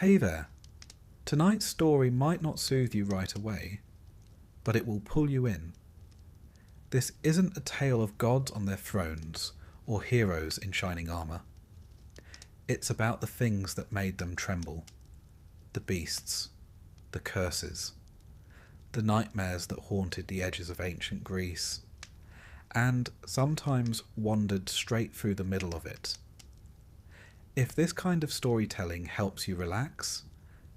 Hey there. Tonight's story might not soothe you right away, but it will pull you in. This isn't a tale of gods on their thrones or heroes in shining armour. It's about the things that made them tremble. The beasts, the curses, the nightmares that haunted the edges of ancient Greece, and sometimes wandered straight through the middle of it. If this kind of storytelling helps you relax,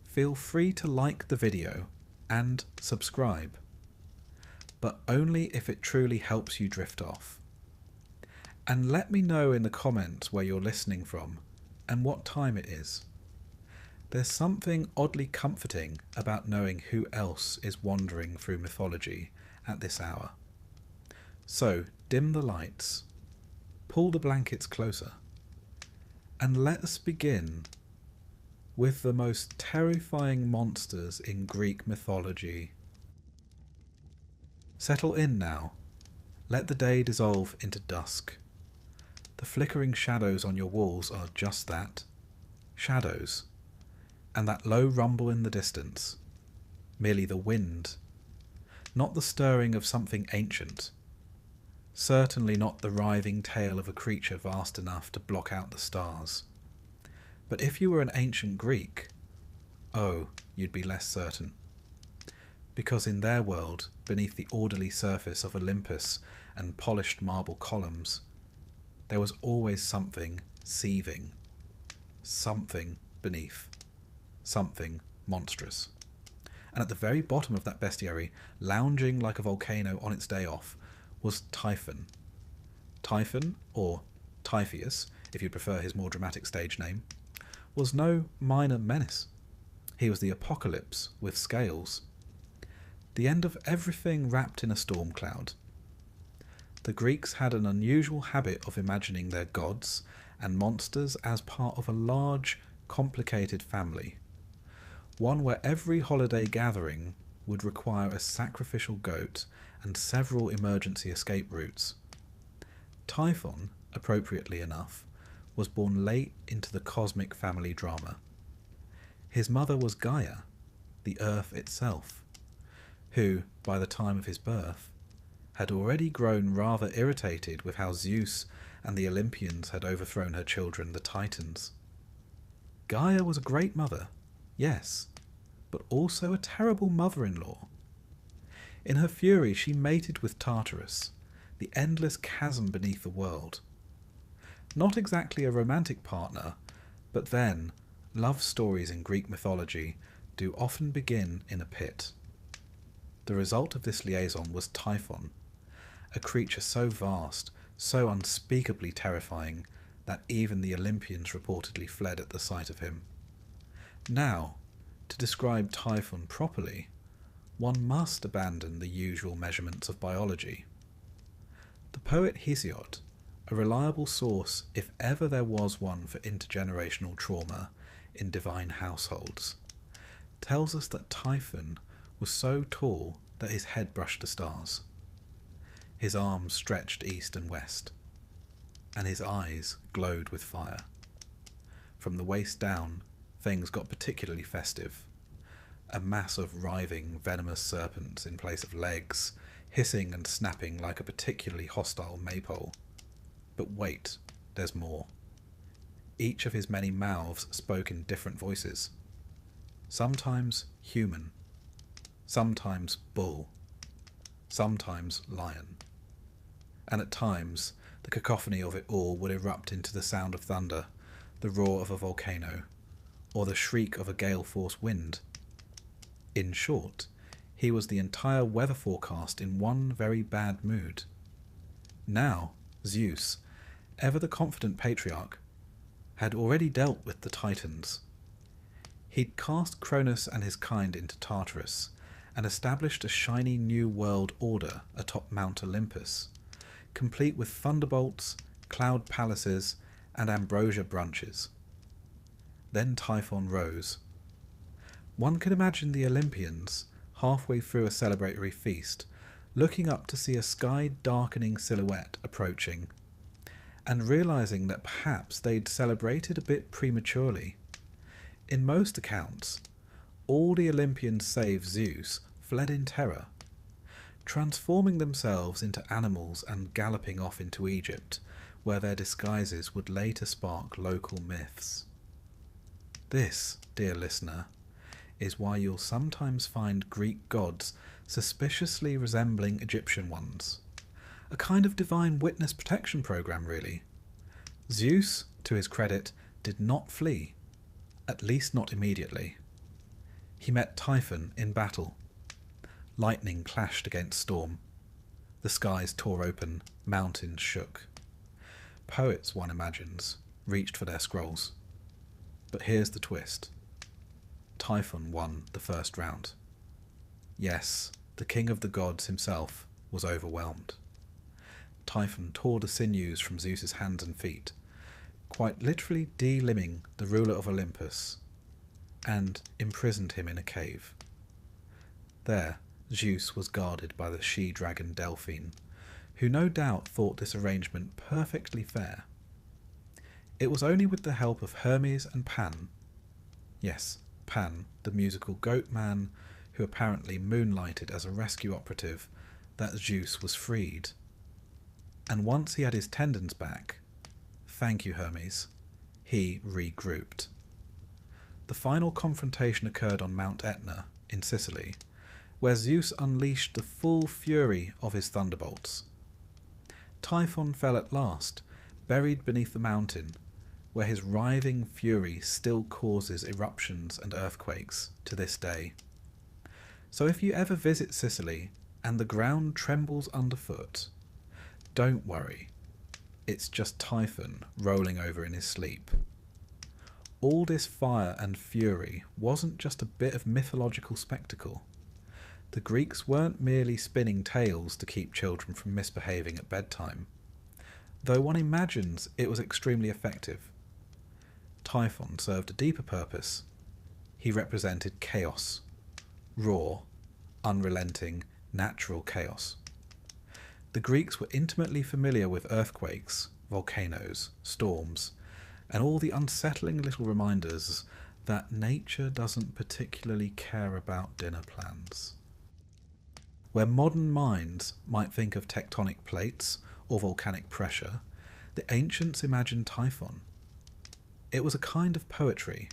feel free to like the video and subscribe, but only if it truly helps you drift off. And let me know in the comments where you're listening from and what time it is. There's something oddly comforting about knowing who else is wandering through mythology at this hour. So dim the lights, pull the blankets closer, and let us begin with the most terrifying monsters in Greek mythology. Settle in now. Let the day dissolve into dusk. The flickering shadows on your walls are just that, shadows, and that low rumble in the distance, merely the wind, not the stirring of something ancient, certainly not the writhing tail of a creature vast enough to block out the stars. But if you were an ancient Greek, oh, you'd be less certain. Because in their world, beneath the orderly surface of Olympus and polished marble columns, there was always something seething, something beneath, something monstrous. And at the very bottom of that bestiary, lounging like a volcano on its day off, was Typhon. Typhon, or Typhoeus, if you prefer his more dramatic stage name, was no minor menace. He was the apocalypse with scales. The end of everything wrapped in a storm cloud. The Greeks had an unusual habit of imagining their gods and monsters as part of a large, complicated family. One where every holiday gathering would require a sacrificial goat and several emergency escape routes. Typhon, appropriately enough, was born late into the cosmic family drama. His mother was Gaia, the earth itself, who, by the time of his birth, had already grown rather irritated with how Zeus and the Olympians had overthrown her children, the Titans. Gaia was a great mother, yes, but also a terrible mother-in-law. In her fury, she mated with Tartarus, the endless chasm beneath the world. Not exactly a romantic partner, but then, love stories in Greek mythology do often begin in a pit. The result of this liaison was Typhon, a creature so vast, so unspeakably terrifying, that even the Olympians reportedly fled at the sight of him. Now, to describe Typhon properly, one must abandon the usual measurements of biology. The poet Hesiod, a reliable source if ever there was one for intergenerational trauma in divine households, tells us that Typhon was so tall that his head brushed the stars. His arms stretched east and west, and his eyes glowed with fire. From the waist down, things got particularly festive. A mass of writhing, venomous serpents in place of legs, hissing and snapping like a particularly hostile maypole. But wait, there's more. Each of his many mouths spoke in different voices. Sometimes human, sometimes bull, sometimes lion. And at times, the cacophony of it all would erupt into the sound of thunder, the roar of a volcano, or the shriek of a gale-force wind. In short, he was the entire weather forecast in one very bad mood. Now, Zeus, ever the confident patriarch, had already dealt with the Titans. He'd cast Cronus and his kind into Tartarus, and established a shiny new world order atop Mount Olympus, complete with thunderbolts, cloud palaces, and ambrosia brunches. Then Typhon rose. One can imagine the Olympians, halfway through a celebratory feast, looking up to see a sky-darkening silhouette approaching, and realizing that perhaps they'd celebrated a bit prematurely. In most accounts, all the Olympians save Zeus fled in terror, transforming themselves into animals and galloping off into Egypt, where their disguises would later spark local myths. This, dear listener, is why you'll sometimes find Greek gods suspiciously resembling Egyptian ones. A kind of divine witness protection program, really. Zeus, to his credit, did not flee, at least not immediately. He met Typhon in battle. Lightning clashed against storm. The skies tore open, mountains shook. Poets, one imagines, reached for their scrolls. But here's the twist. Typhon won the first round. Yes, the king of the gods himself was overwhelmed. Typhon tore the sinews from Zeus's hands and feet, quite literally de-limbing the ruler of Olympus, and imprisoned him in a cave. There, Zeus was guarded by the she-dragon Delphine, who no doubt thought this arrangement perfectly fair. It was only with the help of Hermes and Pan, yes, Pan, the musical goat man who apparently moonlighted as a rescue operative, that Zeus was freed. And once he had his tendons back, thank you Hermes, he regrouped. The final confrontation occurred on Mount Etna, in Sicily, where Zeus unleashed the full fury of his thunderbolts. Typhon fell at last, buried beneath the mountain, where his writhing fury still causes eruptions and earthquakes to this day. So if you ever visit Sicily and the ground trembles underfoot, don't worry, it's just Typhon rolling over in his sleep. All this fire and fury wasn't just a bit of mythological spectacle. The Greeks weren't merely spinning tales to keep children from misbehaving at bedtime, though one imagines it was extremely effective. Typhon served a deeper purpose. He represented chaos, raw, unrelenting, natural chaos. The Greeks were intimately familiar with earthquakes, volcanoes, storms, and all the unsettling little reminders that nature doesn't particularly care about dinner plans. Where modern minds might think of tectonic plates or volcanic pressure, the ancients imagined Typhon. It was a kind of poetry,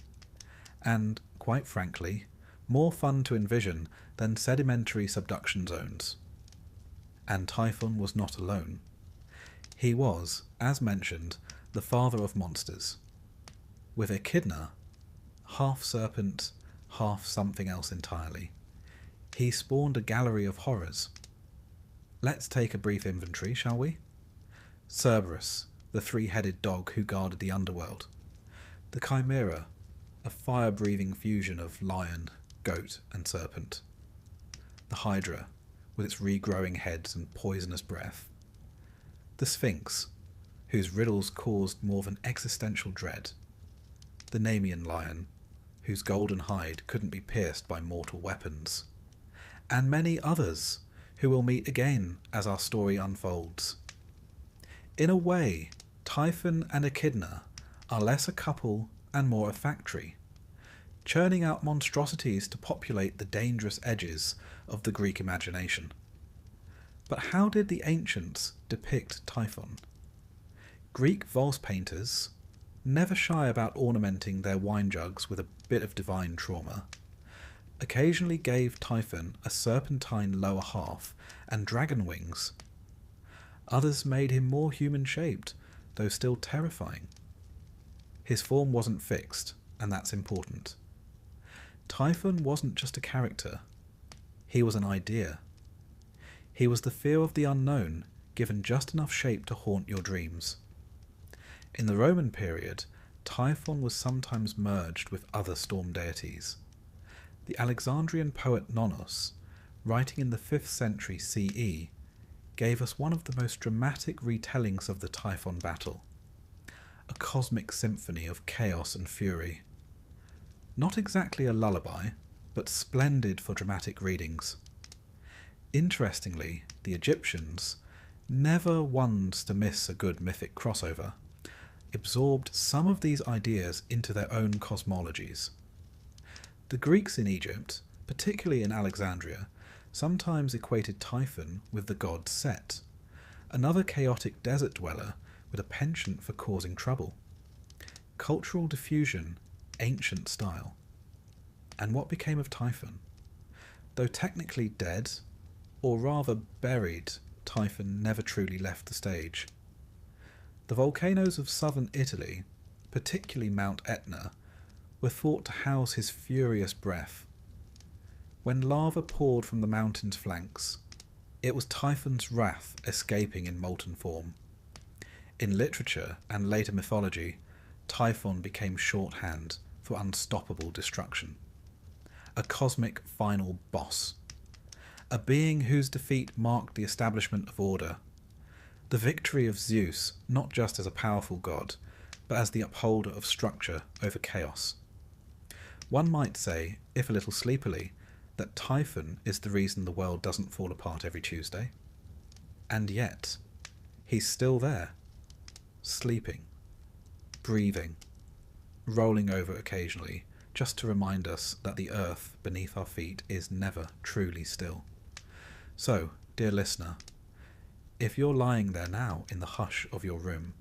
and, quite frankly, more fun to envision than sedimentary subduction zones. And Typhon was not alone. He was, as mentioned, the father of monsters. With Echidna, half serpent, half something else entirely, he spawned a gallery of horrors. Let's take a brief inventory, shall we? Cerberus, the three-headed dog who guarded the underworld. The Chimera, a fire-breathing fusion of lion, goat, and serpent. The Hydra, with its regrowing heads and poisonous breath. The Sphinx, whose riddles caused more than existential dread. The Nemean lion, whose golden hide couldn't be pierced by mortal weapons. And many others, who we'll meet again as our story unfolds. In a way, Typhon and Echidna are less a couple and more a factory, churning out monstrosities to populate the dangerous edges of the Greek imagination. But how did the ancients depict Typhon? Greek vase painters, never shy about ornamenting their wine jugs with a bit of divine trauma, occasionally gave Typhon a serpentine lower half and dragon wings. Others made him more human-shaped, though still terrifying. His form wasn't fixed, and that's important. Typhon wasn't just a character. He was an idea. He was the fear of the unknown, given just enough shape to haunt your dreams. In the Roman period, Typhon was sometimes merged with other storm deities. The Alexandrian poet Nonnos, writing in the 5th century CE, gave us one of the most dramatic retellings of the Typhon battle. A cosmic symphony of chaos and fury. Not exactly a lullaby, but splendid for dramatic readings. Interestingly, the Egyptians, never ones to miss a good mythic crossover, absorbed some of these ideas into their own cosmologies. The Greeks in Egypt, particularly in Alexandria, sometimes equated Typhon with the god Set, another chaotic desert dweller with a penchant for causing trouble. Cultural diffusion, ancient style. And what became of Typhon? Though technically dead, or rather buried, Typhon never truly left the stage. The volcanoes of southern Italy, particularly Mount Etna, were thought to house his furious breath. When lava poured from the mountain's flanks, it was Typhon's wrath escaping in molten form. In literature and later mythology, Typhon became shorthand for unstoppable destruction. A cosmic final boss. A being whose defeat marked the establishment of order. The victory of Zeus, not just as a powerful god, but as the upholder of structure over chaos. One might say, if a little sleepily, that Typhon is the reason the world doesn't fall apart every Tuesday. And yet, he's still there, sleeping, breathing, rolling over occasionally, just to remind us that the earth beneath our feet is never truly still. So, dear listener, if you're lying there now in the hush of your room,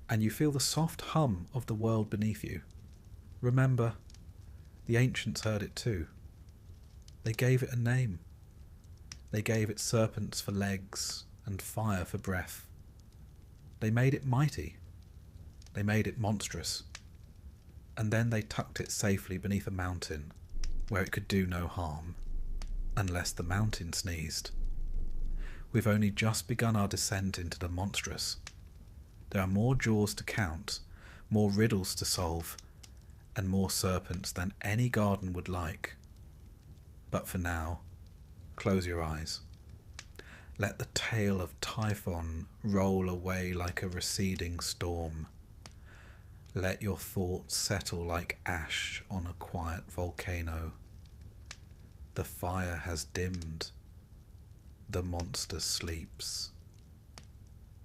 and you feel the soft hum of the world beneath you, remember, the ancients heard it too. They gave it a name. They gave it serpents for legs and fire for breath. They made it mighty. They made it monstrous. And then they tucked it safely beneath a mountain where it could do no harm, unless the mountain sneezed. We've only just begun our descent into the monstrous. There are more jaws to count, more riddles to solve, and more serpents than any garden would like. But for now, close your eyes. Let the tale of Typhon roll away like a receding storm. Let your thoughts settle like ash on a quiet volcano. The fire has dimmed. The monster sleeps.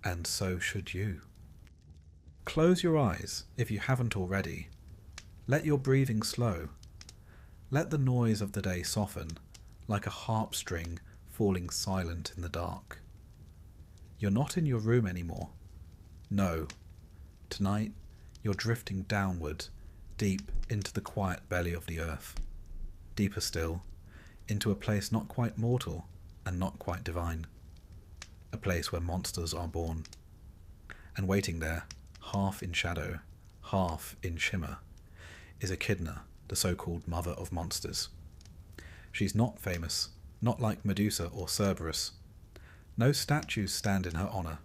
And so should you. Close your eyes if you haven't already. Let your breathing slow. Let the noise of the day soften, like a harp string falling silent in the dark. You're not in your room anymore. No. Tonight, you're drifting downward, deep into the quiet belly of the earth. Deeper still, into a place not quite mortal and not quite divine. A place where monsters are born. And waiting there, half in shadow, half in shimmer, is Echidna, the so-called mother of monsters. She's not famous, not like Medusa or Cerberus. No statues stand in her honour.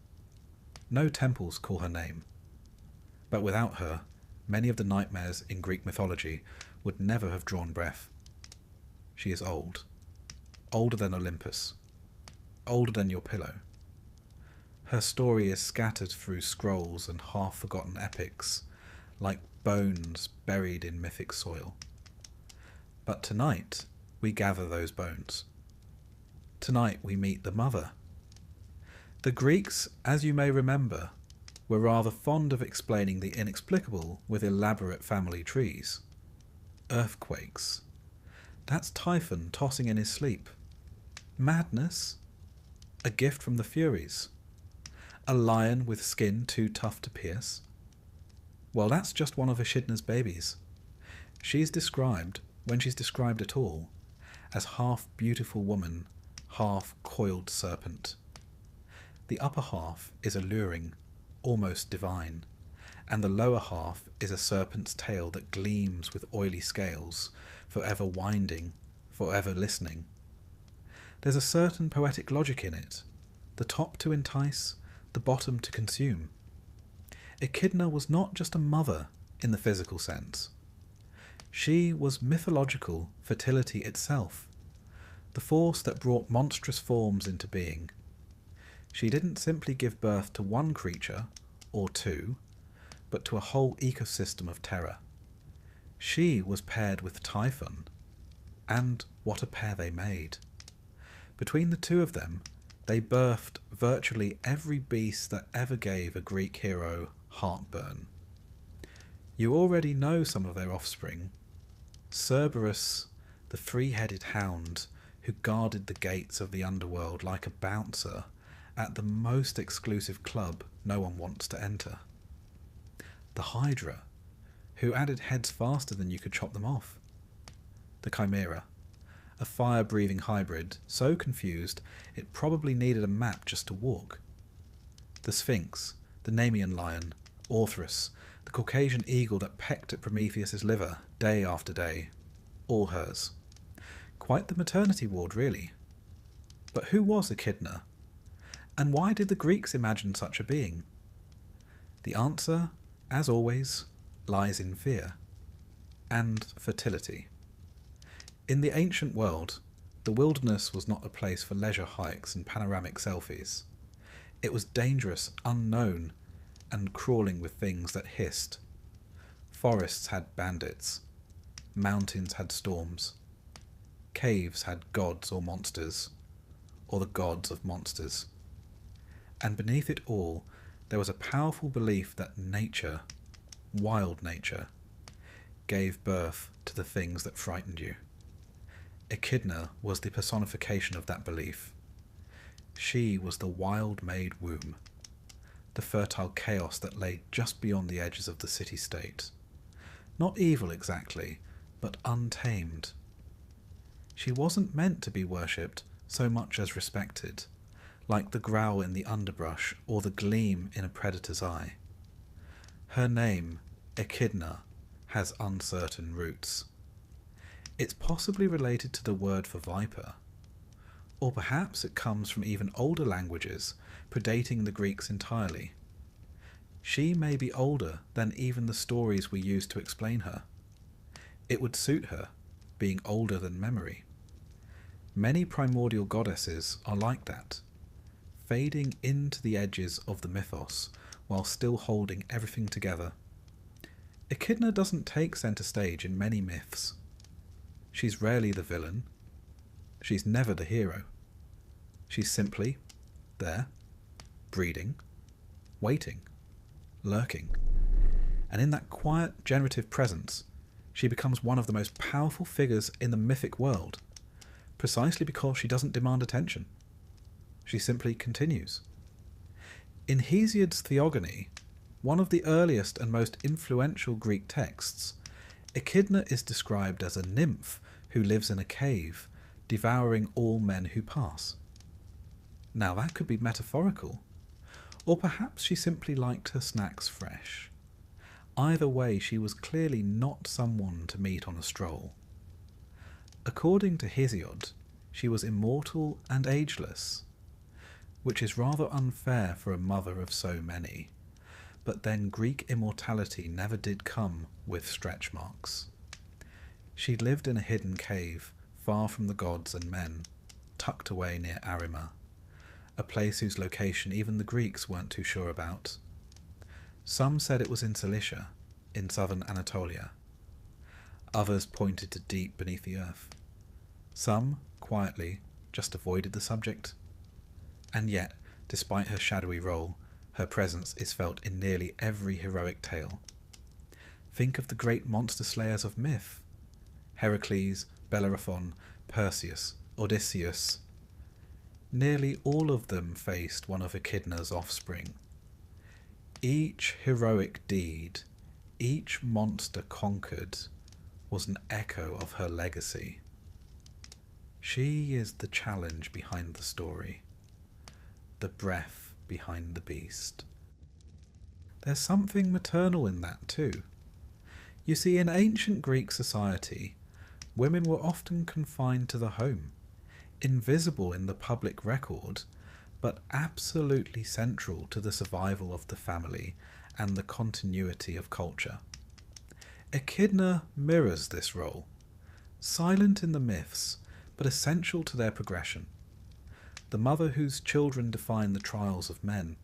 No temples call her name. But without her, many of the nightmares in Greek mythology would never have drawn breath. She is old. Older than Olympus. Older than your pillow. Her story is scattered through scrolls and half-forgotten epics, like bones buried in mythic soil. But tonight, we gather those bones. Tonight we meet the mother. The Greeks, as you may remember, were rather fond of explaining the inexplicable with elaborate family trees. Earthquakes. That's Typhon tossing in his sleep. Madness? A gift from the Furies. A lion with skin too tough to pierce? Well, that's just one of Echidna's babies. She's described, when she's described at all, as half beautiful woman, half coiled serpent. The upper half is alluring, almost divine, and the lower half is a serpent's tail that gleams with oily scales, forever winding, forever listening. There's a certain poetic logic in it, the top to entice, the bottom to consume. Echidna was not just a mother in the physical sense. She was mythological fertility itself, the force that brought monstrous forms into being. She didn't simply give birth to one creature, or two, but to a whole ecosystem of terror. She was paired with Typhon, and what a pair they made. Between the two of them, they birthed virtually every beast that ever gave a Greek hero heartburn. You already know some of their offspring. Cerberus, the three-headed hound who guarded the gates of the underworld like a bouncer at the most exclusive club no one wants to enter. The Hydra, who added heads faster than you could chop them off. The Chimera, a fire-breathing hybrid so confused it probably needed a map just to walk. The Sphinx, the Nemean lion, Orthrus, the Caucasian eagle that pecked at Prometheus's liver day after day, all hers. Quite the maternity ward, really. But who was Echidna? And why did the Greeks imagine such a being? The answer, as always, lies in fear and fertility. In the ancient world, the wilderness was not a place for leisure hikes and panoramic selfies. It was dangerous, unknown, and crawling with things that hissed. Forests had bandits. Mountains had storms. Caves had gods or monsters, or the gods of monsters. And beneath it all, there was a powerful belief that nature, wild nature, gave birth to the things that frightened you. Echidna was the personification of that belief. She was the wild-made womb, the fertile chaos that lay just beyond the edges of the city-state. Not evil exactly, but untamed. She wasn't meant to be worshipped so much as respected, like the growl in the underbrush or the gleam in a predator's eye. Her name, Echidna, has uncertain roots. It's possibly related to the word for viper, or perhaps it comes from even older languages, predating the Greeks entirely. She may be older than even the stories we use to explain her. It would suit her, being older than memory. Many primordial goddesses are like that, fading into the edges of the mythos while still holding everything together. Echidna doesn't take centre stage in many myths. She's rarely the villain. She's never the hero. She's simply there, breeding, waiting, lurking. And in that quiet, generative presence, she becomes one of the most powerful figures in the mythic world, precisely because she doesn't demand attention. She simply continues. In Hesiod's Theogony, one of the earliest and most influential Greek texts, Echidna is described as a nymph who lives in a cave, devouring all men who pass. Now that could be metaphorical, or perhaps she simply liked her snacks fresh. Either way, she was clearly not someone to meet on a stroll. According to Hesiod, she was immortal and ageless, which is rather unfair for a mother of so many. But then Greek immortality never did come with stretch marks. She lived in a hidden cave, far from the gods and men, tucked away near Arima, a place whose location even the Greeks weren't too sure about. Some said it was in Cilicia, in southern Anatolia. Others pointed to deep beneath the earth. Some, quietly, just avoided the subject. And yet, despite her shadowy role, her presence is felt in nearly every heroic tale. Think of the great monster slayers of myth: Heracles, Bellerophon, Perseus, Odysseus. Nearly all of them faced one of Echidna's offspring. Each heroic deed, each monster conquered, was an echo of her legacy. She is the challenge behind the story, the breath behind the beast. There's something maternal in that too. You see, in ancient Greek society, women were often confined to the home, invisible in the public record, but absolutely central to the survival of the family and the continuity of culture. Echidna mirrors this role, silent in the myths, but essential to their progression. The mother whose children define the trials of men.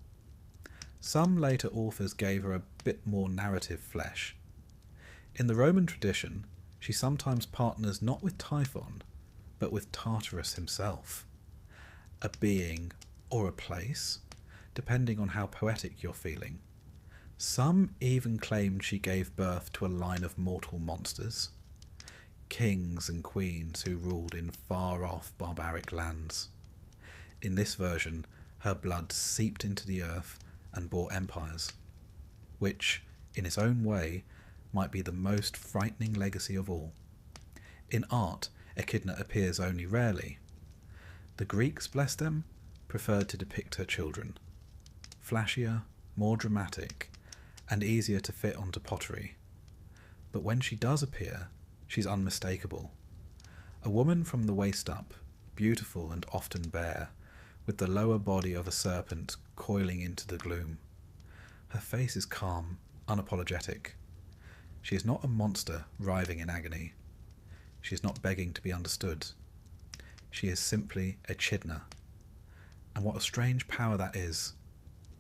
Some later authors gave her a bit more narrative flesh. In the Roman tradition, she sometimes partners not with Typhon, but with Tartarus himself. A being, or a place, depending on how poetic you're feeling. Some even claimed she gave birth to a line of mortal monsters. kings and queens who ruled in far-off barbaric lands. In this version, her blood seeped into the earth and bore empires, which, in its own way, might be the most frightening legacy of all. In art, Echidna appears only rarely. The Greeks, bless them, preferred to depict her children. Flashier, more dramatic, and easier to fit onto pottery. But when she does appear, she's unmistakable. A woman from the waist up, beautiful and often bare, with the lower body of a serpent coiling into the gloom. Her face is calm, unapologetic. She is not a monster writhing in agony. She is not begging to be understood. She is simply Echidna. And what a strange power that is,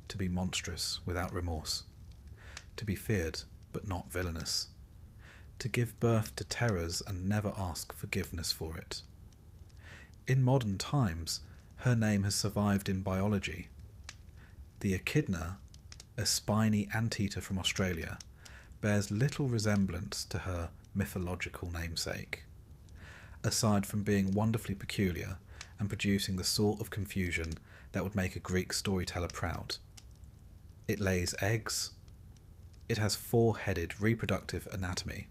to be monstrous without remorse, to be feared but not villainous, to give birth to terrors and never ask forgiveness for it. In modern times, her name has survived in biology. The echidna, a spiny anteater from Australia, bears little resemblance to her mythological namesake, aside from being wonderfully peculiar and producing the sort of confusion that would make a Greek storyteller proud. It lays eggs. It has four-headed reproductive anatomy.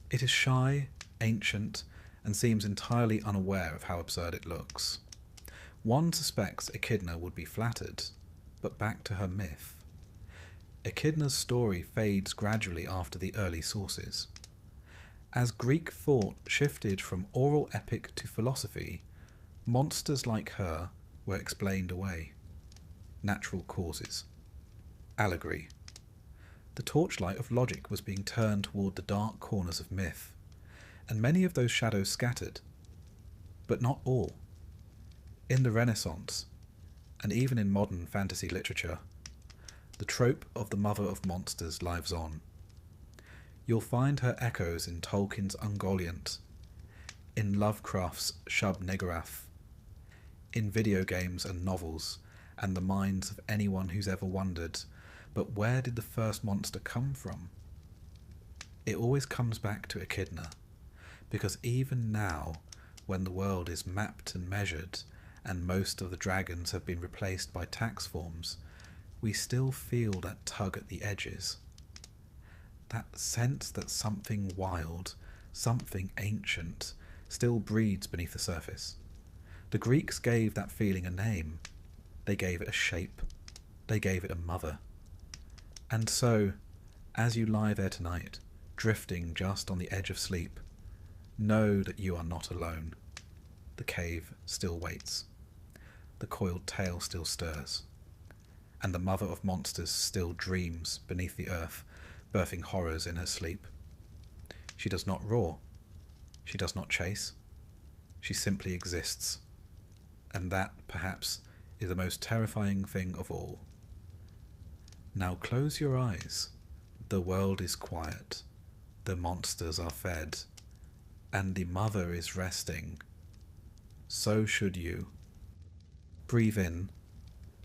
It is shy, ancient, and seems entirely unaware of how absurd it looks. One suspects Echidna would be flattered, but back to her myth. Echidna's story fades gradually after the early sources. As Greek thought shifted from oral epic to philosophy, monsters like her were explained away. Natural causes. Allegory. The torchlight of logic was being turned toward the dark corners of myth, and many of those shadows scattered, but not all. In the Renaissance, and even in modern fantasy literature, the trope of the mother of monsters lives on. You'll find her echoes in Tolkien's Ungoliant, in Lovecraft's Shub-Niggurath, in video games and novels, and the minds of anyone who's ever wondered, but where did the first monster come from? It always comes back to Echidna, because even now, when the world is mapped and measured, and most of the dragons have been replaced by tax forms, we still feel that tug at the edges. That sense that something wild, something ancient, still breeds beneath the surface. The Greeks gave that feeling a name. They gave it a shape. They gave it a mother. And so, as you lie there tonight, drifting just on the edge of sleep, know that you are not alone. The cave still waits. The coiled tail still stirs. And the mother of monsters still dreams beneath the earth, birthing horrors in her sleep. She does not roar. She does not chase. She simply exists. And that, perhaps, is the most terrifying thing of all. Now close your eyes. The world is quiet. The monsters are fed. And the mother is resting. So should you. Breathe in.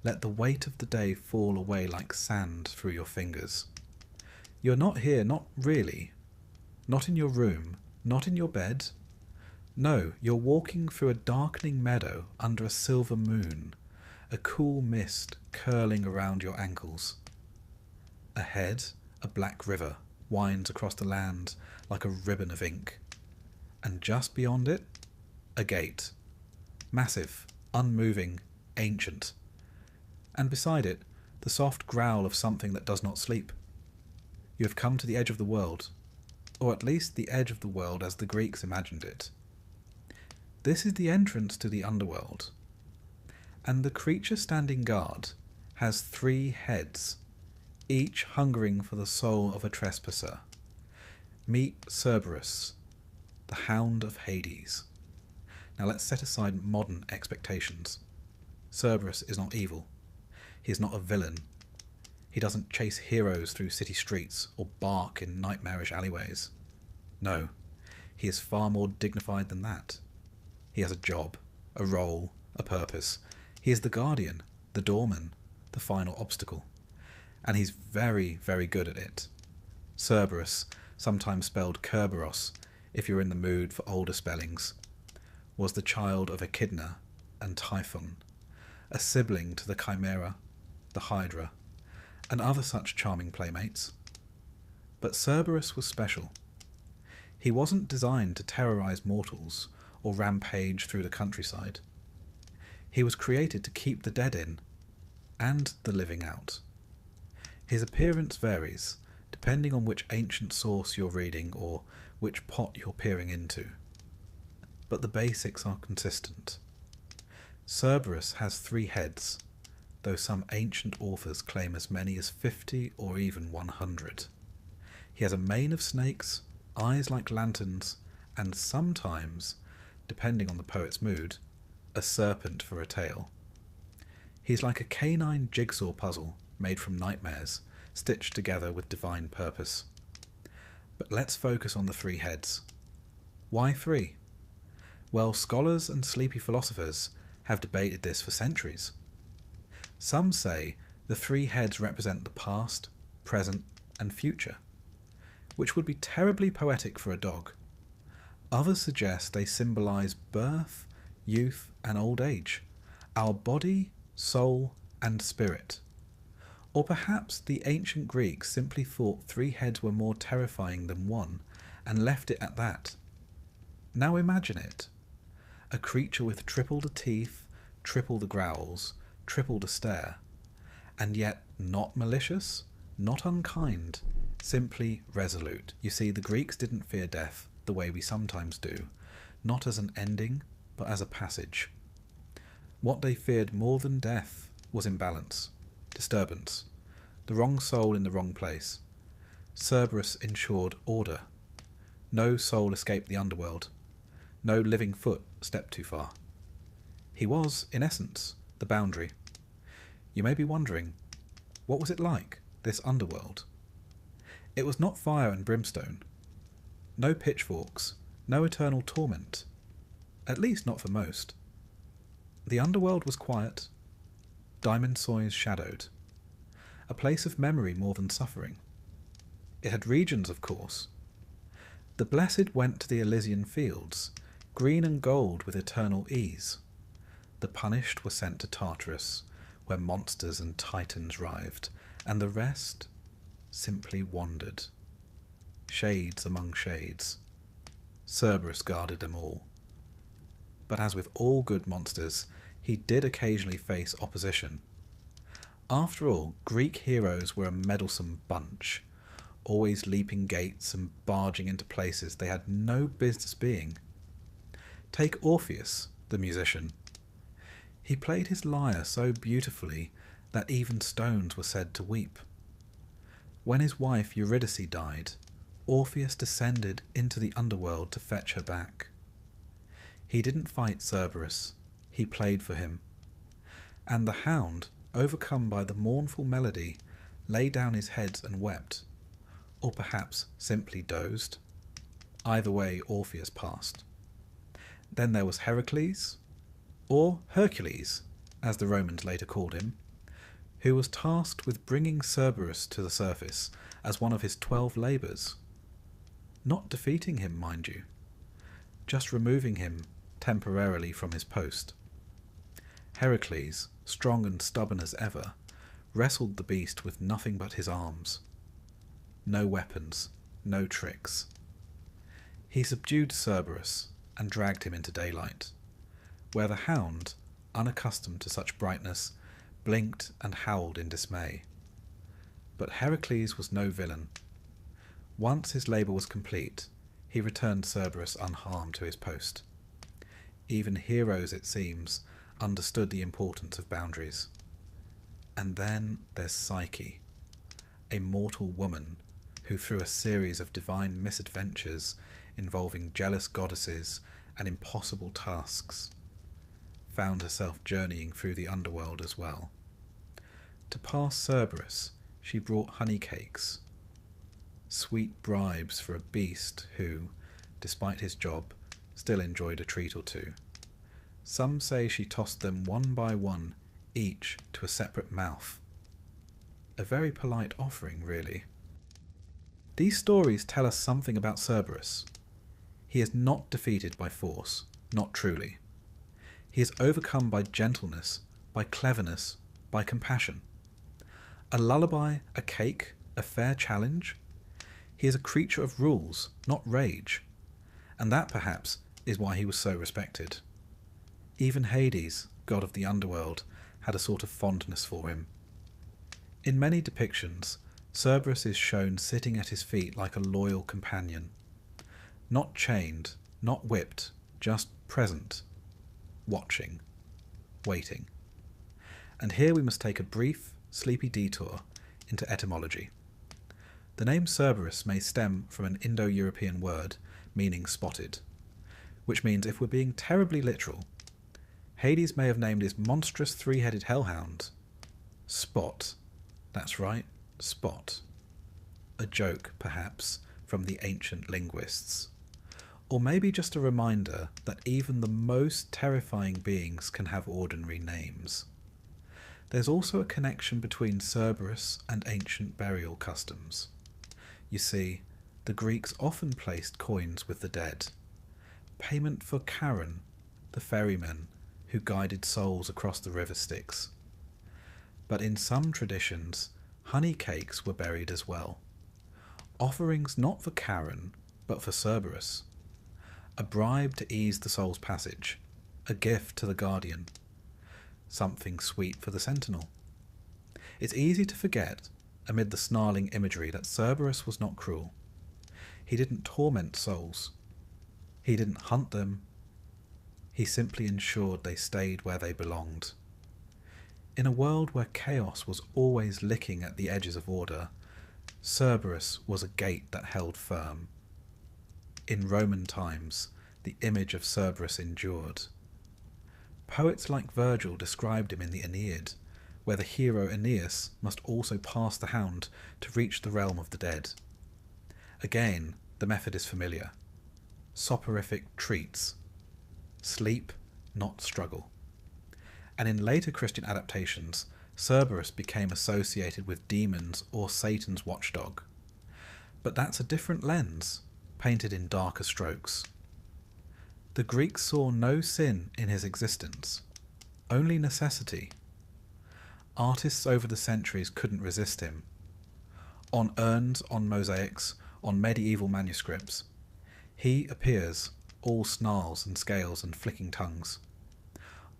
Let the weight of the day fall away like sand through your fingers. You're not here, not really. Not in your room, not in your bed. No, you're walking through a darkening meadow under a silver moon, a cool mist curling around your ankles. Ahead, a black river winds across the land like a ribbon of ink. And just beyond it, a gate. Massive, unmoving, ancient. And beside it, the soft growl of something that does not sleep. You have come to the edge of the world, or at least the edge of the world as the Greeks imagined it. This is the entrance to the underworld, and the creature standing guard has 3 heads, each hungering for the soul of a trespasser. Meet Cerberus, the Hound of Hades. Now let's set aside modern expectations. Cerberus is not evil. He is not a villain. He doesn't chase heroes through city streets or bark in nightmarish alleyways. No, he is far more dignified than that. He has a job, a role, a purpose. He is the guardian, the doorman, the final obstacle. And he's very, very good at it. Cerberus, sometimes spelled Kerberos, if you're in the mood for older spellings, was the child of Echidna and Typhon, a sibling to the Chimera, the Hydra, and other such charming playmates. But Cerberus was special. He wasn't designed to terrorize mortals or rampage through the countryside. He was created to keep the dead in, and the living out. His appearance varies, depending on which ancient source you're reading or which pot you're peering into. But the basics are consistent. Cerberus has 3 heads, though some ancient authors claim as many as 50 or even 100. He has a mane of snakes, eyes like lanterns, and sometimes, depending on the poet's mood, a serpent for a tail. He's like a canine jigsaw puzzle made from nightmares, stitched together with divine purpose. But let's focus on the 3 heads. Why 3? Well, scholars and sleepy philosophers have debated this for centuries. Some say the 3 heads represent the past, present, and future, which would be terribly poetic for a dog. Others suggest they symbolize birth, youth, and old age, our body, soul, and spirit. Or perhaps the ancient Greeks simply thought 3 heads were more terrifying than 1 and left it at that. Now imagine it. A creature with triple the teeth, triple the growls, triple the stare, and yet not malicious, not unkind, simply resolute. You see, the Greeks didn't fear death the way we sometimes do, not as an ending, but as a passage. What they feared more than death was imbalance, disturbance, the wrong soul in the wrong place. Cerberus ensured order. No soul escaped the underworld. No living foot stepped too far. He was, in essence, the boundary. You may be wondering, what was it like, this underworld? It was not fire and brimstone. No pitchforks, no eternal torment. At least not for most. The underworld was quiet. Diamond Soys shadowed. A place of memory more than suffering. It had regions, of course. The blessed went to the Elysian fields, green and gold with eternal ease. The punished were sent to Tartarus, where monsters and titans writhed, and the rest simply wandered. Shades among shades. Cerberus guarded them all. But as with all good monsters, he did occasionally face opposition. After all, Greek heroes were a meddlesome bunch, always leaping gates and barging into places they had no business being. Take Orpheus, the musician. He played his lyre so beautifully that even stones were said to weep. When his wife Eurydice died, Orpheus descended into the underworld to fetch her back. He didn't fight Cerberus, he played for him. And the hound, overcome by the mournful melody, lay down his head and wept, or perhaps simply dozed. Either way, Orpheus passed. Then there was Heracles, or Hercules, as the Romans later called him, who was tasked with bringing Cerberus to the surface as one of his 12 labours. Not defeating him, mind you, just removing him temporarily from his post. Heracles, strong and stubborn as ever, wrestled the beast with nothing but his arms. No weapons, no tricks. He subdued Cerberus and dragged him into daylight, where the hound, unaccustomed to such brightness, blinked and howled in dismay. But Heracles was no villain. Once his labour was complete, he returned Cerberus unharmed to his post. Even heroes, it seems, understood the importance of boundaries. And then there's Psyche, a mortal woman who, through a series of divine misadventures involving jealous goddesses and impossible tasks, found herself journeying through the underworld as well. To pass Cerberus, she brought honey cakes, sweet bribes for a beast who, despite his job, still enjoyed a treat or two. Some say she tossed them one by one, each to a separate mouth. A very polite offering, really. These stories tell us something about Cerberus. He is not defeated by force, not truly. He is overcome by gentleness, by cleverness, by compassion. A lullaby, a cake, a fair challenge? He is a creature of rules, not rage, and that perhaps is why he was so respected. Even Hades, god of the underworld, had a sort of fondness for him. In many depictions, Cerberus is shown sitting at his feet like a loyal companion. Not chained, not whipped, just present, watching, waiting. And here we must take a brief, sleepy detour into etymology. The name Cerberus may stem from an Indo-European word meaning spotted, which means, if we're being terribly literal, Hades may have named his monstrous three-headed hellhound Spot. That's right, Spot. A joke, perhaps, from the ancient linguists. Or maybe just a reminder that even the most terrifying beings can have ordinary names. There's also a connection between Cerberus and ancient burial customs. You see, the Greeks often placed coins with the dead. Payment for Charon, the ferryman who guided souls across the river Styx. But in some traditions, honey cakes were buried as well. Offerings not for Charon, but for Cerberus. A bribe to ease the soul's passage. A gift to the guardian. Something sweet for the sentinel. It's easy to forget, amid the snarling imagery, that Cerberus was not cruel. He didn't torment souls. He didn't hunt them. He simply ensured they stayed where they belonged. In a world where chaos was always licking at the edges of order, Cerberus was a gate that held firm. In Roman times, the image of Cerberus endured. Poets like Virgil described him in the Aeneid, where the hero Aeneas must also pass the hound to reach the realm of the dead. Again, the method is familiar. Soporific treats. Sleep, not struggle. And in later Christian adaptations, Cerberus became associated with demons or Satan's watchdog. But that's a different lens, painted in darker strokes. The Greeks saw no sin in his existence, only necessity. Artists over the centuries couldn't resist him. On urns, on mosaics, on medieval manuscripts, he appears, all snarls and scales and flicking tongues.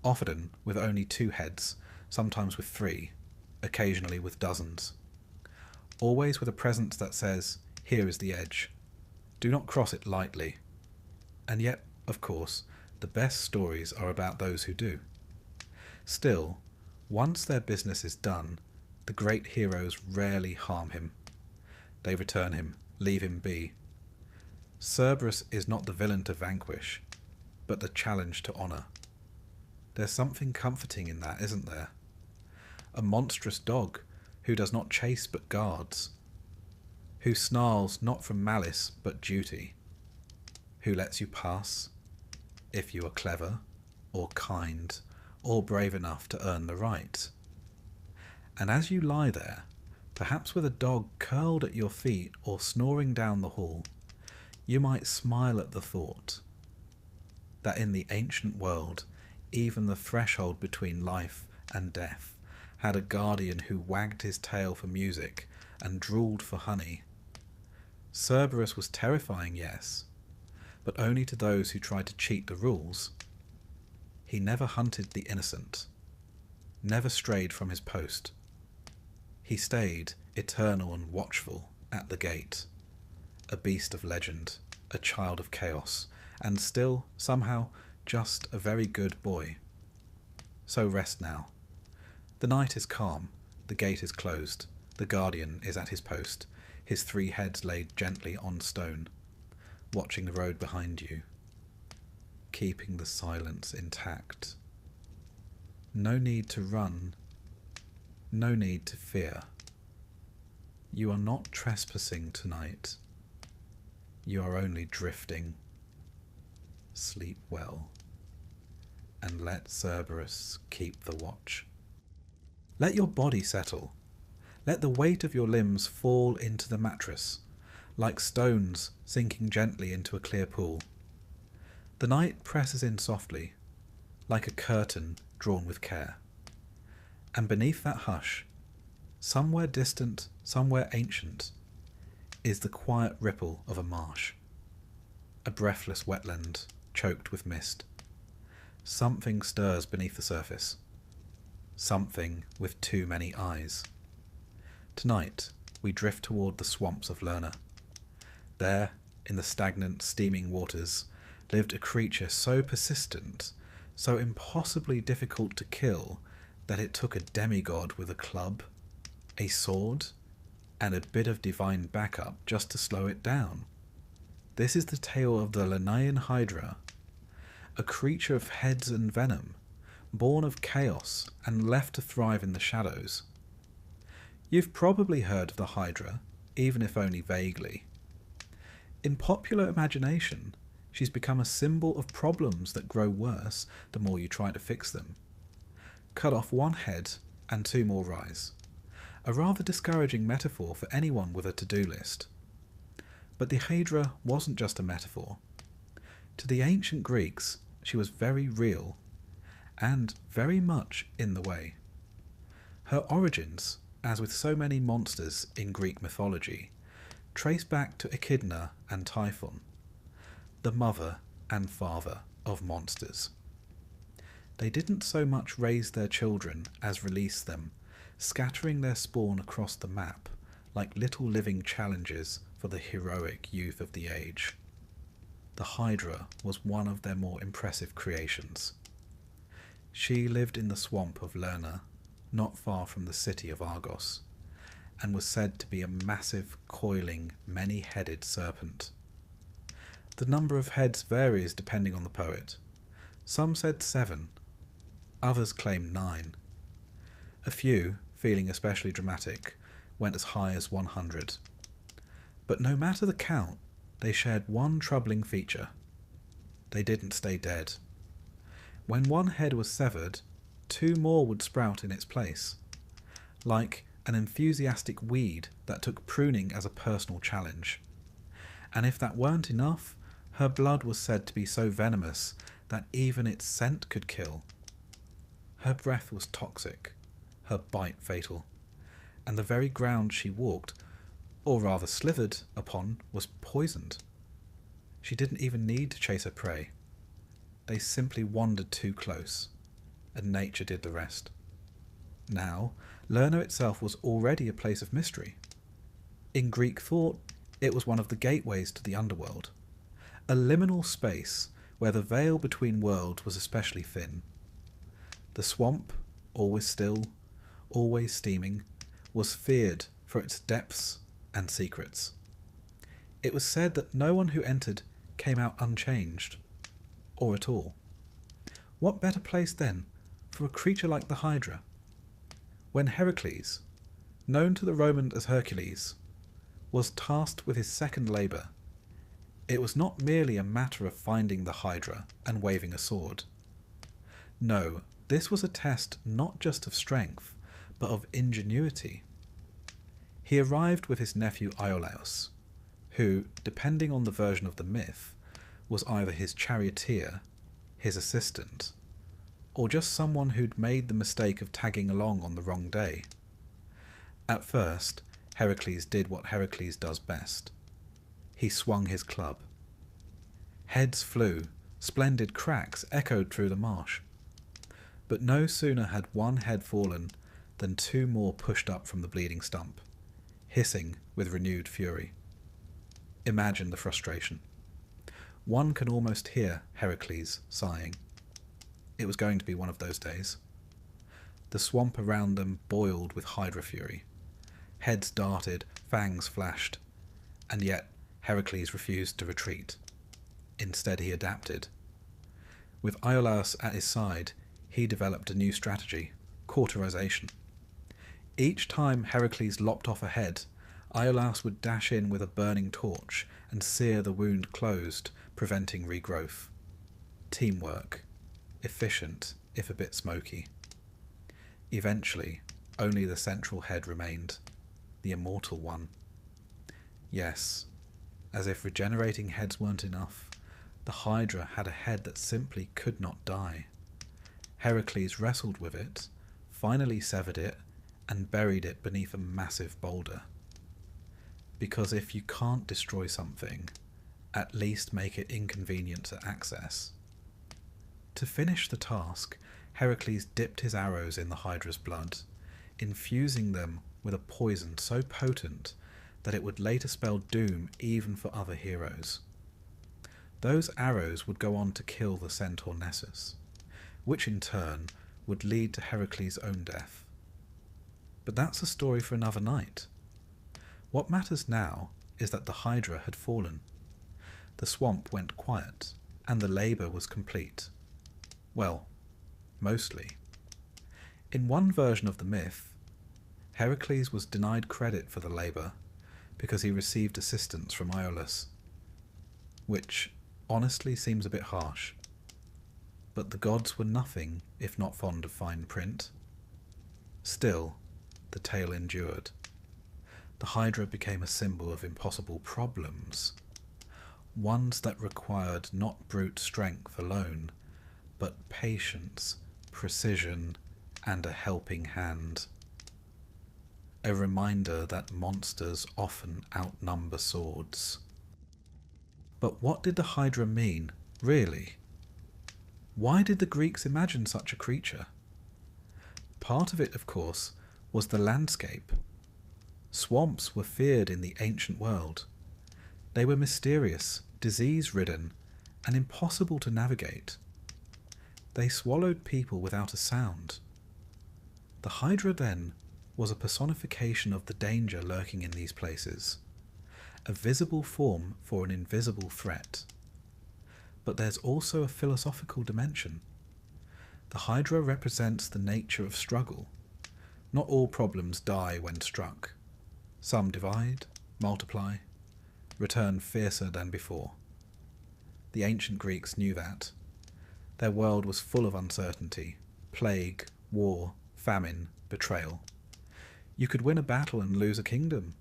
Often with only 2 heads, sometimes with 3, occasionally with dozens. Always with a presence that says, here is the edge. Do not cross it lightly. And yet, of course, the best stories are about those who do. Still, once their business is done, the great heroes rarely harm him. They return him, leave him be. Cerberus is not the villain to vanquish, but the challenge to honour. There's something comforting in that, isn't there? A monstrous dog who does not chase but guards, who snarls not from malice but duty, who lets you pass if you are clever or kind or brave enough to earn the right. And as you lie there, perhaps with a dog curled at your feet or snoring down the hall, you might smile at the thought that in the ancient world, even the threshold between life and death had a guardian who wagged his tail for music and drooled for honey. Cerberus was terrifying, yes, but only to those who tried to cheat the rules. He never hunted the innocent, never strayed from his post. He stayed, eternal and watchful, at the gate, a beast of legend, a child of chaos, and still, somehow, just a very good boy. So rest now. The night is calm, the gate is closed, the guardian is at his post, his 3 heads laid gently on stone, watching the road behind you, keeping the silence intact. No need to run, no need to fear. You are not trespassing tonight. You are only drifting. Sleep well, and let Cerberus keep the watch. Let your body settle. Let the weight of your limbs fall into the mattress, like stones sinking gently into a clear pool. The night presses in softly, like a curtain drawn with care. And beneath that hush, somewhere distant, somewhere ancient, is the quiet ripple of a marsh. A breathless wetland, choked with mist. Something stirs beneath the surface. Something with too many eyes. Tonight, we drift toward the swamps of Lerna. There, in the stagnant, steaming waters, lived a creature so persistent, so impossibly difficult to kill, that it took a demigod with a club, a sword, and a bit of divine backup just to slow it down. This is the tale of the Lernaean Hydra, a creature of heads and venom, born of chaos and left to thrive in the shadows. You've probably heard of the Hydra, even if only vaguely. In popular imagination, she's become a symbol of problems that grow worse the more you try to fix them. Cut off one head and two more rise. A rather discouraging metaphor for anyone with a to-do list. But the Hydra wasn't just a metaphor. To the ancient Greeks, she was very real, and very much in the way. Her origins, as with so many monsters in Greek mythology, trace back to Echidna and Typhon, the mother and father of monsters. They didn't so much raise their children as release them, scattering their spawn across the map like little living challenges for the heroic youth of the age. The Hydra was one of their more impressive creations. She lived in the swamp of Lerna, not far from the city of Argos, and was said to be a massive, coiling, many-headed serpent. The number of heads varies depending on the poet. Some said 7, others claimed 9. A few, feeling especially dramatic, went as high as 100. But no matter the count, they shared one troubling feature. They didn't stay dead. When one head was severed, 2 more would sprout in its place, like an enthusiastic weed that took pruning as a personal challenge. And if that weren't enough, her blood was said to be so venomous that even its scent could kill. Her breath was toxic, her bite fatal, and the very ground she walked, or rather slithered, upon was poisoned. She didn't even need to chase her prey. They simply wandered too close, and nature did the rest. Now, Lerna itself was already a place of mystery. In Greek thought, it was one of the gateways to the underworld, a liminal space where the veil between worlds was especially thin. The swamp, always still, always steaming, was feared for its depths and secrets. It was said that no one who entered came out unchanged, or at all. What better place, then, for a creature like the Hydra? When Heracles, known to the Romans as Hercules, was tasked with his second labour, it was not merely a matter of finding the Hydra and waving a sword. No, this was a test not just of strength, but of ingenuity. He arrived with his nephew Iolaus, who, depending on the version of the myth, was either his charioteer, his assistant, or just someone who'd made the mistake of tagging along on the wrong day. At first, Heracles did what Heracles does best. He swung his club. Heads flew, splendid cracks echoed through the marsh. But no sooner had one head fallen than 2 more pushed up from the bleeding stump, hissing with renewed fury. Imagine the frustration. One can almost hear Heracles sighing. It was going to be one of those days. The swamp around them boiled with Hydra fury. Heads darted, fangs flashed, and yet Heracles refused to retreat. Instead he adapted. With Iolaus at his side, he developed a new strategy, cauterization. Each time Heracles lopped off a head, Iolaus would dash in with a burning torch and sear the wound closed, preventing regrowth. Teamwork. Efficient, if a bit smoky. Eventually, only the central head remained, the immortal one. Yes, as if regenerating heads weren't enough, The Hydra had a head that simply could not die. Heracles wrestled with it, finally severed it, and buried it beneath a massive boulder. Because if you can't destroy something, at least make it inconvenient to access. To finish the task, Heracles dipped his arrows in the Hydra's blood, infusing them with a poison so potent that it would later spell doom even for other heroes. Those arrows would go on to kill the centaur Nessus, which in turn would lead to Heracles' own death. But that's a story for another night. What matters now is that the Hydra had fallen. The swamp went quiet, and the labour was complete. Well, mostly. In one version of the myth, Heracles was denied credit for the labour because he received assistance from Iolaus, which honestly seems a bit harsh. But the gods were nothing if not fond of fine print. Still, the tale endured. The Hydra became a symbol of impossible problems, ones that required not brute strength alone, but patience, precision, and a helping hand. A reminder that monsters often outnumber swords. But what did the Hydra mean, really? Why did the Greeks imagine such a creature? Part of it, of course, was the landscape. Swamps were feared in the ancient world. They were mysterious, disease-ridden, and impossible to navigate. They swallowed people without a sound. The Hydra, then, was a personification of the danger lurking in these places, a visible form for an invisible threat. But there's also a philosophical dimension. The Hydra represents the nature of struggle. Not all problems die when struck. Some divide, multiply, return fiercer than before. The ancient Greeks knew that. Their world was full of uncertainty, plague, war, famine, betrayal. You could win a battle and lose a kingdom.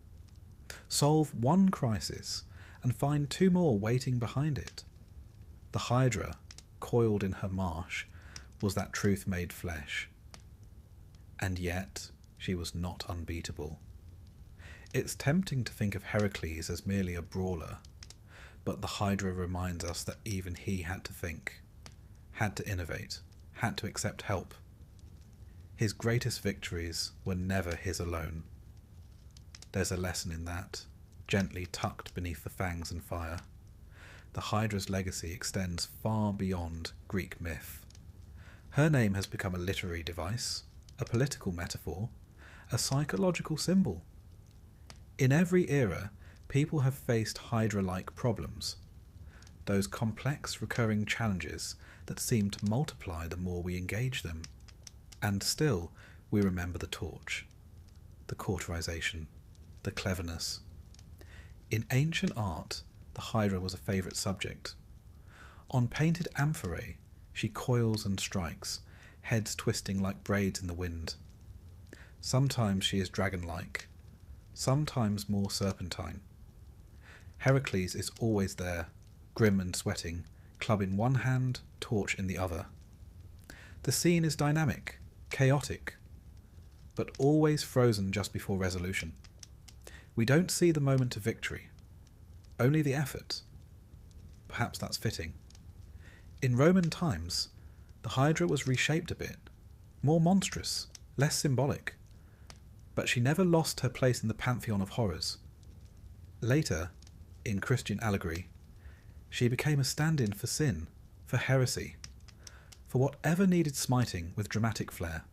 Solve one crisis and find two more waiting behind it. The Hydra, coiled in her marsh, was that truth made flesh. And yet, she was not unbeatable. It's tempting to think of Heracles as merely a brawler, but the Hydra reminds us that even he had to think, had to innovate, had to accept help. His greatest victories were never his alone. There's a lesson in that, gently tucked beneath the fangs and fire. The Hydra's legacy extends far beyond Greek myth. Her name has become a literary device, a political metaphor, a psychological symbol. In every era, people have faced Hydra-like problems, those complex recurring challenges that seem to multiply the more we engage them. And still, we remember the torch, the cauterization, the cleverness. In ancient art, the Hydra was a favourite subject. On painted amphorae, she coils and strikes, heads twisting like braids in the wind. Sometimes she is dragon-like, sometimes more serpentine. Heracles is always there, grim and sweating, club in one hand, torch in the other. The scene is dynamic, chaotic, but always frozen just before resolution. We don't see the moment of victory, only the effort. Perhaps that's fitting. In Roman times, the Hydra was reshaped a bit, more monstrous, less symbolic, but she never lost her place in the pantheon of horrors. Later, in Christian allegory, she became a stand-in for sin, for heresy, for whatever needed smiting with dramatic flair.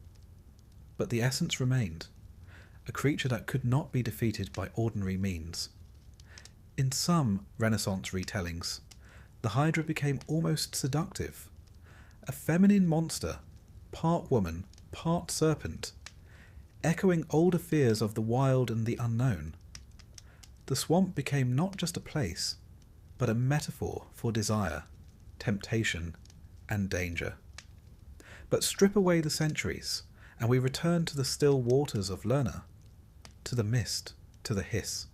But the essence remained, a creature that could not be defeated by ordinary means. In some Renaissance retellings, the Hydra became almost seductive, a feminine monster, part woman, part serpent, echoing older fears of the wild and the unknown. The swamp became not just a place, but a metaphor for desire, temptation, and danger. But strip away the centuries, and we return to the still waters of Lerna, to the mist, to the hiss.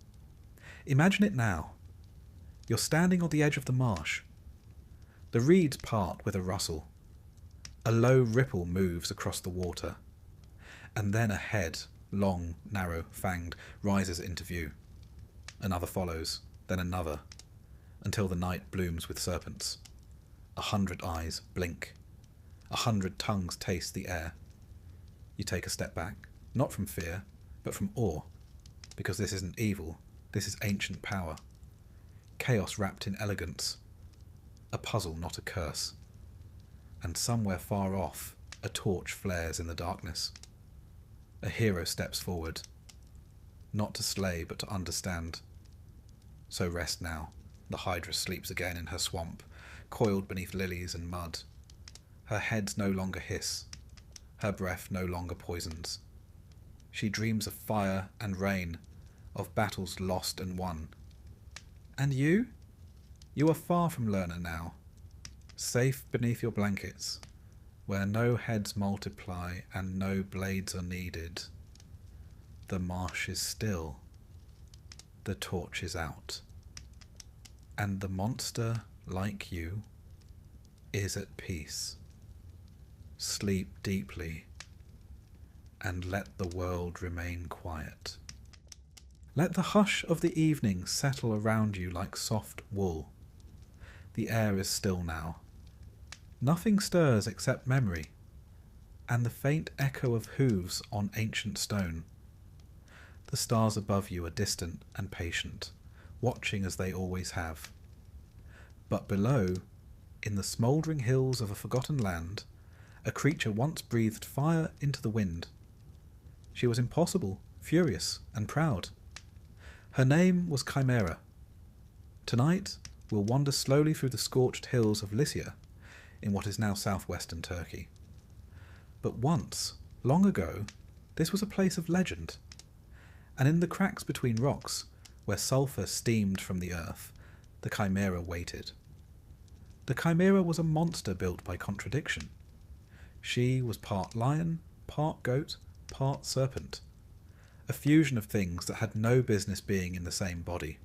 Imagine it now. You're standing on the edge of the marsh. The reeds part with a rustle. A low ripple moves across the water, and then a head, long, narrow, fanged, rises into view. Another follows, then another, until the night blooms with serpents. 100 eyes blink. 100 tongues taste the air. You take a step back, not from fear, but from awe, because this isn't evil, this is ancient power. Chaos wrapped in elegance. A puzzle, not a curse. And somewhere far off, a torch flares in the darkness. A hero steps forward, not to slay, but to understand. So rest now. The Hydra sleeps again in her swamp, coiled beneath lilies and mud. Her heads no longer hiss. Her breath no longer poisons. She dreams of fire and rain, of battles lost and won. And you? You are far from Lerna now, safe beneath your blankets, where no heads multiply and no blades are needed. The marsh is still. The torch is out. And the monster, like you, is at peace. Sleep deeply, and let the world remain quiet. Let the hush of the evening settle around you like soft wool. The air is still now. Nothing stirs except memory, and the faint echo of hooves on ancient stone. The stars above you are distant and patient, watching as they always have. But below, in the smouldering hills of a forgotten land, a creature once breathed fire into the wind. She was impossible, furious, and proud. Her name was Chimera. Tonight, we'll wander slowly through the scorched hills of Lycia, in what is now southwestern Turkey. But once, long ago, this was a place of legend, and in the cracks between rocks, where sulphur steamed from the earth, the Chimera waited. The Chimera was a monster built by contradiction. She was part lion, part goat, part serpent, a fusion of things that had no business being in the same body.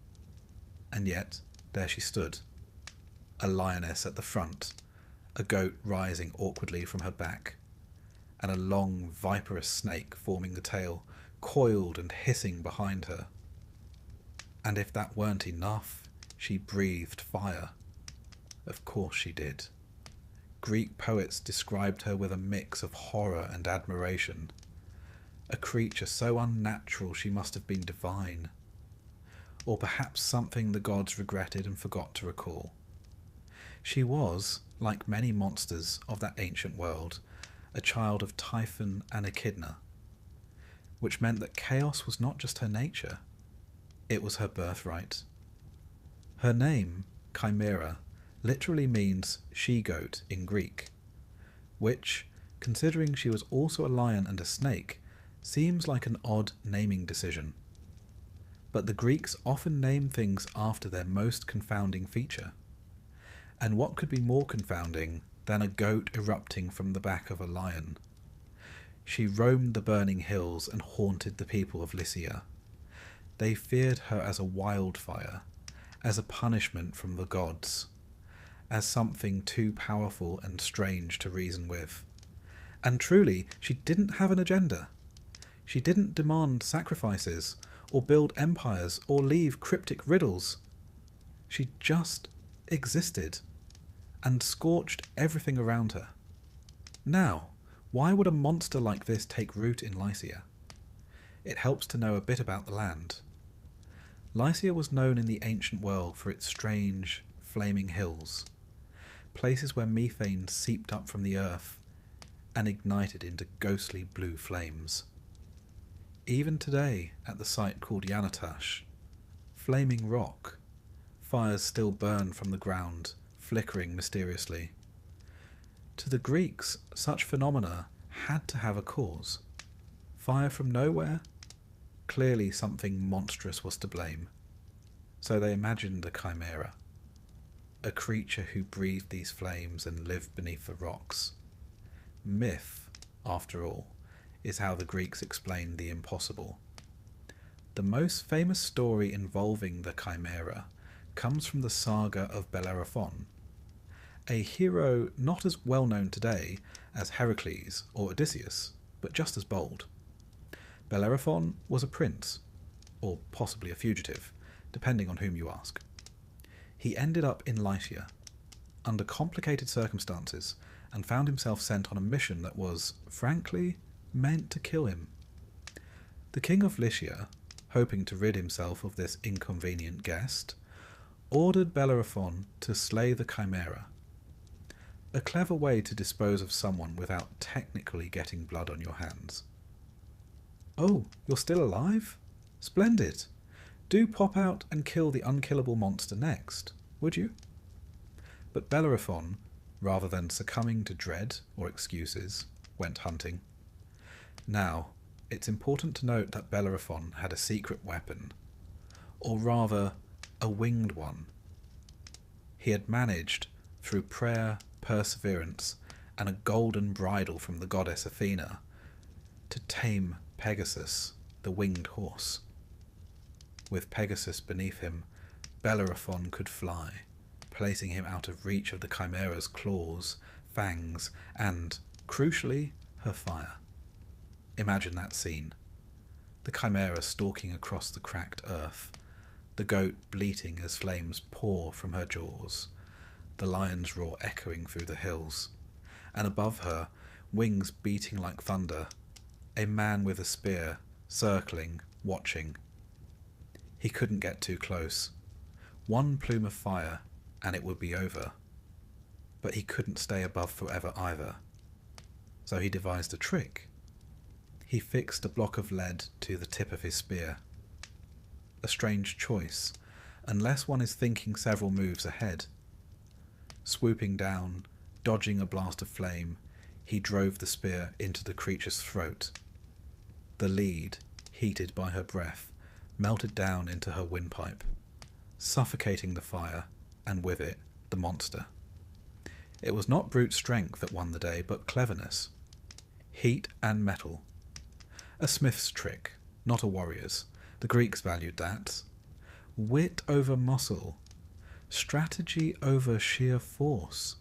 And yet, there she stood, a lioness at the front, a goat rising awkwardly from her back, and a long, viperous snake forming the tail, coiled and hissing behind her. And if that weren't enough, she breathed fire. Of course she did. Greek poets described her with a mix of horror and admiration. A creature so unnatural she must have been divine. Or perhaps something the gods regretted and forgot to recall. She was, like many monsters of that ancient world, a child of Typhon and Echidna, which meant that chaos was not just her nature, it was her birthright. Her name, Chimera, literally means she-goat in Greek, which, considering she was also a lion and a snake, seems like an odd naming decision. But the Greeks often name things after their most confounding feature. And what could be more confounding than a goat erupting from the back of a lion? She roamed the burning hills and haunted the people of Lycia. They feared her as a wildfire, as a punishment from the gods, as something too powerful and strange to reason with. And truly, she didn't have an agenda. She didn't demand sacrifices, or build empires, or leave cryptic riddles. She just existed, and scorched everything around her. Now, why would a monster like this take root in Lycia? It helps to know a bit about the land. Lycia was known in the ancient world for its strange, flaming hills, places where methane seeped up from the earth and ignited into ghostly blue flames. Even today, at the site called Yanatash, flaming rock, fires still burn from the ground, flickering mysteriously. To the Greeks, such phenomena had to have a cause. Fire from nowhere? Clearly something monstrous was to blame. So they imagined the Chimera, a creature who breathed these flames and lived beneath the rocks. Myth, after all, is how the Greeks explained the impossible. The most famous story involving the Chimera comes from the saga of Bellerophon, a hero not as well known today as Heracles or Odysseus, but just as bold. Bellerophon was a prince, or possibly a fugitive, depending on whom you ask. He ended up in Lycia, under complicated circumstances, and found himself sent on a mission that was, frankly, meant to kill him. The king of Lycia, hoping to rid himself of this inconvenient guest, ordered Bellerophon to slay the Chimera. A clever way to dispose of someone without technically getting blood on your hands. "Oh, you're still alive? Splendid! Do pop out and kill the unkillable monster next, would you?" But Bellerophon, rather than succumbing to dread or excuses, went hunting. Now, it's important to note that Bellerophon had a secret weapon, or rather, a winged one. He had managed, through prayer, perseverance, and a golden bridle from the goddess Athena, to tame Pegasus, the winged horse. With Pegasus beneath him, Bellerophon could fly, placing him out of reach of the Chimera's claws, fangs, and, crucially, her fire. Imagine that scene. The Chimera stalking across the cracked earth, the goat bleating as flames pour from her jaws, the lion's roar echoing through the hills, and above her, wings beating like thunder, a man with a spear, circling, watching. He couldn't get too close. One plume of fire, and it would be over. But he couldn't stay above forever either. So he devised a trick. He fixed a block of lead to the tip of his spear. A strange choice, unless one is thinking several moves ahead. Swooping down, dodging a blast of flame, he drove the spear into the creature's throat. The lead, heated by her breath, melted down into her windpipe, suffocating the fire, and with it, the monster. It was not brute strength that won the day, but cleverness. Heat and metal. A smith's trick, not a warrior's. The Greeks valued that. Wit over muscle. Strategy over sheer force.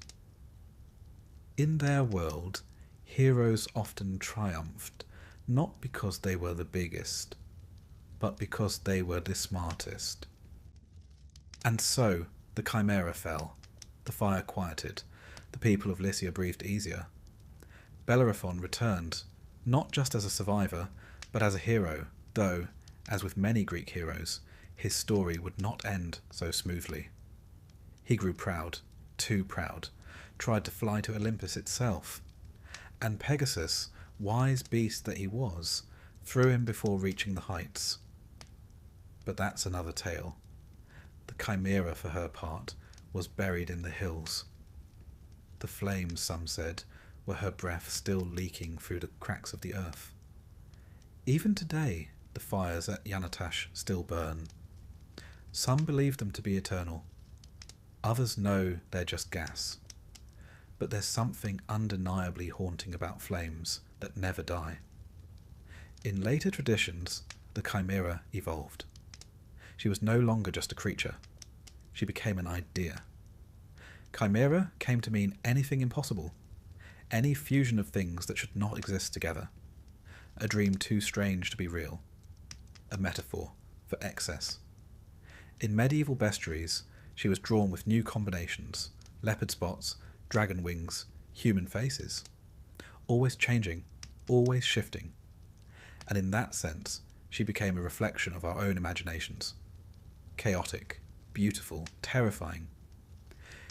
In their world, heroes often triumphed, not because they were the biggest, but because they were the smartest. And so, the Chimera fell. The fire quieted. The people of Lycia breathed easier. Bellerophon returned, not just as a survivor, but as a hero, though, as with many Greek heroes, his story would not end so smoothly. He grew proud, too proud, tried to fly to Olympus itself, and Pegasus, wise beast that he was, threw him before reaching the heights. But that's another tale. The Chimera, for her part, was buried in the hills. The flames, some said, were her breath still leaking through the cracks of the earth. Even today, the fires at Yanatash still burn. Some believe them to be eternal. Others know they're just gas. But there's something undeniably haunting about flames that never die. In later traditions, the Chimera evolved. She was no longer just a creature. She became an idea. Chimera came to mean anything impossible, any fusion of things that should not exist together, a dream too strange to be real, a metaphor for excess. In medieval bestiaries, she was drawn with new combinations, leopard spots, dragon wings, human faces, always changing, always shifting, and in that sense, she became a reflection of our own imaginations. Chaotic, beautiful, terrifying.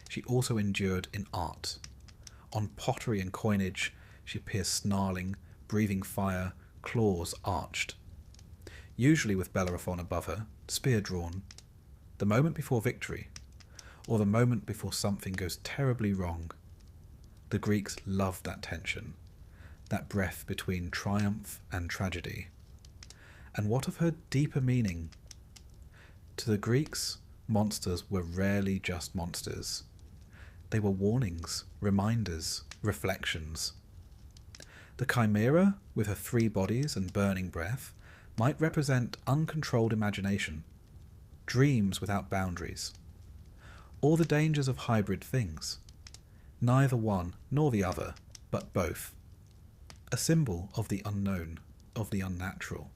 She also endured in art. On pottery and coinage, she appears snarling, breathing fire, claws arched. Usually with Bellerophon above her, spear drawn, the moment before victory, or the moment before something goes terribly wrong. The Greeks loved that tension, that breath between triumph and tragedy. And what of her deeper meaning? To the Greeks, monsters were rarely just monsters. They were warnings, reminders, reflections. The Chimera, with her 3 bodies and burning breath, might represent uncontrolled imagination, dreams without boundaries, or the dangers of hybrid things, neither one nor the other, but both. A symbol of the unknown, of the unnatural.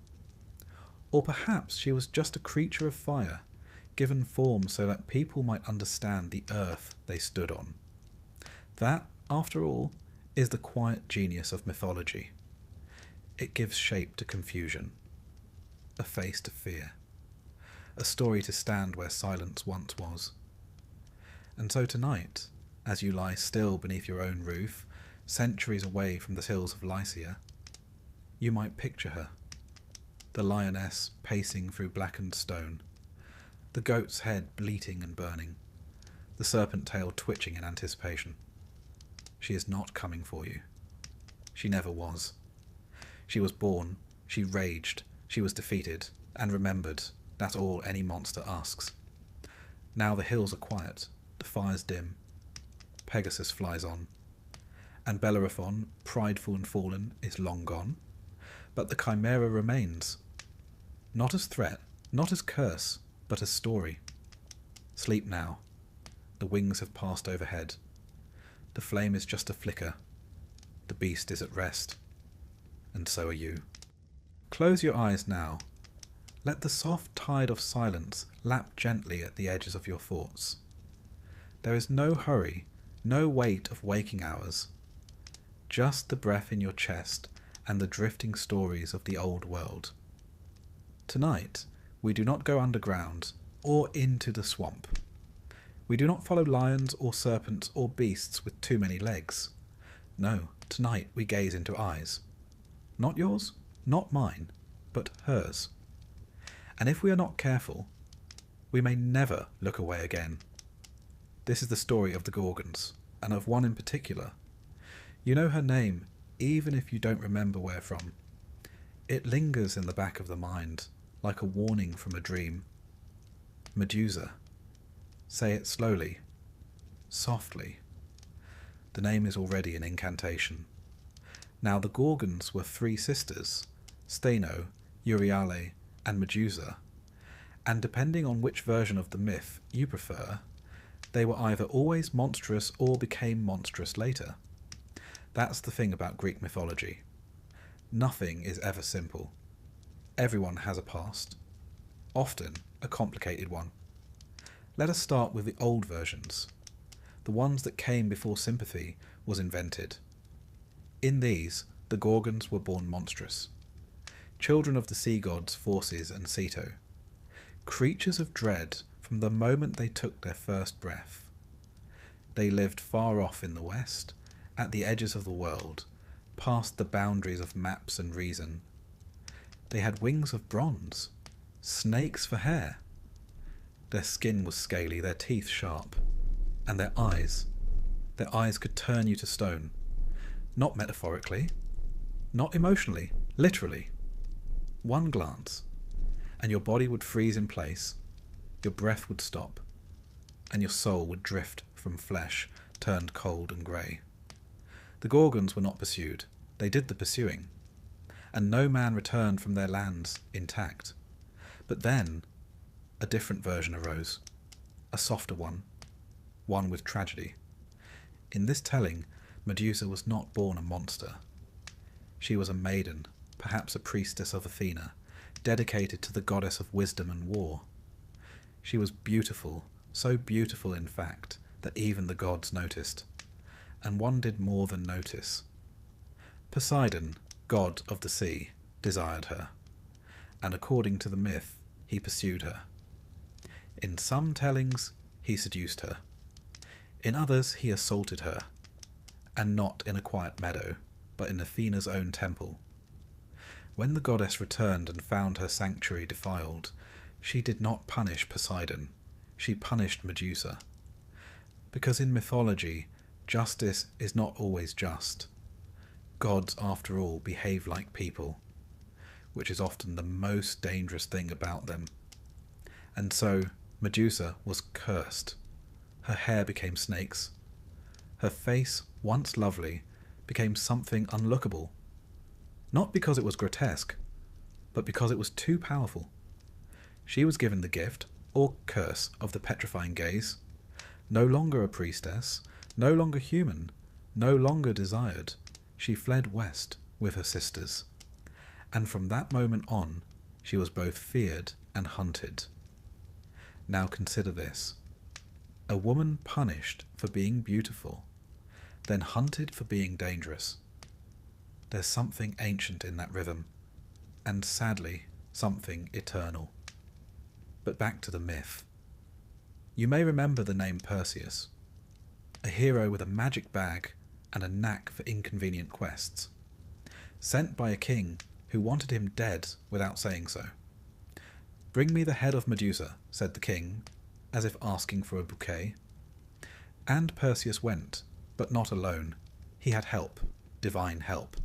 Or perhaps she was just a creature of fire, given form so that people might understand the earth they stood on. That, after all, is the quiet genius of mythology. It gives shape to confusion, a face to fear, a story to stand where silence once was. And so tonight, as you lie still beneath your own roof, centuries away from the hills of Lycia, you might picture her, the lioness pacing through blackened stone, the goat's head bleating and burning, the serpent tail twitching in anticipation. She is not coming for you. She never was. She was born, she raged, she was defeated, and remembered. That's all any monster asks. Now the hills are quiet, the fires dim. Pegasus flies on. And Bellerophon, prideful and fallen, is long gone. But the chimera remains. Not as threat, not as curse, but as story. Sleep now. The wings have passed overhead. The flame is just a flicker. The beast is at rest. And so are you. Close your eyes now. Let the soft tide of silence lap gently at the edges of your thoughts. There is no hurry, no weight of waking hours. Just the breath in your chest and the drifting stories of the old world. Tonight, we do not go underground or into the swamp. We do not follow lions or serpents or beasts with too many legs. No, tonight we gaze into eyes. Not yours, not mine, but hers. And if we are not careful, we may never look away again. This is the story of the Gorgons, and of one in particular. You know her name, even if you don't remember where from. It lingers in the back of the mind, like a warning from a dream. Medusa. Say it slowly, softly. The name is already an incantation. Now the Gorgons were three sisters, Steno, Euryale, and Medusa, and depending on which version of the myth you prefer, they were either always monstrous or became monstrous later. That's the thing about Greek mythology. Nothing is ever simple. Everyone has a past, often a complicated one. Let us start with the old versions, the ones that came before sympathy was invented. In these, the Gorgons were born monstrous, children of the sea gods Phorcys and Ceto, creatures of dread from the moment they took their first breath. They lived far off in the west, at the edges of the world, past the boundaries of maps and reason. They had wings of bronze, snakes for hair. Their skin was scaly, their teeth sharp, and their eyes could turn you to stone. Not metaphorically, not emotionally, literally. One glance, and your body would freeze in place, your breath would stop, and your soul would drift from flesh turned cold and grey. The Gorgons were not pursued, they did the pursuing, and no man returned from their lands intact. But then, a different version arose, a softer one with tragedy. In this telling, Medusa was not born a monster. She was a maiden, perhaps a priestess of Athena, dedicated to the goddess of wisdom and war. She was beautiful, so beautiful in fact, that even the gods noticed. And one did more than notice. Poseidon, god of the sea, desired her, and according to the myth, he pursued her. In some tellings, he seduced her. In others, he assaulted her, and not in a quiet meadow, but in Athena's own temple. When the goddess returned and found her sanctuary defiled, she did not punish Poseidon, she punished Medusa. Because in mythology, justice is not always just. Gods, after all, behave like people, which is often the most dangerous thing about them. And so, Medusa was cursed. Her hair became snakes. Her face, once lovely, became something unlookable. Not because it was grotesque, but because it was too powerful. She was given the gift, or curse, of the petrifying gaze. No longer a priestess, No longer human, no longer desired, she fled west with her sisters. And from that moment on, she was both feared and hunted. Now consider this. A woman punished for being beautiful, then hunted for being dangerous. There's something ancient in that rhythm, and sadly, something eternal. But back to the myth. You may remember the name Perseus, a hero with a magic bag and a knack for inconvenient quests, sent by a king who wanted him dead without saying so. "Bring me the head of Medusa," said the king, as if asking for a bouquet. And Perseus went, but not alone. He had help, divine help.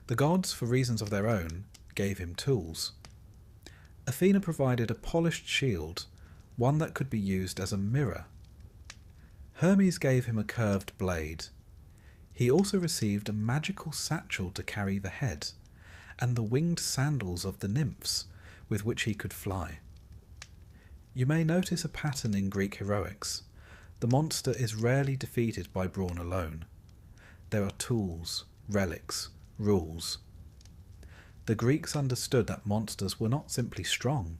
The gods, for reasons of their own, gave him tools. Athena provided a polished shield, one that could be used as a mirror. Hermes gave him a curved blade. He also received a magical satchel to carry the head, and the winged sandals of the nymphs, with which he could fly. You may notice a pattern in Greek heroics. The monster is rarely defeated by brawn alone. There are tools, relics, rules. The Greeks understood that monsters were not simply strong,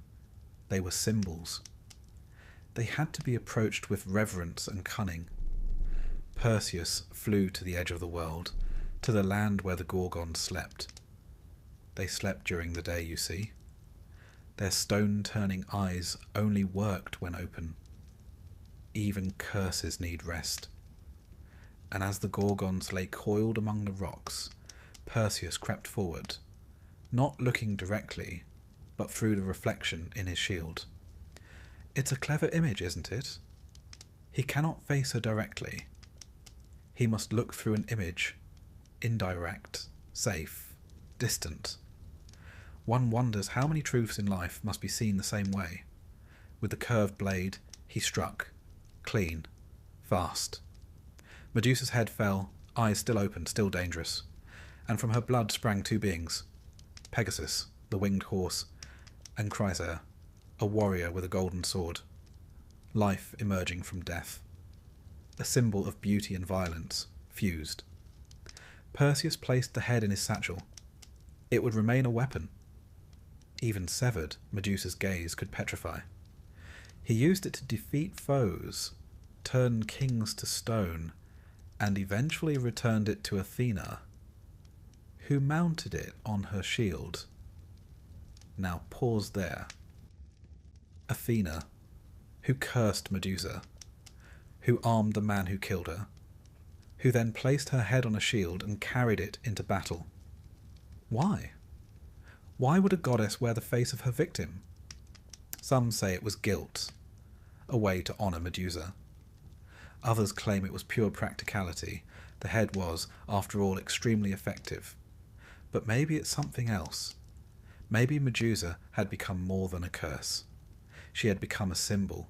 they were symbols. They had to be approached with reverence and cunning. Perseus flew to the edge of the world, to the land where the Gorgons slept. They slept during the day, you see. Their stone-turning eyes only worked when open. Even curses need rest. And as the Gorgons lay coiled among the rocks, Perseus crept forward, not looking directly, but through the reflection in his shield. It's a clever image, isn't it? He cannot face her directly. He must look through an image, indirect, safe, distant. One wonders how many truths in life must be seen the same way. With the curved blade, he struck, clean, fast. Medusa's head fell, eyes still open, still dangerous, and from her blood sprang two beings, Pegasus, the winged horse, and Chrysaor, a warrior with a golden sword. Life emerging from death. A symbol of beauty and violence, fused. Perseus placed the head in his satchel. It would remain a weapon. Even severed, Medusa's gaze could petrify. He used it to defeat foes, turn kings to stone, and eventually returned it to Athena, who mounted it on her shield. Now pause there. Athena, who cursed Medusa, who armed the man who killed her, who then placed her head on a shield and carried it into battle. Why? Why would a goddess wear the face of her victim? Some say it was guilt, a way to honour Medusa. Others claim it was pure practicality. The head was, after all, extremely effective. But maybe it's something else. Maybe Medusa had become more than a curse. She had become a symbol.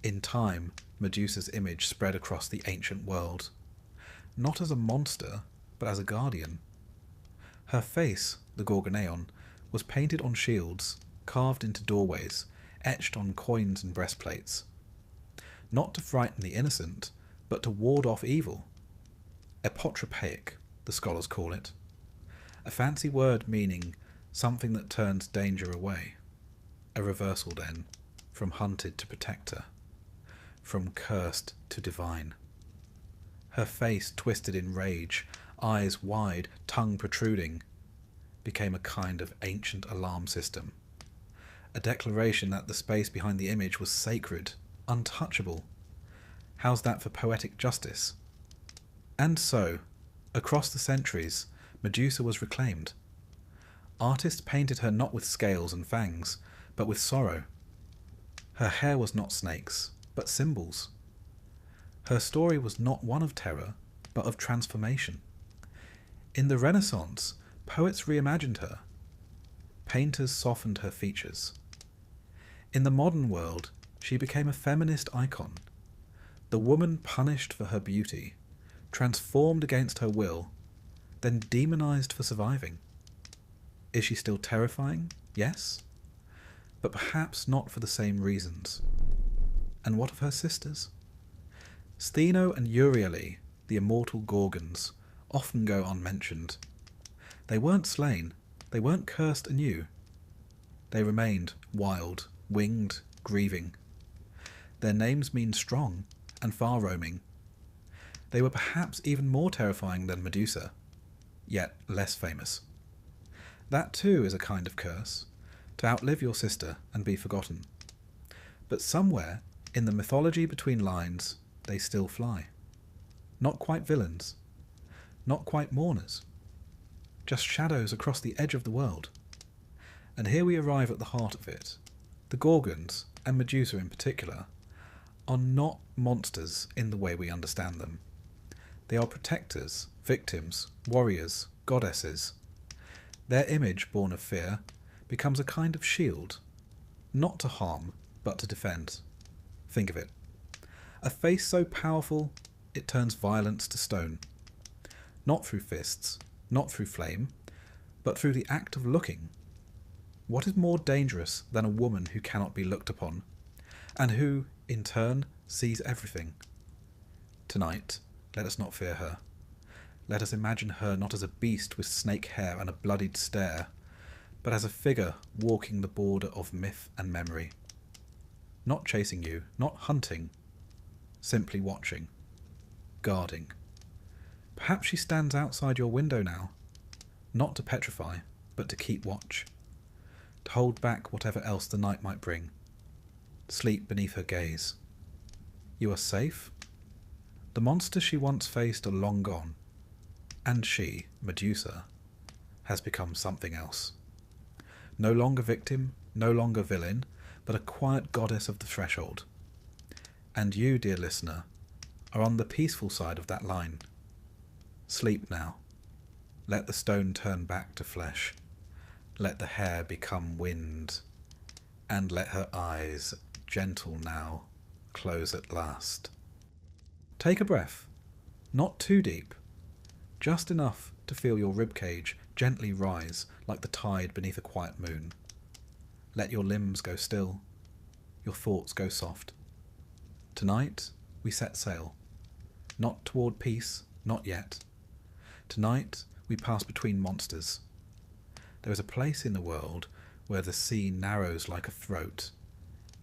In time, Medusa's image spread across the ancient world. Not as a monster, but as a guardian. Her face, the Gorgoneon, was painted on shields, carved into doorways, etched on coins and breastplates. Not to frighten the innocent, but to ward off evil. Apotropaic, the scholars call it. A fancy word meaning something that turns danger away. A reversal then, from hunted to protector, from cursed to divine. Her face twisted in rage, eyes wide, tongue protruding, became a kind of ancient alarm system. A declaration that the space behind the image was sacred, untouchable. How's that for poetic justice? And so, across the centuries, Medusa was reclaimed. Artists painted her not with scales and fangs, but with sorrow. Her hair was not snakes, but symbols. Her story was not one of terror, but of transformation. In the Renaissance, poets reimagined her. Painters softened her features. In the modern world, she became a feminist icon. The woman punished for her beauty, transformed against her will, then demonized for surviving. Is she still terrifying? Yes. But perhaps not for the same reasons. And what of her sisters? Stheno and Euryale, the immortal Gorgons, often go unmentioned. They weren't slain, they weren't cursed anew. They remained wild, winged, grieving. Their names mean strong and far-roaming. They were perhaps even more terrifying than Medusa, yet less famous. That too is a kind of curse, to outlive your sister and be forgotten. But somewhere, in the mythology between lines, they still fly. Not quite villains, not quite mourners, just shadows across the edge of the world. And here we arrive at the heart of it. The Gorgons, and Medusa in particular, are not monsters in the way we understand them. They are protectors, victims, warriors, goddesses. Their image, born of fear, becomes a kind of shield, not to harm, but to defend. Think of it. A face so powerful, it turns violence to stone. Not through fists, not through flame, but through the act of looking. What is more dangerous than a woman who cannot be looked upon, and who, in turn, sees everything? Tonight, let us not fear her. Let us imagine her not as a beast with snake hair and a bloodied stare, but as a figure walking the border of myth and memory. Not chasing you, not hunting, simply watching, guarding. Perhaps she stands outside your window now, not to petrify, but to keep watch, to hold back whatever else the night might bring. Sleep beneath her gaze. You are safe? The monsters she once faced are long gone, and she, Medusa, has become something else. No longer victim, no longer villain, but a quiet goddess of the threshold. And you, dear listener, are on the peaceful side of that line. Sleep now. Let the stone turn back to flesh. Let the hair become wind. And let her eyes, gentle now, close at last. Take a breath. Not too deep. Just enough to feel your ribcage gently rise like the tide beneath a quiet moon. Let your limbs go still. Your thoughts go soft. Tonight we set sail. Not toward peace, not yet. Tonight we pass between monsters. There is a place in the world where the sea narrows like a throat,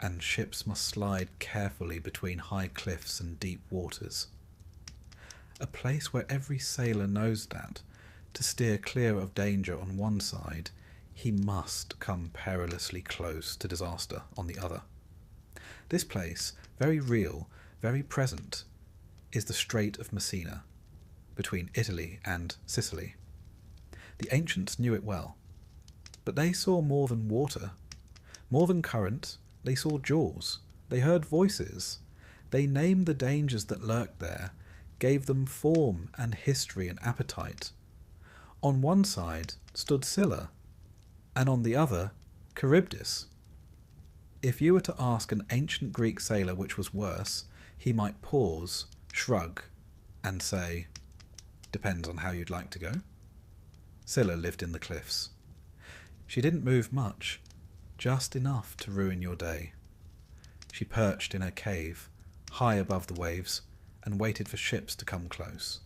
and ships must slide carefully between high cliffs and deep waters. A place where every sailor knows that, to steer clear of danger on one side, he must come perilously close to disaster on the other. This place, very real, very present, is the Strait of Messina, between Italy and Sicily. The ancients knew it well, but they saw more than water, more than current. They saw jaws, they heard voices, they named the dangers that lurked there, gave them form and history and appetite. On one side stood Scylla, and on the other, Charybdis. If you were to ask an ancient Greek sailor which was worse, he might pause, shrug, and say, "Depends on how you'd like to go." Scylla lived in the cliffs. She didn't move much, just enough to ruin your day. She perched in her cave, high above the waves, and waited for ships to come close.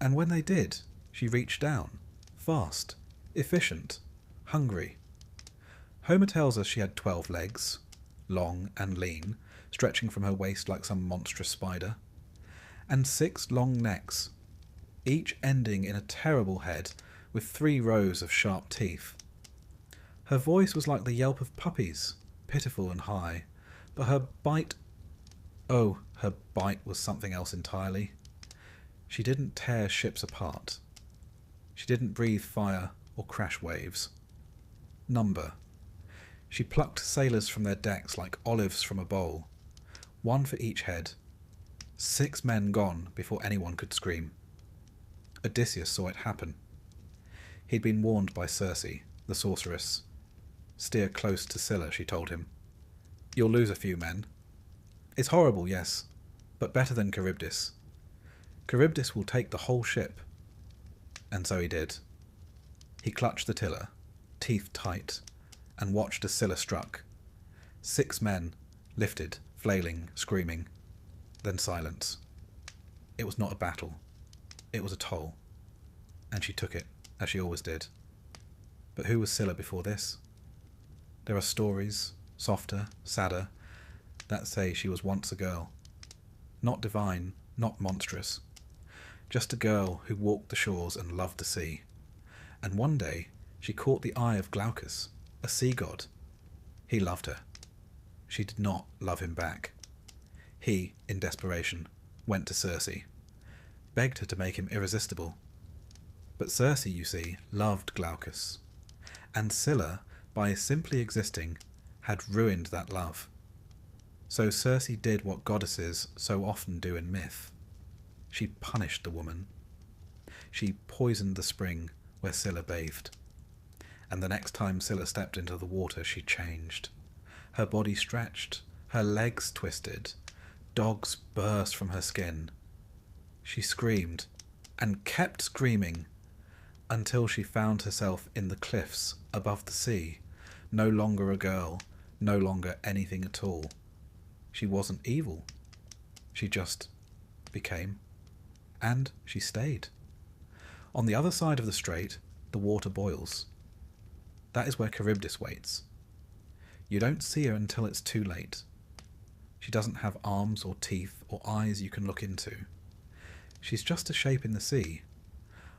And when they did, she reached down, fast, efficient, hungry. Homer tells us she had 12 legs, long and lean, stretching from her waist like some monstrous spider, and 6 long necks, each ending in a terrible head with 3 rows of sharp teeth. Her voice was like the yelp of puppies, pitiful and high, but her bite was something else entirely. She didn't tear ships apart. She didn't breathe fire or crash waves. Number. She plucked sailors from their decks like olives from a bowl, 1 for each head. 6 men gone before anyone could scream. Odysseus saw it happen. He'd been warned by Circe, the sorceress. Steer close to Scylla, she told him. You'll lose a few men. It's horrible, yes, but better than Charybdis. Charybdis will take the whole ship. And so he did. He clutched the tiller, teeth tight, and watched as Scylla struck. 6 men, lifted, flailing, screaming. Then silence. It was not a battle. It was a toll. And she took it, as she always did. But who was Scylla before this? There are stories, softer, sadder, that say she was once a girl. Not divine, not monstrous. Just a girl who walked the shores and loved the sea. And one day she caught the eye of Glaucus, a sea god. He loved her. She did not love him back. He, in desperation, went to Circe, begged her to make him irresistible. But Circe, you see, loved Glaucus, and Scylla, by simply existing, had ruined that love. So Circe did what goddesses so often do in myth. She punished the woman. She poisoned the spring where Scylla bathed. And the next time Scylla stepped into the water, she changed. Her body stretched, her legs twisted, dogs burst from her skin. She screamed, and kept screaming, until she found herself in the cliffs above the sea, no longer a girl, no longer anything at all. She wasn't evil. She just became. And she stayed. On the other side of the strait, the water boils. That is where Charybdis waits. You don't see her until it's too late. She doesn't have arms or teeth or eyes you can look into. She's just a shape in the sea,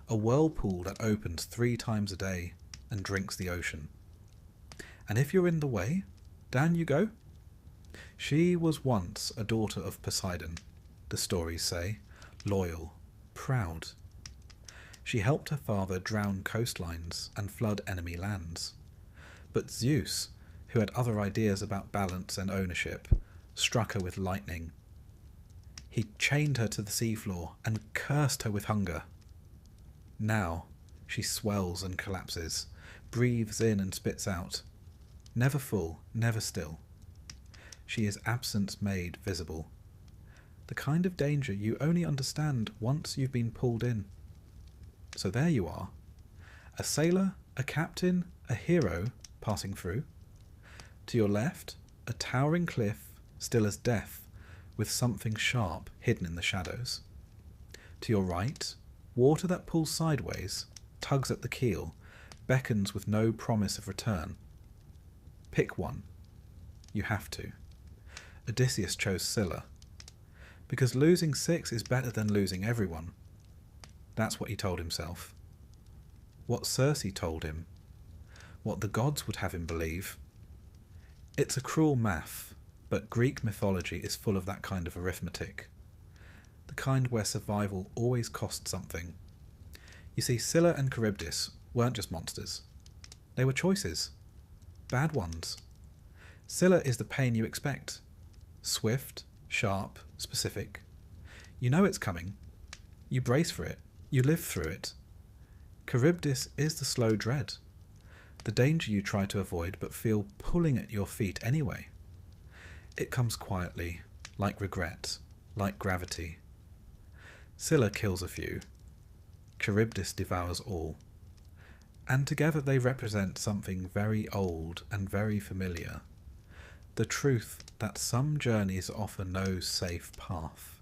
a whirlpool that opens 3 times a day and drinks the ocean. And if you're in the way, down you go. She was once a daughter of Poseidon, the stories say, loyal, proud. She helped her father drown coastlines and flood enemy lands. But Zeus, who had other ideas about balance and ownership, struck her with lightning. He chained her to the seafloor and cursed her with hunger. Now she swells and collapses, breathes in and spits out. Never full, never still. She is absence made visible. The kind of danger you only understand once you've been pulled in. So there you are. A sailor, a captain, a hero passing through. To your left, a towering cliff, still as death, with something sharp hidden in the shadows. To your right, water that pulls sideways, tugs at the keel, beckons with no promise of return. Pick one. You have to. Odysseus chose Scylla, because losing 6 is better than losing everyone. That's what he told himself. What Circe told him. What the gods would have him believe. It's a cruel math, but Greek mythology is full of that kind of arithmetic. The kind where survival always costs something. You see, Scylla and Charybdis weren't just monsters. They were choices. Bad ones. Scylla is the pain you expect. Swift, sharp, specific. You know it's coming. You brace for it. You live through it. Charybdis is the slow dread. The danger you try to avoid but feel pulling at your feet anyway. It comes quietly, like regret, like gravity. Scylla kills a few. Charybdis devours all. And together they represent something very old and very familiar. The truth that some journeys offer no safe path.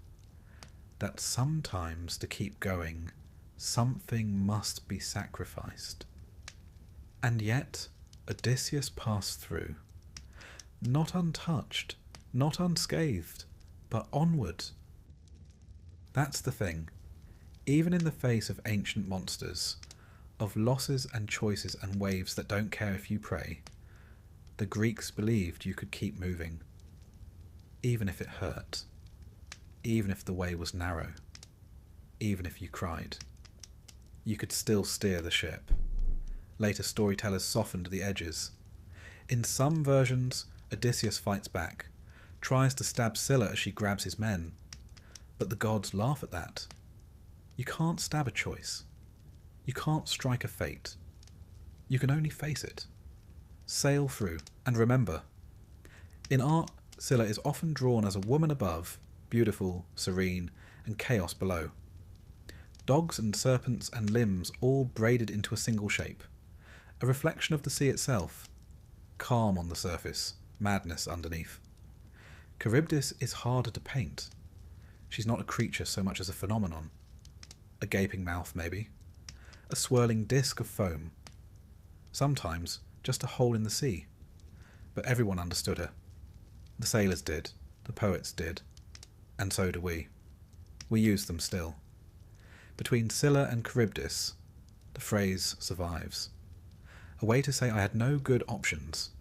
That sometimes to keep going, something must be sacrificed. And yet, Odysseus passed through. Not untouched, not unscathed, but onward. That's the thing. Even in the face of ancient monsters, of losses and choices and waves that don't care if you pray, the Greeks believed you could keep moving, even if it hurt, even if the way was narrow, even if you cried. You could still steer the ship. Later storytellers softened the edges. In some versions, Odysseus fights back, tries to stab Scylla as she grabs his men, but the gods laugh at that. You can't stab a choice. You can't strike a fate. You can only face it. Sail through, and remember, in art, Scylla is often drawn as a woman above, beautiful, serene, and chaos below. Dogs and serpents and limbs all braided into a single shape, a reflection of the sea itself, calm on the surface, madness underneath. Charybdis is harder to paint. She's not a creature so much as a phenomenon. A gaping mouth, maybe. A swirling disc of foam. Sometimes just a hole in the sea. But everyone understood her. The sailors did, the poets did, and so do we. We use them still. Between Scylla and Charybdis, the phrase survives. A way to say I had no good options.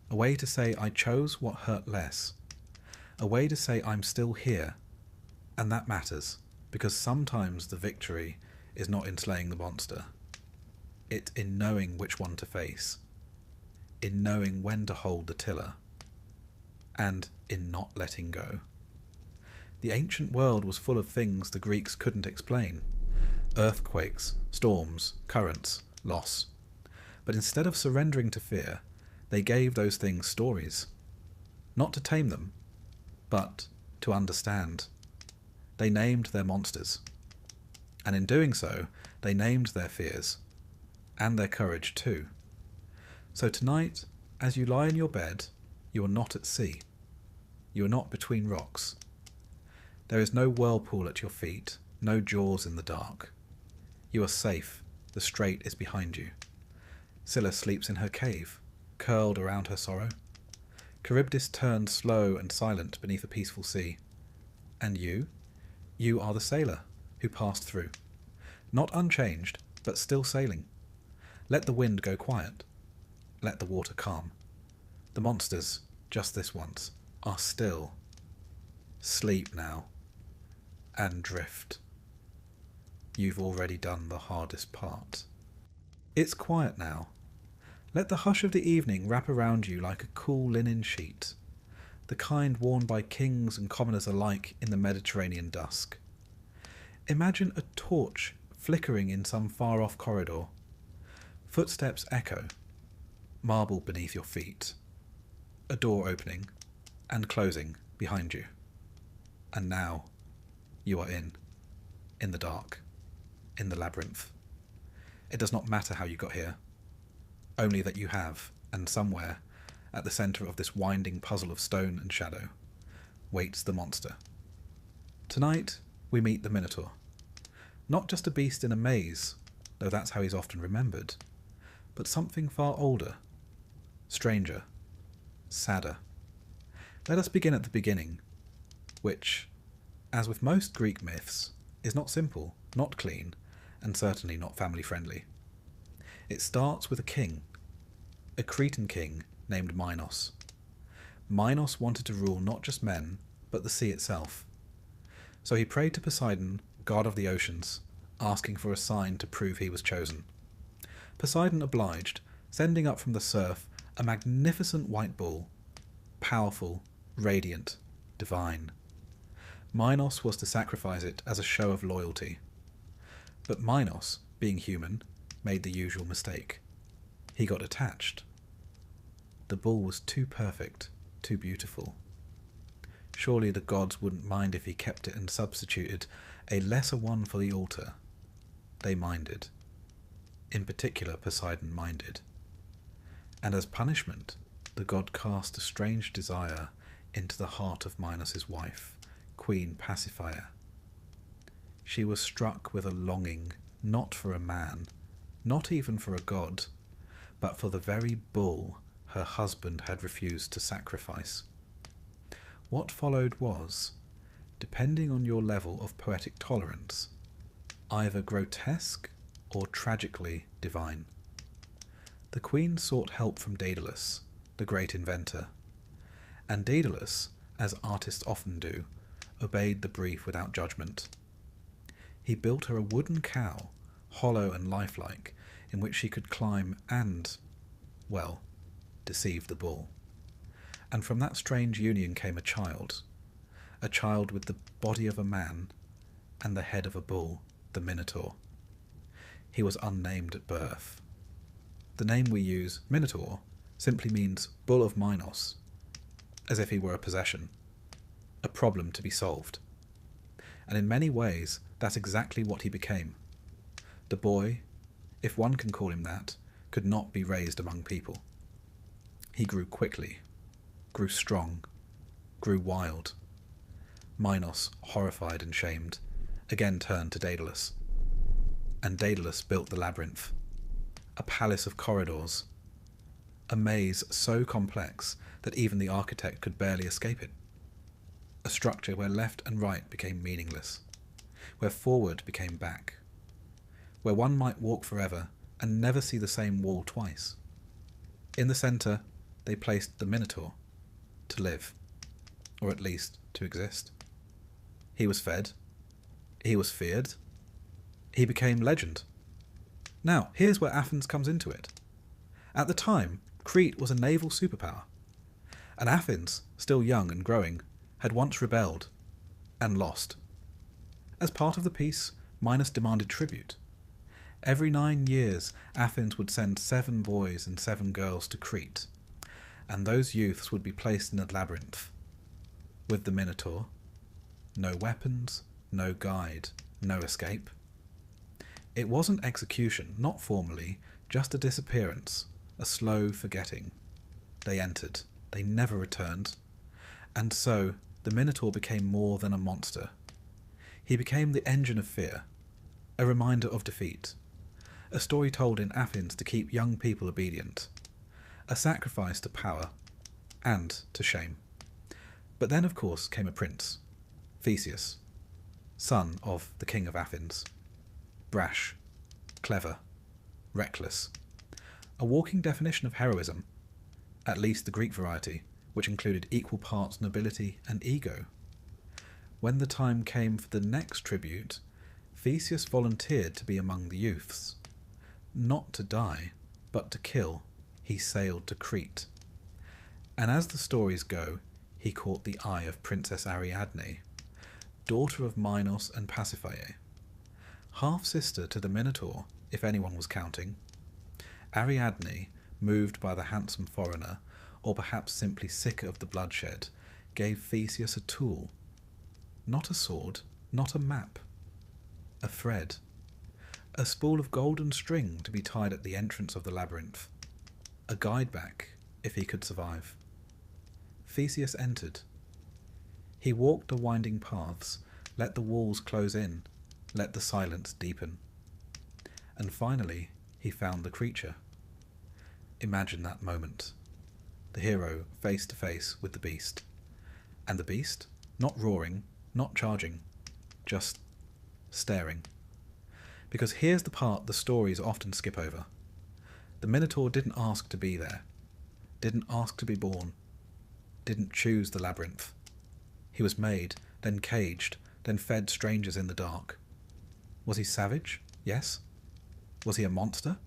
A way to say I chose what hurt less. A way to say I'm still here. And that matters, because sometimes the victory is not in slaying the monster. It's in knowing which one to face. In knowing when to hold the tiller. And in not letting go. The ancient world was full of things the Greeks couldn't explain. Earthquakes, storms, currents, loss. But instead of surrendering to fear, they gave those things stories. Not to tame them, but to understand. They named their monsters. And in doing so, they named their fears. And their courage too. So tonight, as you lie in your bed, you are not at sea. You are not between rocks. There is no whirlpool at your feet, no jaws in the dark. You are safe, the strait is behind you. Scylla sleeps in her cave, curled around her sorrow. Charybdis turns slow and silent beneath a peaceful sea. And you? You are the sailor who passed through. Not unchanged, but still sailing. Let the wind go quiet. Let the water calm. The monsters, just this once, are still. Sleep now. And drift. You've already done the hardest part. It's quiet now. Let the hush of the evening wrap around you like a cool linen sheet, the kind worn by kings and commoners alike in the Mediterranean dusk. Imagine a torch flickering in some far-off corridor. Footsteps echo, marble beneath your feet, a door opening and closing behind you. And now you are in the dark, in the labyrinth. It does not matter how you got here, only that you have, and somewhere, at the centre of this winding puzzle of stone and shadow, waits the monster. Tonight we meet the Minotaur. Not just a beast in a maze, though that's how he's often remembered, but something far older, stranger, sadder. Let us begin at the beginning, which, as with most Greek myths, is not simple, not clean, and certainly not family-friendly. It starts with a king, a Cretan king named Minos. Minos wanted to rule not just men, but the sea itself. So he prayed to Poseidon, god of the oceans, asking for a sign to prove he was chosen. Poseidon obliged, sending up from the surf a magnificent white bull, powerful, radiant, divine. Minos was to sacrifice it as a show of loyalty. But Minos, being human, made the usual mistake. He got attached. The bull was too perfect, too beautiful. Surely the gods wouldn't mind if he kept it and substituted a lesser one for the altar. They minded. In particular, Poseidon minded. And as punishment, the god cast a strange desire into the heart of Minos' wife, Queen Pasiphae. She was struck with a longing, not for a man, not even for a god, but for the very bull her husband had refused to sacrifice. What followed was, depending on your level of poetic tolerance, either grotesque or tragically divine. The queen sought help from Daedalus, the great inventor, and Daedalus, as artists often do, obeyed the brief without judgment. He built her a wooden cow, hollow and lifelike, in which she could climb and, well, deceive the bull. And from that strange union came a child with the body of a man and the head of a bull, the Minotaur. He was unnamed at birth. The name we use, Minotaur, simply means bull of Minos, as if he were a possession, a problem to be solved. And in many ways, that's exactly what he became. The boy, if one can call him that, could not be raised among people. He grew quickly, grew strong, grew wild. Minos, horrified and shamed, again turned to Daedalus. And Daedalus built the labyrinth, a palace of corridors, a maze so complex that even the architect could barely escape it. A structure where left and right became meaningless, where forward became back, where one might walk forever and never see the same wall twice. In the centre, they placed the Minotaur, to live, or at least to exist. He was fed, he was feared, he became legend. Now, here's where Athens comes into it. At the time, Crete was a naval superpower, and Athens, still young and growing, had once rebelled and lost. As part of the peace, Minos demanded tribute. Every 9 years, Athens would send 7 boys and 7 girls to Crete, and those youths would be placed in a labyrinth. With the Minotaur, no weapons, no guide, no escape. It wasn't execution, not formally, just a disappearance, a slow forgetting. They entered, they never returned, and so the Minotaur became more than a monster. He became the engine of fear, a reminder of defeat, a story told in Athens to keep young people obedient, a sacrifice to power and to shame. But then, of course, came a prince, Theseus, son of the king of Athens. Brash, clever, reckless. A walking definition of heroism, at least the Greek variety, which included equal parts nobility and ego. When the time came for the next tribute, Theseus volunteered to be among the youths. Not to die, but to kill, he sailed to Crete. And as the stories go, he caught the eye of Princess Ariadne, daughter of Minos and Pasiphae, half-sister to the Minotaur, if anyone was counting. Ariadne, moved by the handsome foreigner, or perhaps simply sick of the bloodshed, gave Theseus a tool. Not a sword, not a map. A thread. A spool of golden string to be tied at the entrance of the labyrinth. A guide back, if he could survive. Theseus entered. He walked the winding paths, let the walls close in, let the silence deepen. And finally, he found the creature. Imagine that moment. The hero face to face with the beast. And the beast, not roaring, not charging, just staring. Because here's the part the stories often skip over. The Minotaur didn't ask to be there, didn't ask to be born, didn't choose the labyrinth. He was made, then caged, then fed strangers in the dark. Was he savage? Yes. Was he a monster?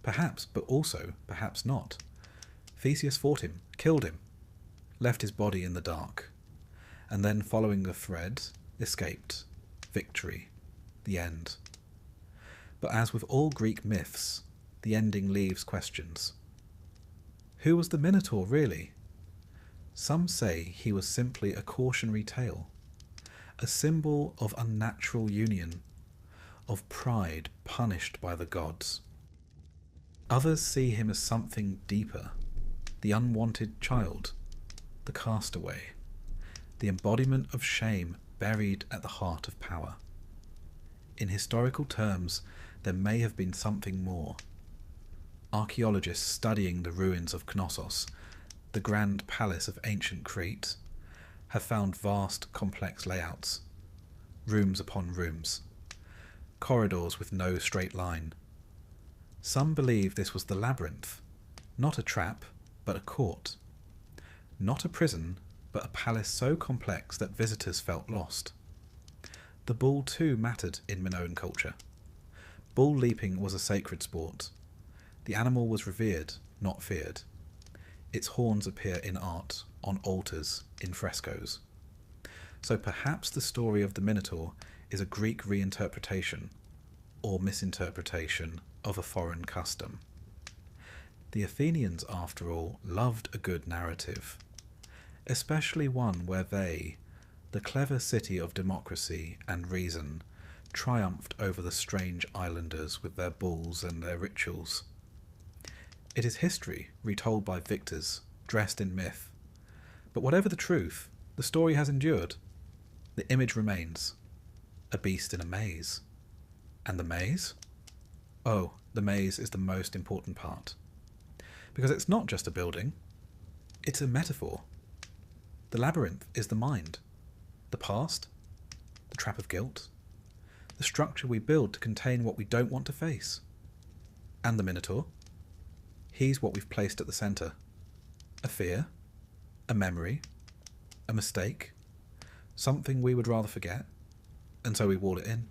Perhaps, but also perhaps not. Theseus fought him, killed him, left his body in the dark, and then, following the thread, escaped. Victory. The end. But as with all Greek myths, the ending leaves questions. Who was the Minotaur, really? Some say he was simply a cautionary tale, a symbol of unnatural union, of pride punished by the gods. Others see him as something deeper, the unwanted child, the castaway, the embodiment of shame buried at the heart of power. In historical terms, there may have been something more. Archaeologists studying the ruins of Knossos, the grand palace of ancient Crete, have found vast, complex layouts, rooms upon rooms, corridors with no straight line. Some believe this was the labyrinth, not a trap, but a court. Not a prison, but a palace so complex that visitors felt lost. The bull too mattered in Minoan culture. Bull leaping was a sacred sport. The animal was revered, not feared. Its horns appear in art, on altars, in frescoes. So perhaps the story of the Minotaur is a Greek reinterpretation, or misinterpretation, of a foreign custom. The Athenians, after all, loved a good narrative, especially one where they, the clever city of democracy and reason, triumphed over the strange islanders with their bulls and their rituals. It is history retold by victors, dressed in myth. But whatever the truth, the story has endured. The image remains. A beast in a maze. And the maze? Oh, the maze is the most important part. Because it's not just a building. It's a metaphor. The labyrinth is the mind. The past. The trap of guilt. The structure we build to contain what we don't want to face. And the Minotaur. He's what we've placed at the centre. A fear. A memory. A mistake. Something we would rather forget. And so we wall it in.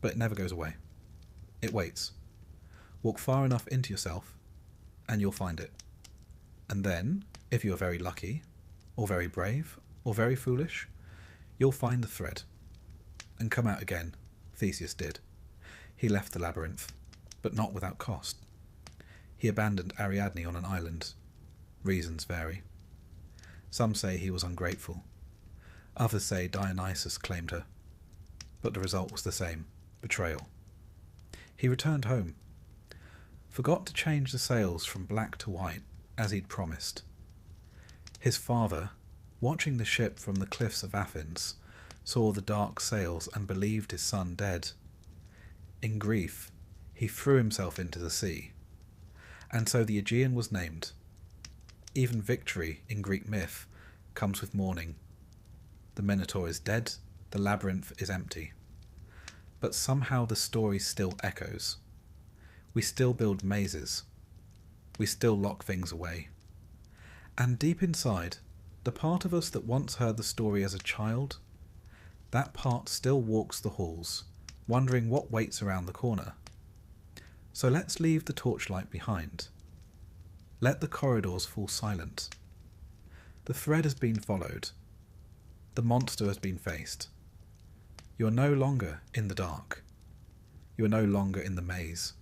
But it never goes away. It waits. Walk far enough into yourself, and you'll find it. And then, if you're very lucky, or very brave, or very foolish, you'll find the thread. And come out again. Theseus did. He left the labyrinth, but not without cost. He abandoned Ariadne on an island. Reasons vary. Some say he was ungrateful. Others say Dionysus claimed her. But the result was the same. Betrayal. He returned home. Forgot to change the sails from black to white, as he'd promised. His father, watching the ship from the cliffs of Athens, saw the dark sails and believed his son dead. In grief, he threw himself into the sea. And so the Aegean was named. Even victory in Greek myth comes with mourning. The Minotaur is dead, the labyrinth is empty. But somehow the story still echoes. We still build mazes. We still lock things away. And deep inside, the part of us that once heard the story as a child, that part still walks the halls, wondering what waits around the corner. So let's leave the torchlight behind. Let the corridors fall silent. The thread has been followed. The monster has been faced. You are no longer in the dark. You are no longer in the maze.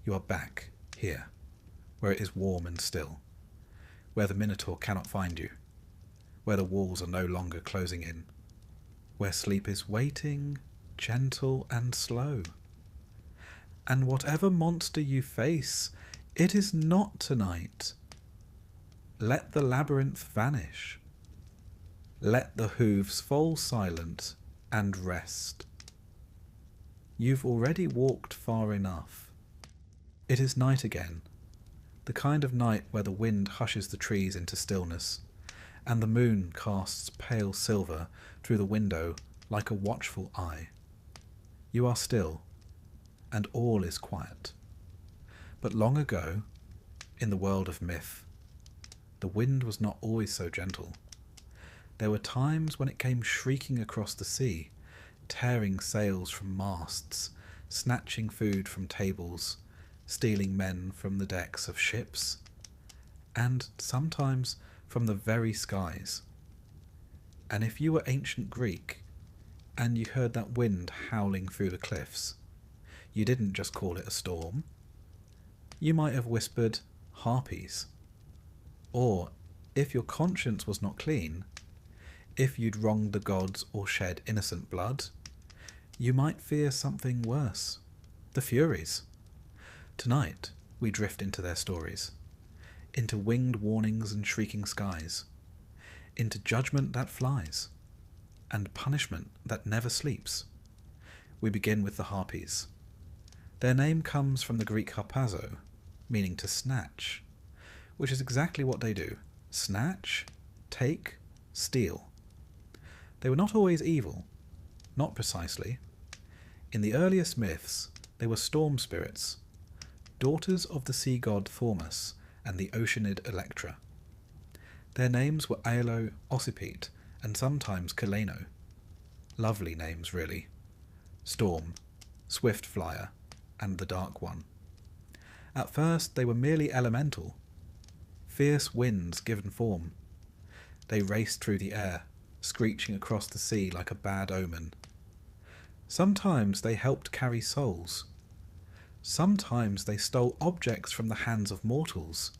You are back here, where it is warm and still, where the Minotaur cannot find you, where the walls are no longer closing in, where sleep is waiting, gentle and slow. And whatever monster you face, it is not tonight. Let the labyrinth vanish. Let the hooves fall silent and rest. You've already walked far enough. It is night again, the kind of night where the wind hushes the trees into stillness, and the moon casts pale silver through the window like a watchful eye. You are still, and all is quiet. But long ago, in the world of myth, the wind was not always so gentle. There were times when it came shrieking across the sea, tearing sails from masts, snatching food from tables, stealing men from the decks of ships, and sometimes from the very skies. And if you were ancient Greek, and you heard that wind howling through the cliffs, you didn't just call it a storm. You might have whispered harpies. Or, if your conscience was not clean, if you'd wronged the gods or shed innocent blood, you might fear something worse, the Furies. Tonight, we drift into their stories, into winged warnings and shrieking skies, into judgment that flies, and punishment that never sleeps. We begin with the Harpies. Their name comes from the Greek harpazo, meaning to snatch, which is exactly what they do. Snatch, take, steal. They were not always evil, not precisely. In the earliest myths, they were storm spirits, daughters of the sea god Thaumas and the oceanid Electra. Their names were Aelo, Ocypete, and sometimes Kaleno. Lovely names, really. Storm, Swift Flyer, and the Dark One. At first, they were merely elemental, fierce winds given form. They raced through the air, screeching across the sea like a bad omen. Sometimes they helped carry souls. Sometimes they stole objects from the hands of mortals.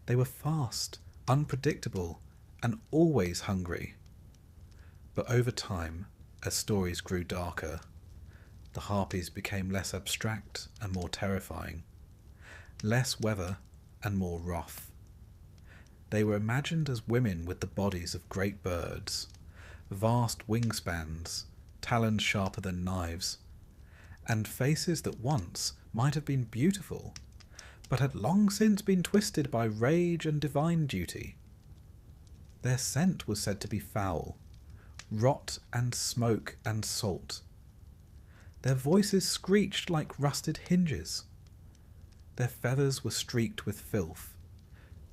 They were fast, unpredictable, and always hungry. But over time, as stories grew darker, the Harpies became less abstract and more terrifying, less weather and more wrath. They were imagined as women with the bodies of great birds, vast wingspans, talons sharper than knives, and faces that once might have been beautiful, but had long since been twisted by rage and divine duty. Their scent was said to be foul, rot and smoke and salt. Their voices screeched like rusted hinges. Their feathers were streaked with filth,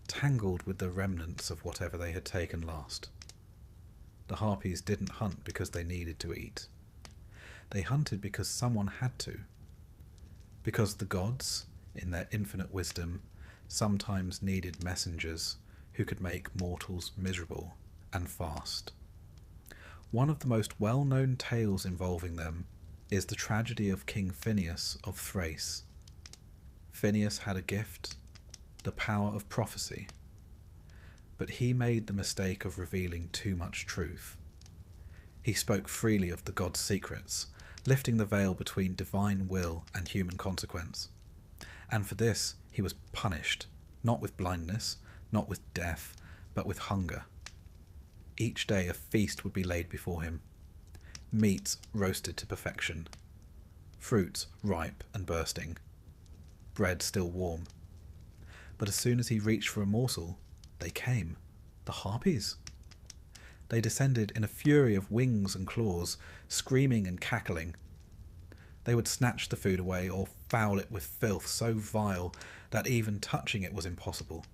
tangled with the remnants of whatever they had taken last. The harpies didn't hunt because they needed to eat. They hunted because someone had to. Because the gods, in their infinite wisdom, sometimes needed messengers who could make mortals miserable and fast. One of the most well-known tales involving them is the tragedy of King Phineus of Thrace. Phineus had a gift, the power of prophecy, but he made the mistake of revealing too much truth. He spoke freely of the gods' secrets, lifting the veil between divine will and human consequence. And for this he was punished, not with blindness, not with death, but with hunger. Each day a feast would be laid before him, meats roasted to perfection, fruits ripe and bursting, bread still warm. But as soon as he reached for a morsel, they came, the harpies. They descended in a fury of wings and claws, screaming and cackling. They would snatch the food away or foul it with filth so vile that even touching it was impossible.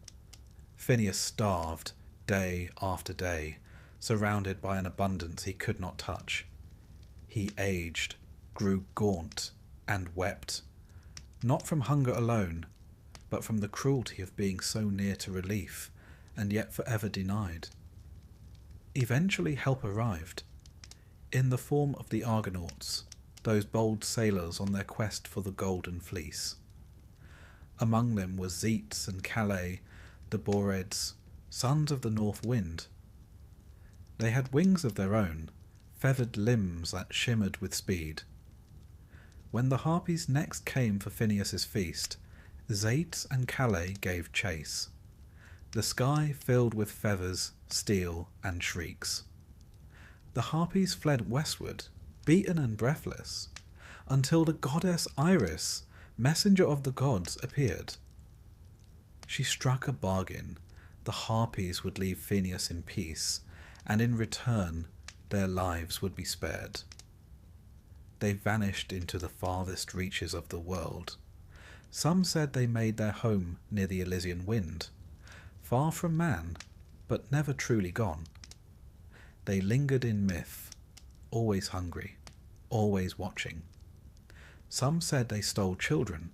Phineus starved day after day, surrounded by an abundance he could not touch. He aged, grew gaunt, and wept, not from hunger alone, but from the cruelty of being so near to relief, and yet forever denied. Eventually help arrived, in the form of the Argonauts, those bold sailors on their quest for the Golden Fleece. Among them were Zetes and Calais, the Boreads, sons of the North Wind. They had wings of their own, feathered limbs that shimmered with speed. When the harpies next came for Phineus's feast, Zetes and Calais gave chase. The sky filled with feathers, steel, and shrieks. The harpies fled westward, beaten and breathless, until the goddess Iris, messenger of the gods, appeared. She struck a bargain. The harpies would leave Phineus in peace, and in return their lives would be spared. They vanished into the farthest reaches of the world. Some said they made their home near the Elysian wind, far from man, but never truly gone. They lingered in myth, always hungry, always watching. Some said they stole children.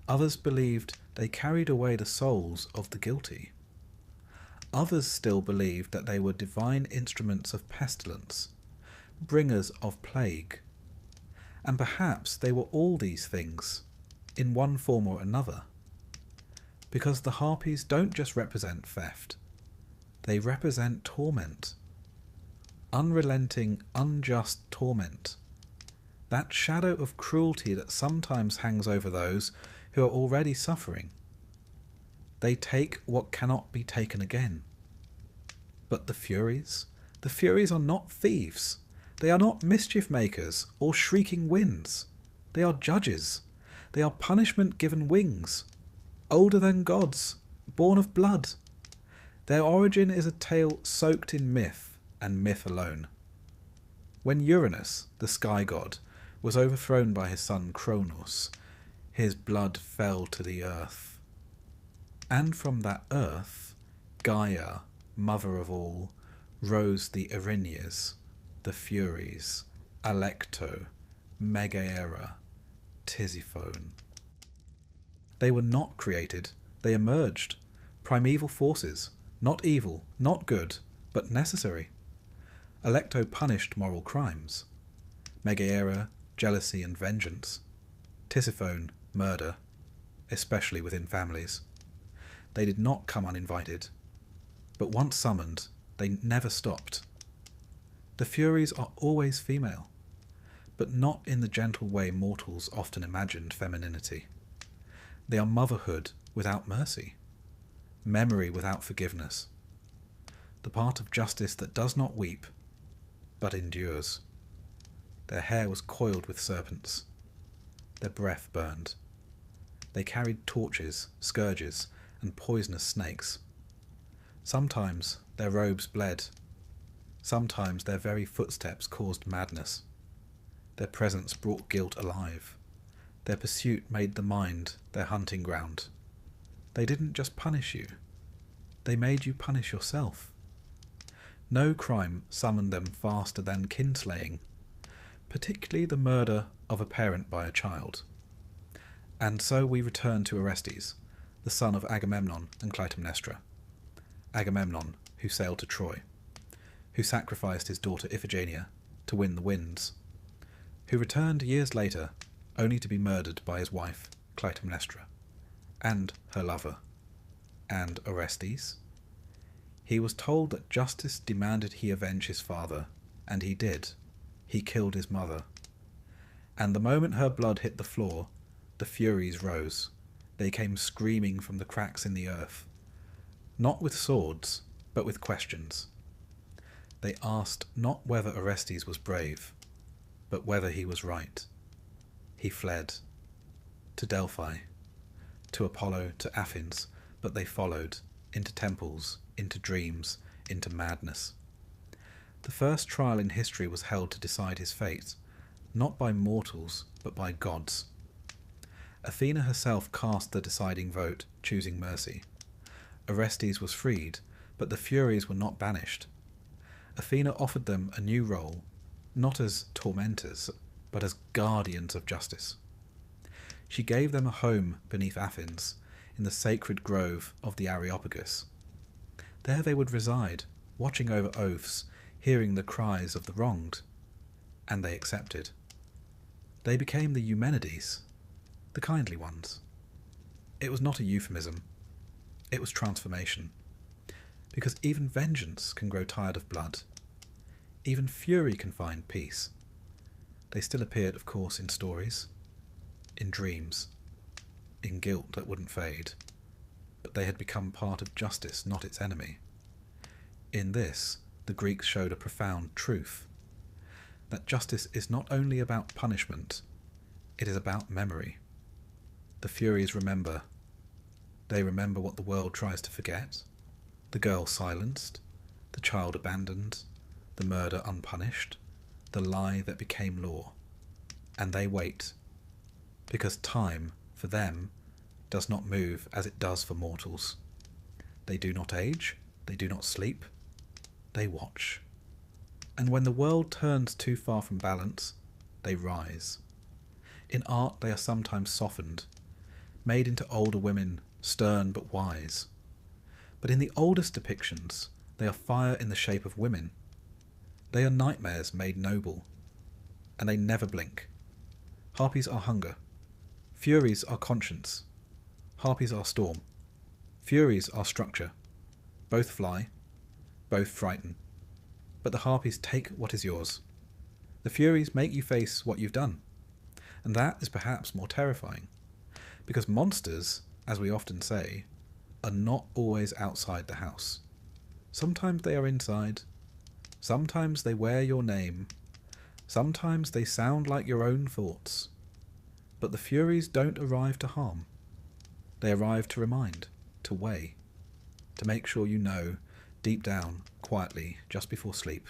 Others believed they carried away the souls of the guilty. Others still believed that they were divine instruments of pestilence, bringers of plague. And perhaps they were all these things, in one form or another. Because the harpies don't just represent theft, they represent torment. Unrelenting, unjust torment. That shadow of cruelty that sometimes hangs over those who are already suffering. They take what cannot be taken again. But the Furies are not thieves. They are not mischief makers or shrieking winds. They are judges. They are punishment given wings, older than gods, born of blood. Their origin is a tale soaked in myth, and myth alone. When Uranus, the sky god, was overthrown by his son Kronos, his blood fell to the earth. And from that earth, Gaia, mother of all, rose the Erinyes, the Furies, Alecto, Megaera, Tisiphone. They were not created, they emerged, primeval forces, not evil, not good, but necessary. Alecto punished moral crimes. Megaera, jealousy and vengeance. Tisiphone, murder, especially within families. They did not come uninvited, but once summoned, they never stopped. The Furies are always female, but not in the gentle way mortals often imagined femininity. They are motherhood without mercy, memory without forgiveness, the part of justice that does not weep, but endures. Their hair was coiled with serpents. Their breath burned. They carried torches, scourges, and poisonous snakes. Sometimes their robes bled. Sometimes their very footsteps caused madness. Their presence brought guilt alive. Their pursuit made the mind their hunting ground. They didn't just punish you. They made you punish yourself. No crime summoned them faster than kinslaying, particularly the murder of a parent by a child. And so we return to Orestes, the son of Agamemnon and Clytemnestra. Agamemnon, who sailed to Troy, who sacrificed his daughter Iphigenia to win the winds, who returned years later only to be murdered by his wife, Clytemnestra, and her lover. And Orestes? He was told that justice demanded he avenge his father, and he did. He killed his mother. And the moment her blood hit the floor, the Furies rose. They came screaming from the cracks in the earth, not with swords, but with questions. They asked not whether Orestes was brave, but whether he was right. He fled to Delphi, to Apollo, to Athens, but they followed, into temples, into dreams, into madness. The first trial in history was held to decide his fate, not by mortals, but by gods. Athena herself cast the deciding vote, choosing mercy. Orestes was freed, but the Furies were not banished. Athena offered them a new role, not as tormentors, but as guardians of justice. She gave them a home beneath Athens, in the sacred grove of the Areopagus. There they would reside, watching over oaths, hearing the cries of the wronged. And they accepted. They became the Eumenides, the kindly ones. It was not a euphemism. It was transformation. Because even vengeance can grow tired of blood. Even fury can find peace. They still appeared, of course, in stories, in dreams, in guilt that wouldn't fade. But they had become part of justice, not its enemy. In this, the Greeks showed a profound truth. That justice is not only about punishment, it is about memory. The Furies remember. They remember what the world tries to forget. The girl silenced, the child abandoned, the murder unpunished, the lie that became law. And they wait, because time, for them, does not move as it does for mortals. They do not age, they do not sleep, they watch. And when the world turns too far from balance, they rise. In art they are sometimes softened, made into older women, stern but wise. But in the oldest depictions, they are fire in the shape of women. They are nightmares made noble, and they never blink. Harpies are hunger. Furies are conscience. Harpies are storm. Furies are structure. Both fly, both frighten. But the harpies take what is yours. The Furies make you face what you've done. And that is perhaps more terrifying. Because monsters, as we often say, are not always outside the house. Sometimes they are inside. Sometimes they wear your name. Sometimes they sound like your own thoughts. But the Furies don't arrive to harm. They arrive to remind, to weigh, to make sure you know, deep down, quietly, just before sleep,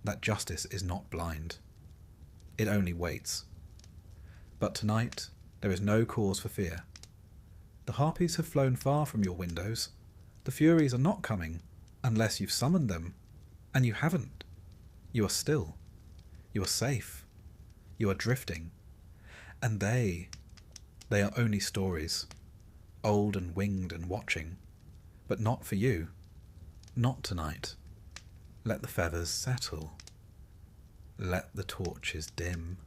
that justice is not blind. It only waits. But tonight, there is no cause for fear. The harpies have flown far from your windows. The Furies are not coming, unless you've summoned them. And you haven't. You are still. You are safe. You are drifting. And they are only stories, old and winged and watching, but not for you. Not tonight. Let the feathers settle. Let the torches dim.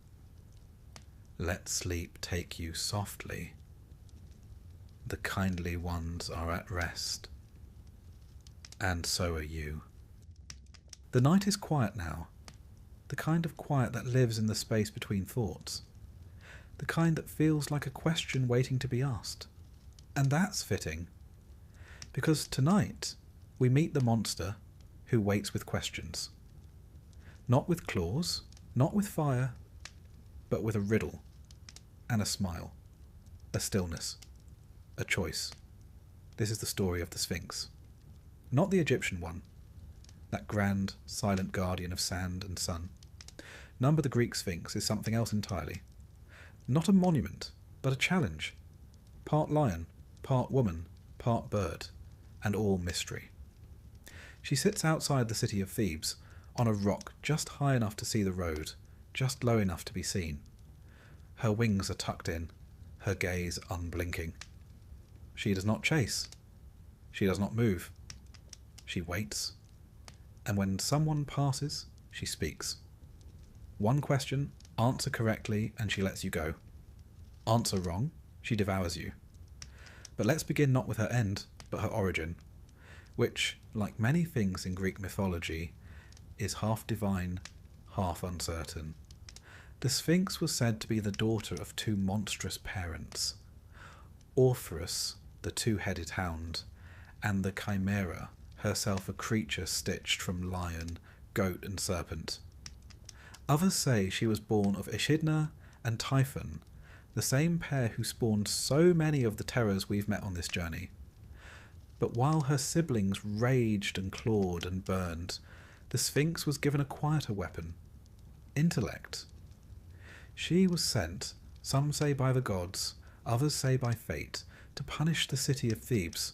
Let sleep take you softly. The kindly ones are at rest. And so are you. The night is quiet now. The kind of quiet that lives in the space between thoughts. The kind that feels like a question waiting to be asked. And that's fitting. Because tonight we meet the monster who waits with questions. Not with claws, not with fire, but with a riddle and a smile, a stillness, a choice. This is the story of the Sphinx. Not the Egyptian one, that grand, silent guardian of sand and sun. Number the Greek Sphinx is something else entirely. Not a monument, but a challenge. Part lion, part woman, part bird, and all mystery. She sits outside the city of Thebes, on a rock just high enough to see the road, just low enough to be seen. Her wings are tucked in, her gaze unblinking. She does not chase. She does not move. She waits. And when someone passes, she speaks. One question, answer correctly, and she lets you go. Answer wrong, she devours you. But let's begin not with her end, but her origin, which, like many things in Greek mythology, is half divine, half uncertain. The Sphinx was said to be the daughter of two monstrous parents, Orpheus, the two-headed hound, and the Chimera, herself a creature stitched from lion, goat and serpent. Others say she was born of Echidna and Typhon, the same pair who spawned so many of the terrors we've met on this journey. But while her siblings raged and clawed and burned, the Sphinx was given a quieter weapon, intellect. She was sent, some say by the gods, others say by fate, to punish the city of Thebes.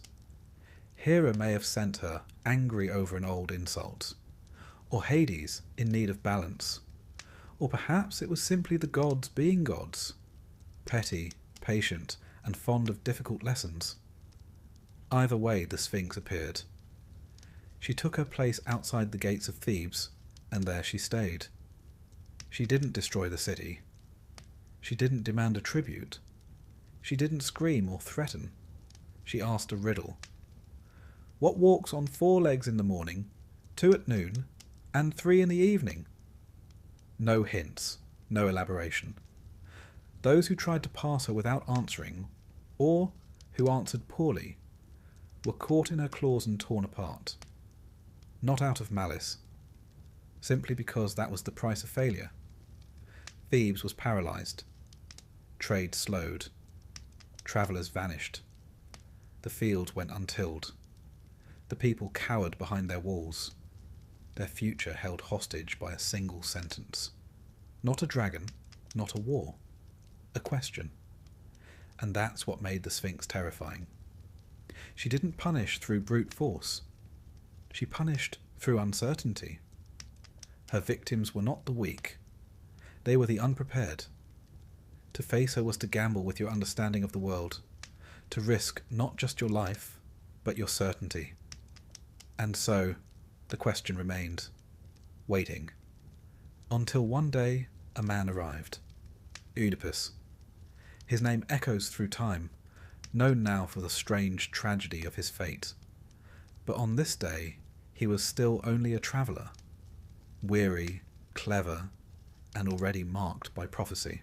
Hera may have sent her, angry over an old insult, or Hades, in need of balance, or perhaps it was simply the gods being gods, petty, patient, and fond of difficult lessons. Either way, the Sphinx appeared. She took her place outside the gates of Thebes, and there she stayed. She didn't destroy the city. She didn't demand a tribute. She didn't scream or threaten. She asked a riddle. What walks on 4 legs in the morning, 2 at noon, and 3 in the evening? No hints, no elaboration. Those who tried to pass her without answering, or who answered poorly, were caught in her claws and torn apart. Not out of malice, simply because that was the price of failure. Thebes was paralysed. Trade slowed. Travellers vanished. The field went untilled. The people cowered behind their walls. Their future held hostage by a single sentence. Not a dragon, not a war. A question. And that's what made the Sphinx terrifying. She didn't punish through brute force. She punished through uncertainty. Her victims were not the weak. They were the unprepared. To face her was to gamble with your understanding of the world, to risk not just your life, but your certainty. And so, the question remained, waiting, until one day a man arrived, Oedipus. His name echoes through time, known now for the strange tragedy of his fate. But on this day, he was still only a traveller, weary, clever, and already marked by prophecy.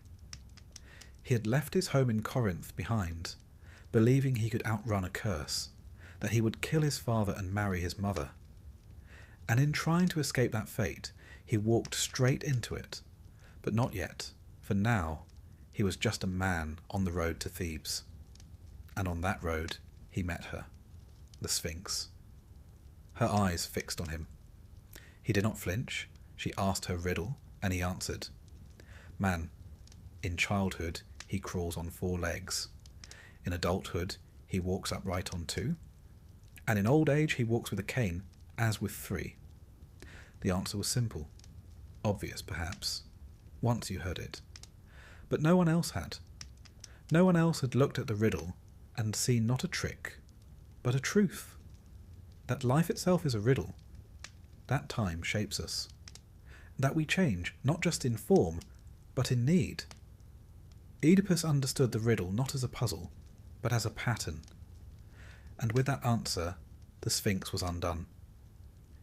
He had left his home in Corinth behind, believing he could outrun a curse, that he would kill his father and marry his mother. And in trying to escape that fate, he walked straight into it. But not yet, for now he was just a man on the road to Thebes. And on that road he met her, the Sphinx. Her eyes fixed on him. He did not flinch. She asked her riddle, and he answered. Man, in childhood he crawls on 4 legs. In adulthood he walks upright on 2. And in old age he walks with a cane, as with 3. The answer was simple. Obvious, perhaps. Once you heard it. But no one else had. No one else had looked at the riddle and seen not a trick, but a truth. That life itself is a riddle. That time shapes us. That we change, not just in form, but in need. Oedipus understood the riddle not as a puzzle, but as a pattern. And with that answer, the Sphinx was undone.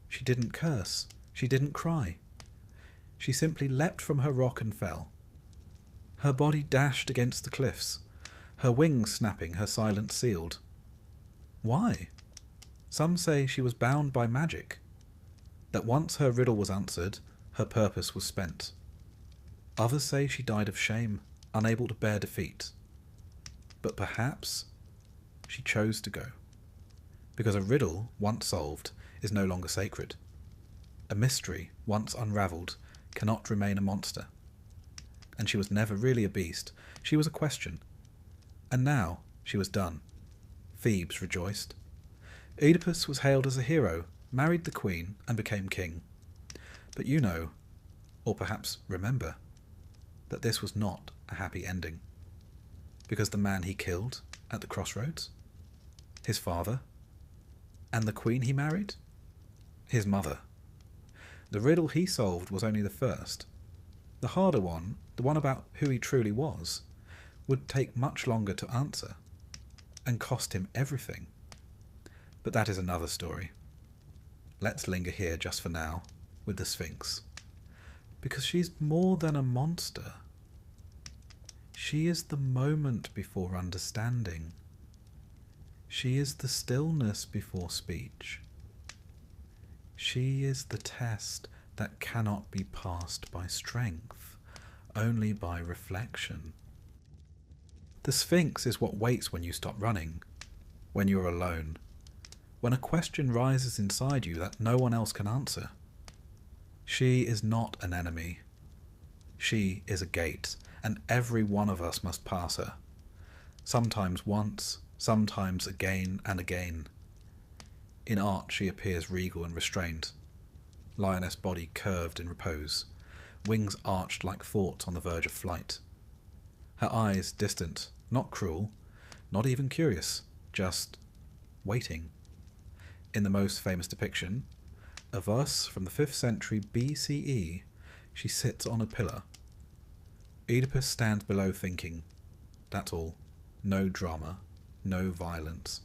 She didn't curse. She didn't cry. She simply leapt from her rock and fell. Her body dashed against the cliffs, her wings snapping, her silence sealed. Why? Some say she was bound by magic, that once her riddle was answered, her purpose was spent. Others say she died of shame, unable to bear defeat. But perhaps she chose to go, because a riddle once solved is no longer sacred. A mystery once unravelled cannot remain a monster. And she was never really a beast, she was a question. And now she was done. Thebes rejoiced. Oedipus was hailed as a hero, married the queen, and became king. But you know, or perhaps remember, that this was not a happy ending. Because the man he killed at the crossroads, his father, and the queen he married, his mother. The riddle he solved was only the first. The harder one, the one about who he truly was, would take much longer to answer, and cost him everything. But that is another story. Let's linger here just for now, with the Sphinx. Because she's more than a monster. She is the moment before understanding. She is the stillness before speech. She is the test that cannot be passed by strength, only by reflection. The Sphinx is what waits when you stop running, when you're alone, when a question rises inside you that no one else can answer. She is not an enemy. She is a gate, and every one of us must pass her. Sometimes once, sometimes again and again. In art she appears regal and restrained, lioness body curved in repose, wings arched like thoughts on the verge of flight. Her eyes distant, not cruel, not even curious, just waiting. In the most famous depiction, a verse from the 5th century BCE, she sits on a pillar. Oedipus stands below thinking. That's all. No drama, no violence.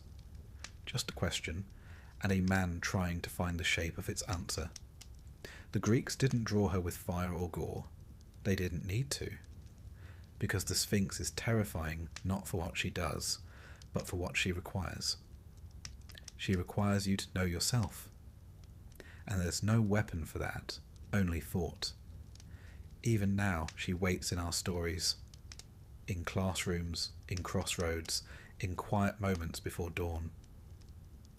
Just a question, and a man trying to find the shape of its answer. The Greeks didn't draw her with fire or gore. They didn't need to. Because the Sphinx is terrifying not for what she does, but for what she requires. She requires you to know yourself. And there's no weapon for that, only thought. Even now she waits in our stories, in classrooms, in crossroads, in quiet moments before dawn.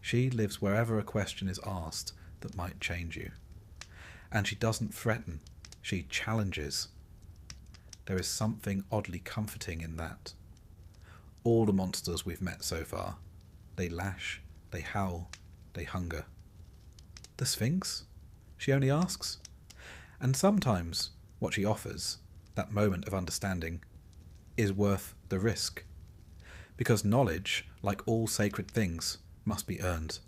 She lives wherever a question is asked that might change you. And she doesn't threaten, she challenges. There is something oddly comforting in that. All the monsters we've met so far, they lash, they howl, they hunger. The Sphinx? She only asks. And sometimes what she offers, that moment of understanding, is worth the risk. Because knowledge, like all sacred things, must be earned.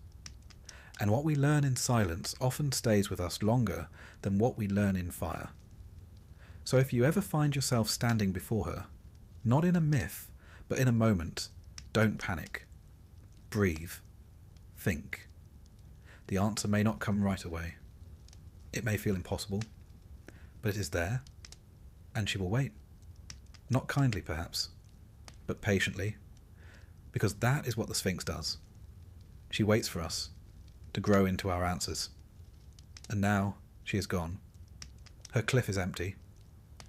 And what we learn in silence often stays with us longer than what we learn in fire. So if you ever find yourself standing before her, not in a myth, but in a moment, don't panic. Breathe. Think. The answer may not come right away. It may feel impossible, but it is there, and she will wait. Not kindly, perhaps, but patiently, because that is what the Sphinx does. She waits for us to grow into our answers. And now she is gone. Her cliff is empty,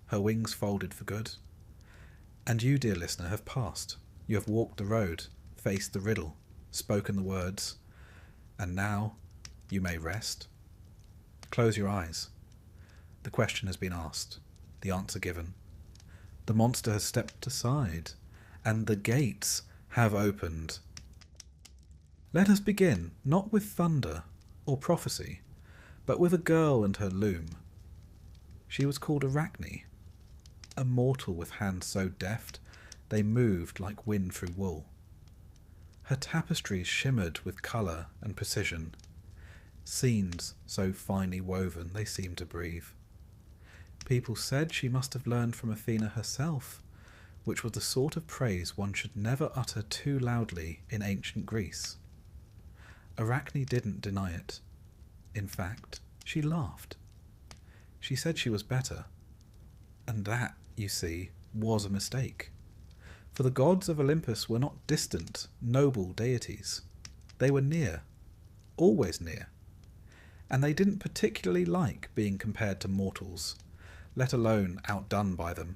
her wings folded for good. And you, dear listener, have passed. You have walked the road, faced the riddle, spoken the words, and now you may rest. Close your eyes. The question has been asked, the answer given. The monster has stepped aside, and the gates have opened. Let us begin, not with thunder or prophecy, but with a girl and her loom. She was called Arachne, a mortal with hands so deft they moved like wind through wool. Her tapestries shimmered with colour and precision, scenes so finely woven they seemed to breathe. People said she must have learned from Athena herself, which was the sort of praise one should never utter too loudly in ancient Greece. Arachne didn't deny it. In fact, she laughed. She said she was better. And that, you see, was a mistake. For the gods of Olympus were not distant, noble deities. They were near, always near. and they didn't particularly like being compared to mortals, let alone outdone by them.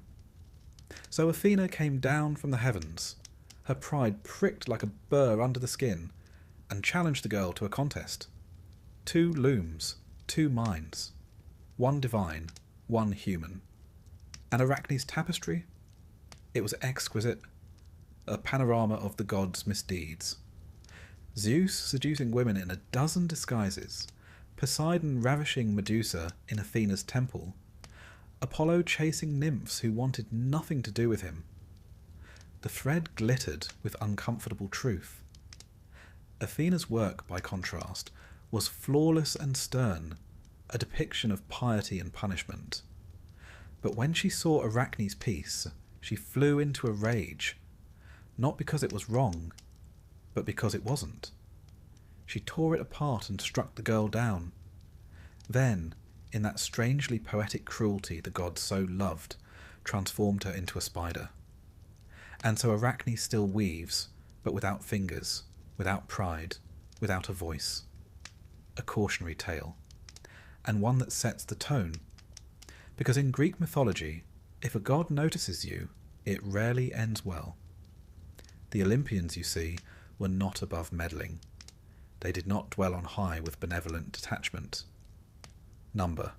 So Athena came down from the heavens, her pride pricked like a burr under the skin, and challenged the girl to a contest. 2 looms, 2 minds, 1 divine, 1 human. And Arachne's tapestry? It was exquisite, a panorama of the gods' misdeeds. Zeus seducing women in a dozen disguises, Poseidon ravishing Medusa in Athena's temple, Apollo chasing nymphs who wanted nothing to do with him. The thread glittered with uncomfortable truth. Athena's work, by contrast, was flawless and stern, a depiction of piety and punishment. But when she saw Arachne's piece, she flew into a rage, not because it was wrong, but because it wasn't. She tore it apart and struck the girl down. Then, in that strangely poetic cruelty the gods so loved, transformed her into a spider. And so Arachne still weaves, but without fingers, without pride, without a voice. A cautionary tale, and one that sets the tone. Because in Greek mythology, if a god notices you, it rarely ends well. The Olympians, you see, were not above meddling. They did not dwell on high with benevolent detachment. Number.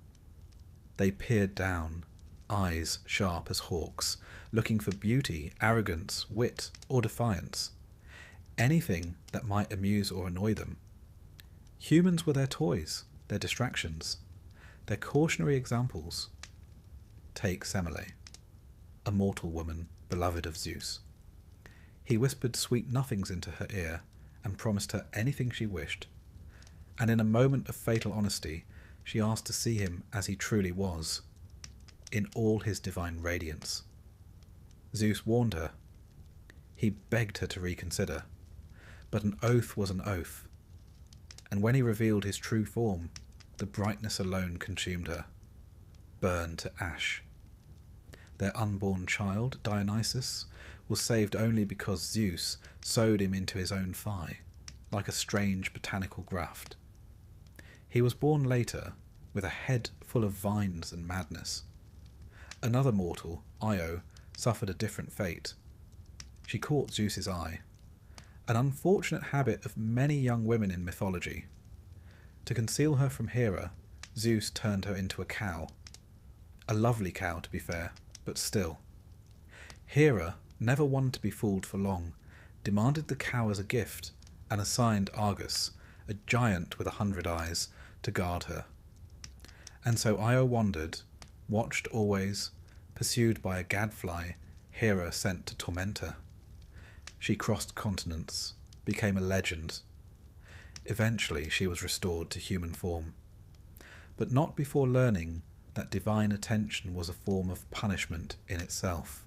They peered down, eyes sharp as hawks, looking for beauty, arrogance, wit, or defiance. Anything that might amuse or annoy them. Humans were their toys, their distractions, their cautionary examples. Take Semele, a mortal woman beloved of Zeus. He whispered sweet nothings into her ear and promised her anything she wished, and in a moment of fatal honesty she asked to see him as he truly was, in all his divine radiance. Zeus warned her. He begged her to reconsider, but an oath was an oath, and when he revealed his true form, the brightness alone consumed her, burned to ash. Their unborn child, Dionysus, was saved only because Zeus sewed him into his own thigh, like a strange botanical graft. He was born later, with a head full of vines and madness. Another mortal, Io, suffered a different fate. She caught Zeus's eye, an unfortunate habit of many young women in mythology. To conceal her from Hera, Zeus turned her into a cow. A lovely cow, to be fair, but still. Hera, never one to be fooled for long, demanded the cow as a gift, and assigned Argus, a giant with 100 eyes, to guard her. And so Io wandered, watched always, pursued by a gadfly Hera sent to torment her. She crossed continents, became a legend. Eventually she was restored to human form, but not before learning that divine attention was a form of punishment in itself.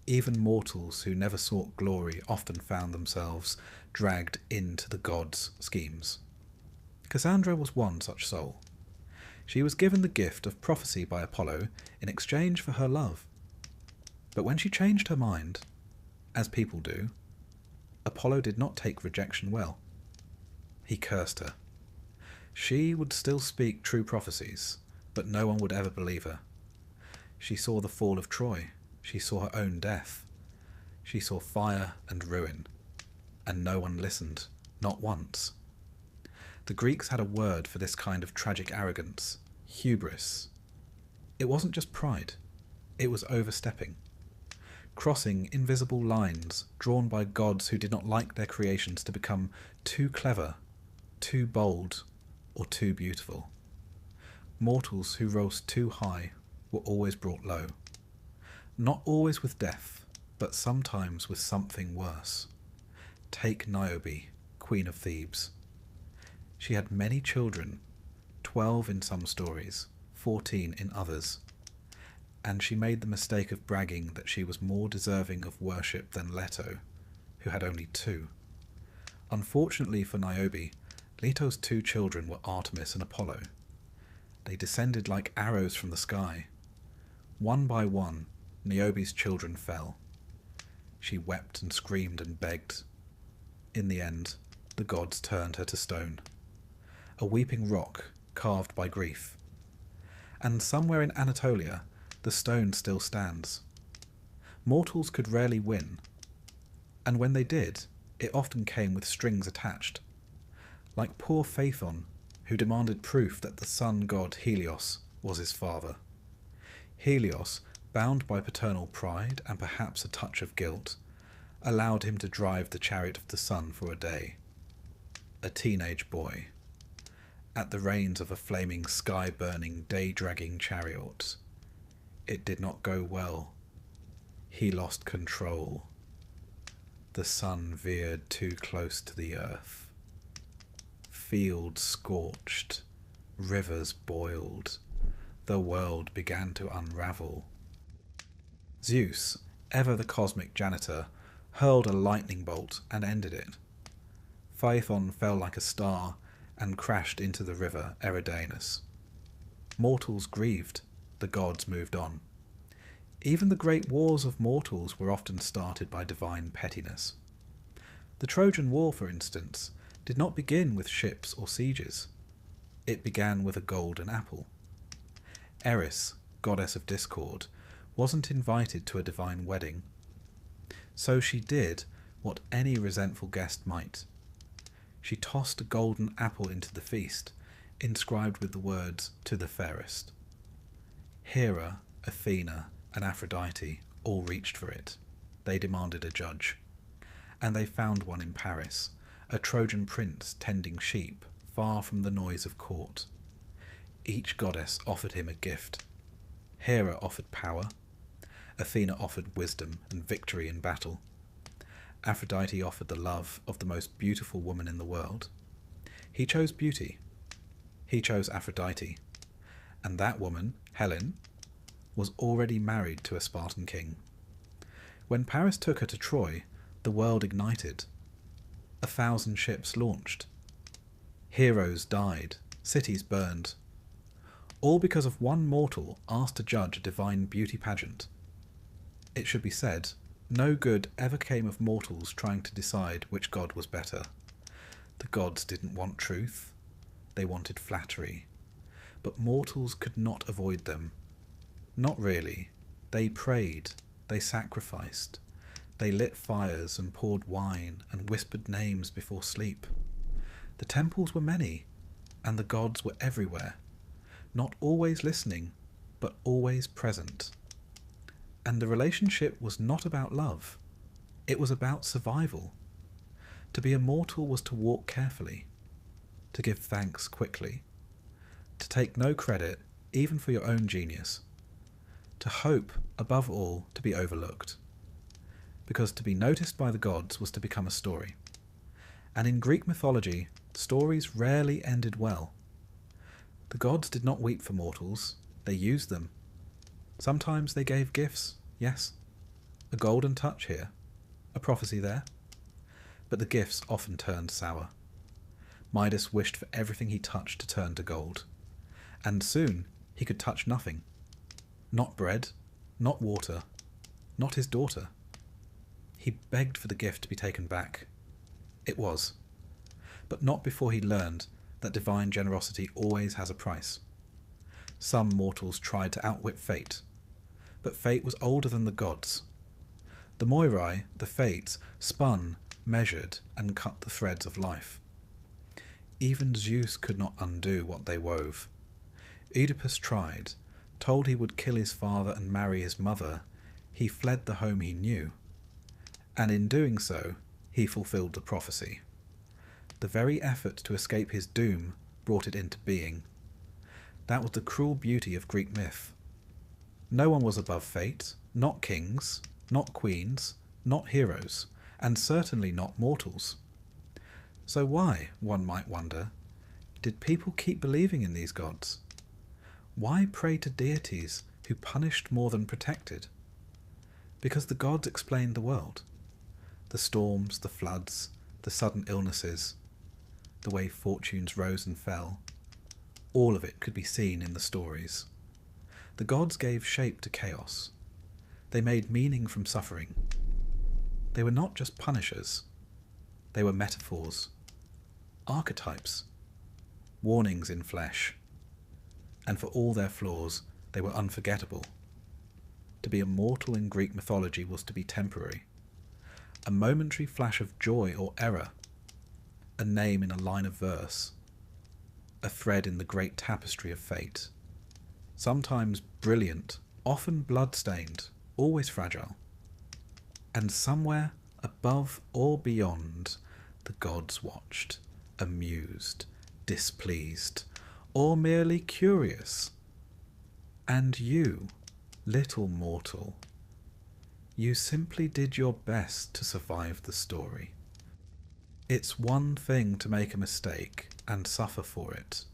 Even mortals who never sought glory often found themselves dragged into the gods' schemes. Cassandra was one such soul. She was given the gift of prophecy by Apollo in exchange for her love. But when she changed her mind, as people do, Apollo did not take rejection well. He cursed her. She would still speak true prophecies, but no one would ever believe her. She saw the fall of Troy. She saw her own death. She saw fire and ruin, and no one listened, not once. The Greeks had a word for this kind of tragic arrogance, hubris. It wasn't just pride, it was overstepping. Crossing invisible lines drawn by gods who did not like their creations to become too clever, too bold, or too beautiful. Mortals who rose too high were always brought low. Not always with death, but sometimes with something worse. Take Niobe, Queen of Thebes. She had many children, 12 in some stories, 14 in others, and she made the mistake of bragging that she was more deserving of worship than Leto, who had only 2. Unfortunately for Niobe, Leto's 2 children were Artemis and Apollo. They descended like arrows from the sky. One by one, Niobe's children fell. She wept and screamed and begged. In the end, the gods turned her to stone. A weeping rock carved by grief. And somewhere in Anatolia, the stone still stands. Mortals could rarely win, and when they did, it often came with strings attached, like poor Phaethon, who demanded proof that the sun god Helios was his father. Helios, bound by paternal pride and perhaps a touch of guilt, allowed him to drive the chariot of the sun for a day. A teenage boy, at the reins of a flaming, sky-burning, day-dragging chariot. It did not go well. He lost control. The sun veered too close to the earth. Fields scorched, rivers boiled, the world began to unravel. Zeus, ever the cosmic janitor, hurled a lightning bolt and ended it. Phaethon fell like a star and crashed into the river Eridanus. Mortals grieved, the gods moved on. Even the great wars of mortals were often started by divine pettiness. The Trojan War, for instance, did not begin with ships or sieges. It began with a golden apple. Eris, goddess of discord, wasn't invited to a divine wedding. So she did what any resentful guest might. She tossed a golden apple into the feast, inscribed with the words, "To the fairest." Hera, Athena, and Aphrodite all reached for it. They demanded a judge. And they found one in Paris, a Trojan prince tending sheep far from the noise of court. Each goddess offered him a gift. Hera offered power. Athena offered wisdom and victory in battle. Aphrodite offered the love of the most beautiful woman in the world. He chose beauty. He chose Aphrodite. And that woman, Helen, was already married to a Spartan king. When Paris took her to Troy, the world ignited. 1,000 ships launched. Heroes died, cities burned. All because of one mortal asked to judge a divine beauty pageant. It should be said, no good ever came of mortals trying to decide which god was better. The gods didn't want truth. They wanted flattery. But mortals could not avoid them. Not really. They prayed. They sacrificed. They lit fires and poured wine and whispered names before sleep. The temples were many, and the gods were everywhere, not always listening, but always present. And the relationship was not about love. It was about survival. To be immortal was to walk carefully, to give thanks quickly, to take no credit, even for your own genius, to hope, above all, to be overlooked. Because to be noticed by the gods was to become a story. And in Greek mythology, stories rarely ended well. The gods did not weep for mortals, they used them. Sometimes they gave gifts, yes. A golden touch here, a prophecy there. But the gifts often turned sour. Midas wished for everything he touched to turn to gold. And soon he could touch nothing. Not bread, not water, not his daughter. He begged for the gift to be taken back. It was. But not before he learned that divine generosity always has a price. Some mortals tried to outwit fate, but fate was older than the gods. The Moirai, the Fates, spun, measured, and cut the threads of life. Even Zeus could not undo what they wove. Oedipus tried. Told he would kill his father and marry his mother, he fled the home he knew. And in doing so, he fulfilled the prophecy. The very effort to escape his doom brought it into being. That was the cruel beauty of Greek myth. No one was above fate, not kings, not queens, not heroes, and certainly not mortals. So why, one might wonder, did people keep believing in these gods? Why pray to deities who punished more than protected? Because the gods explained the world. The storms, the floods, the sudden illnesses, the way fortunes rose and fell. All of it could be seen in the stories. The gods gave shape to chaos. They made meaning from suffering. They were not just punishers. They were metaphors, archetypes, warnings in flesh, and for all their flaws, they were unforgettable. To be immortal in Greek mythology was to be temporary. A momentary flash of joy or error, a name in a line of verse, a thread in the great tapestry of fate. Sometimes brilliant, often blood-stained, always fragile. And somewhere above or beyond, the gods watched, amused, displeased, or merely curious. And you, little mortal, you simply did your best to survive the story. It's one thing to make a mistake and suffer for it,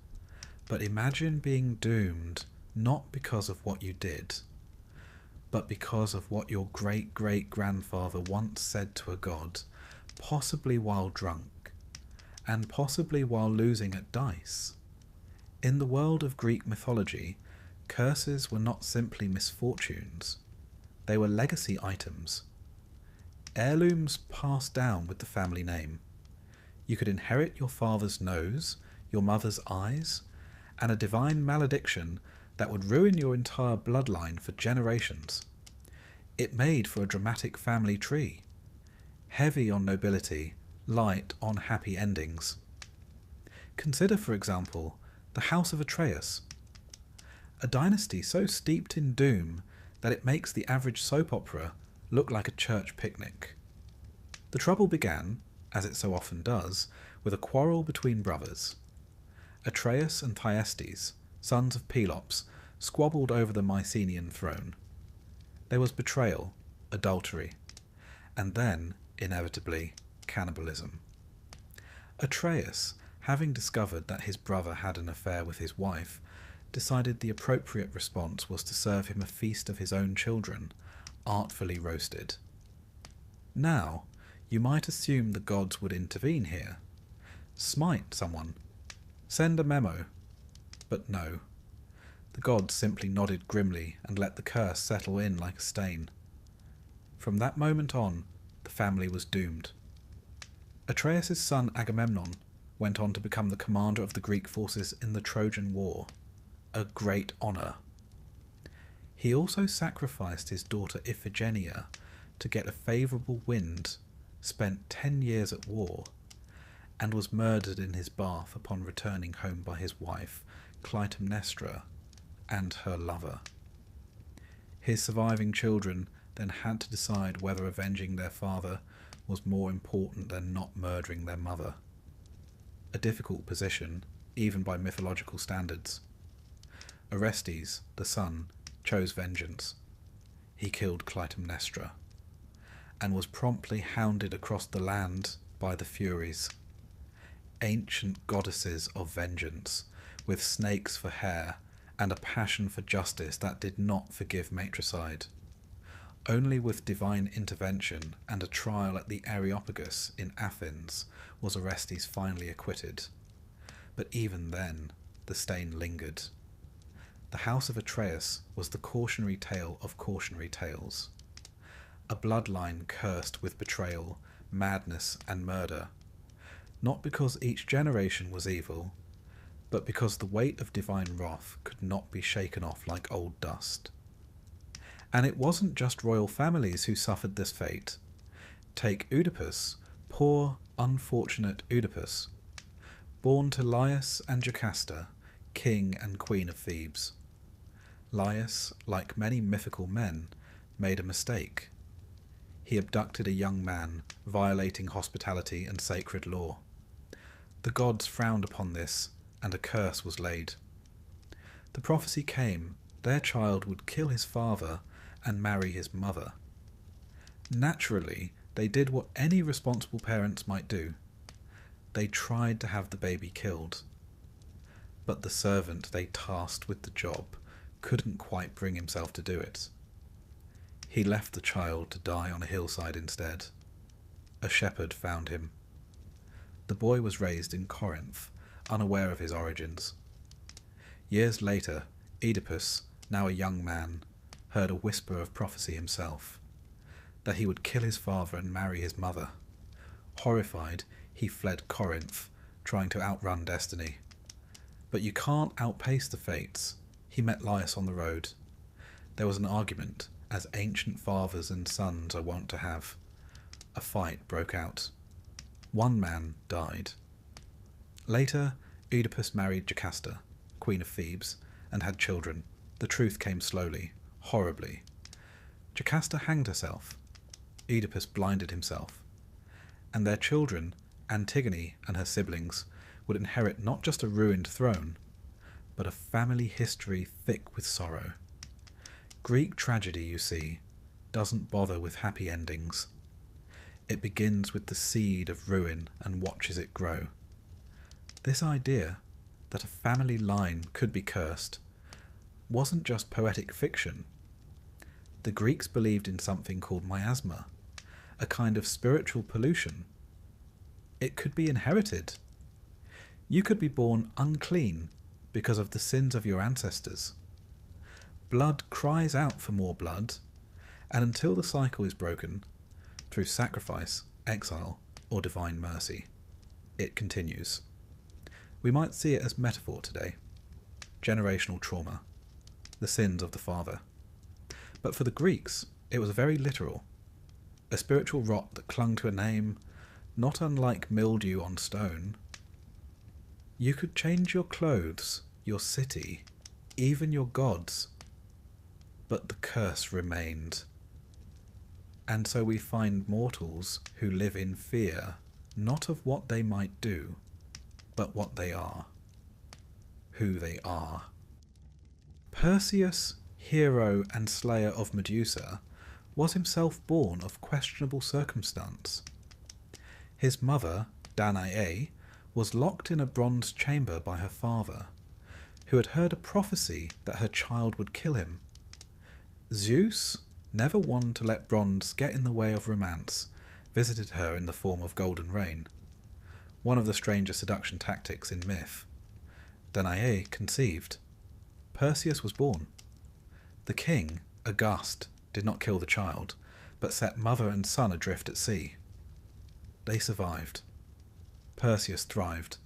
but imagine being doomed not because of what you did, but because of what your great-great-grandfather once said to a god, possibly while drunk, and possibly while losing at dice. In the world of Greek mythology, curses were not simply misfortunes. They were legacy items. Heirlooms passed down with the family name. You could inherit your father's nose, your mother's eyes, and a divine malediction that would ruin your entire bloodline for generations. It made for a dramatic family tree, heavy on nobility, light on happy endings. Consider, for example, the House of Atreus, a dynasty so steeped in doom that it makes the average soap opera look like a church picnic. The trouble began, as it so often does, with a quarrel between brothers. Atreus and Thyestes, sons of Pelops, squabbled over the Mycenaean throne. There was betrayal, adultery, and then, inevitably, cannibalism. Atreus, having discovered that his brother had an affair with his wife, decided the appropriate response was to serve him a feast of his own children, artfully roasted. Now, you might assume the gods would intervene here. Smite someone. Send a memo. But no. The gods simply nodded grimly and let the curse settle in like a stain. From that moment on, the family was doomed. Atreus' son Agamemnon went on to become the commander of the Greek forces in the Trojan War, a great honour. He also sacrificed his daughter Iphigenia to get a favourable wind, spent 10 years at war, and was murdered in his bath upon returning home by his wife, Clytemnestra, and her lover. His surviving children then had to decide whether avenging their father was more important than not murdering their mother. A difficult position, even by mythological standards. Orestes, the son, chose vengeance. He killed Clytemnestra, and was promptly hounded across the land by the Furies, ancient goddesses of vengeance, with snakes for hair and a passion for justice that did not forgive matricide. Only with divine intervention and a trial at the Areopagus in Athens was Orestes finally acquitted. But even then, the stain lingered. The House of Atreus was the cautionary tale of cautionary tales. A bloodline cursed with betrayal, madness, and murder. Not because each generation was evil, but because the weight of divine wrath could not be shaken off like old dust. And it wasn't just royal families who suffered this fate. Take Oedipus, poor, unfortunate Oedipus, born to Laius and Jocasta, king and queen of Thebes. Laius, like many mythical men, made a mistake. He abducted a young man, violating hospitality and sacred law. The gods frowned upon this, and a curse was laid. The prophecy came, their child would kill his father and marry his mother. Naturally, they did what any responsible parents might do. They tried to have the baby killed. But the servant they tasked with the job couldn't quite bring himself to do it. He left the child to die on a hillside instead. A shepherd found him. The boy was raised in Corinth, unaware of his origins. Years later, Oedipus, now a young man, heard a whisper of prophecy himself, that he would kill his father and marry his mother. Horrified, he fled Corinth, trying to outrun destiny. But you can't outpace the fates, He met Laius on the road. There was an argument, as ancient fathers and sons are wont to have. A fight broke out. One man died. Later, Oedipus married Jocasta, queen of Thebes, and had children. The truth came slowly, horribly. Jocasta hanged herself. Oedipus blinded himself. And their children, Antigone and her siblings, would inherit not just a ruined throne, but a family history thick with sorrow. Greek tragedy, you see, doesn't bother with happy endings. It begins with the seed of ruin and watches it grow. This idea that a family line could be cursed wasn't just poetic fiction. The Greeks believed in something called miasma, a kind of spiritual pollution. It could be inherited. You could be born unclean because of the sins of your ancestors. Blood cries out for more blood, and until the cycle is broken, through sacrifice, exile, or divine mercy, it continues. We might see it as metaphor today. Generational trauma, the sins of the father. But for the Greeks, it was very literal. A spiritual rot that clung to a name, not unlike mildew on stone. You could change your clothes, your city, even your gods, but the curse remained. And so we find mortals who live in fear, not of what they might do, but what they are, who they are. Perseus, hero and slayer of Medusa, was himself born of questionable circumstance. His mother, Danae, was locked in a bronze chamber by her father, who had heard a prophecy that her child would kill him. Zeus, never one to let bronze get in the way of romance, visited her in the form of golden rain, one of the stranger seduction tactics in myth. Danae conceived. Perseus was born. The king, aghast, did not kill the child, but set mother and son adrift at sea. They survived. Perseus thrived.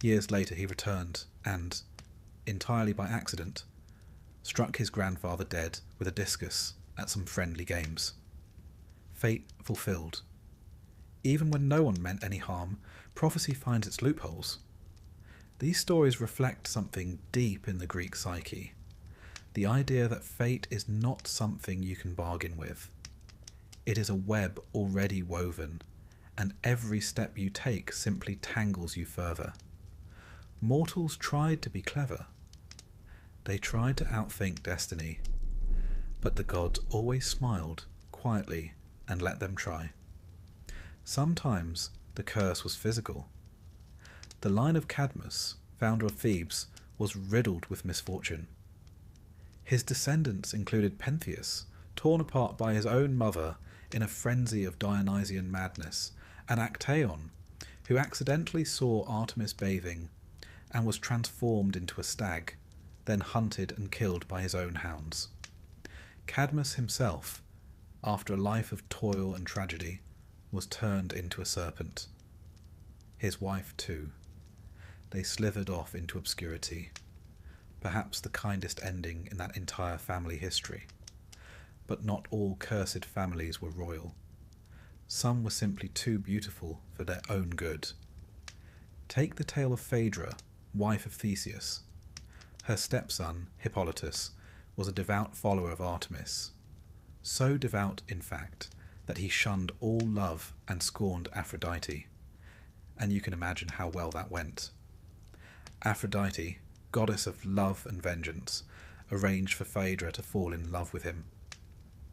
Years later he returned and, entirely by accident, struck his grandfather dead with a discus at some friendly games. Fate fulfilled. Even when no one meant any harm, prophecy finds its loopholes. These stories reflect something deep in the Greek psyche. The idea that fate is not something you can bargain with. It is a web already woven, and every step you take simply tangles you further. Mortals tried to be clever. They tried to outthink destiny, but the gods always smiled quietly and let them try. Sometimes the curse was physical. The line of Cadmus, founder of Thebes, was riddled with misfortune. His descendants included Pentheus, torn apart by his own mother in a frenzy of Dionysian madness, and Actaeon, who accidentally saw Artemis bathing and was transformed into a stag, then hunted and killed by his own hounds. Cadmus himself, after a life of toil and tragedy, was turned into a serpent. His wife too. They slithered off into obscurity, perhaps the kindest ending in that entire family history. But not all cursed families were royal. Some were simply too beautiful for their own good. Take the tale of Phaedra, wife of Theseus. Her stepson, Hippolytus, was a devout follower of Artemis. So devout, in fact, that he shunned all love and scorned Aphrodite. And you can imagine how well that went. Aphrodite, goddess of love and vengeance, arranged for Phaedra to fall in love with him.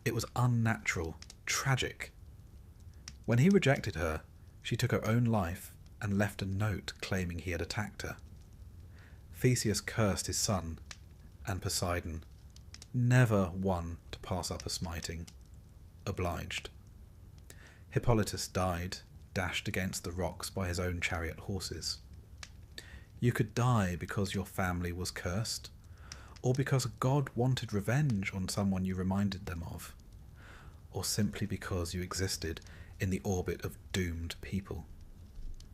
It was unnatural, tragic. When he rejected her, she took her own life and left a note claiming he had attacked her. Theseus cursed his son, and Poseidon, never one to pass up a smiting, obliged. Hippolytus died, dashed against the rocks by his own chariot horses. You could die because your family was cursed, or because a god wanted revenge on someone you reminded them of, or simply because you existed in the orbit of doomed people.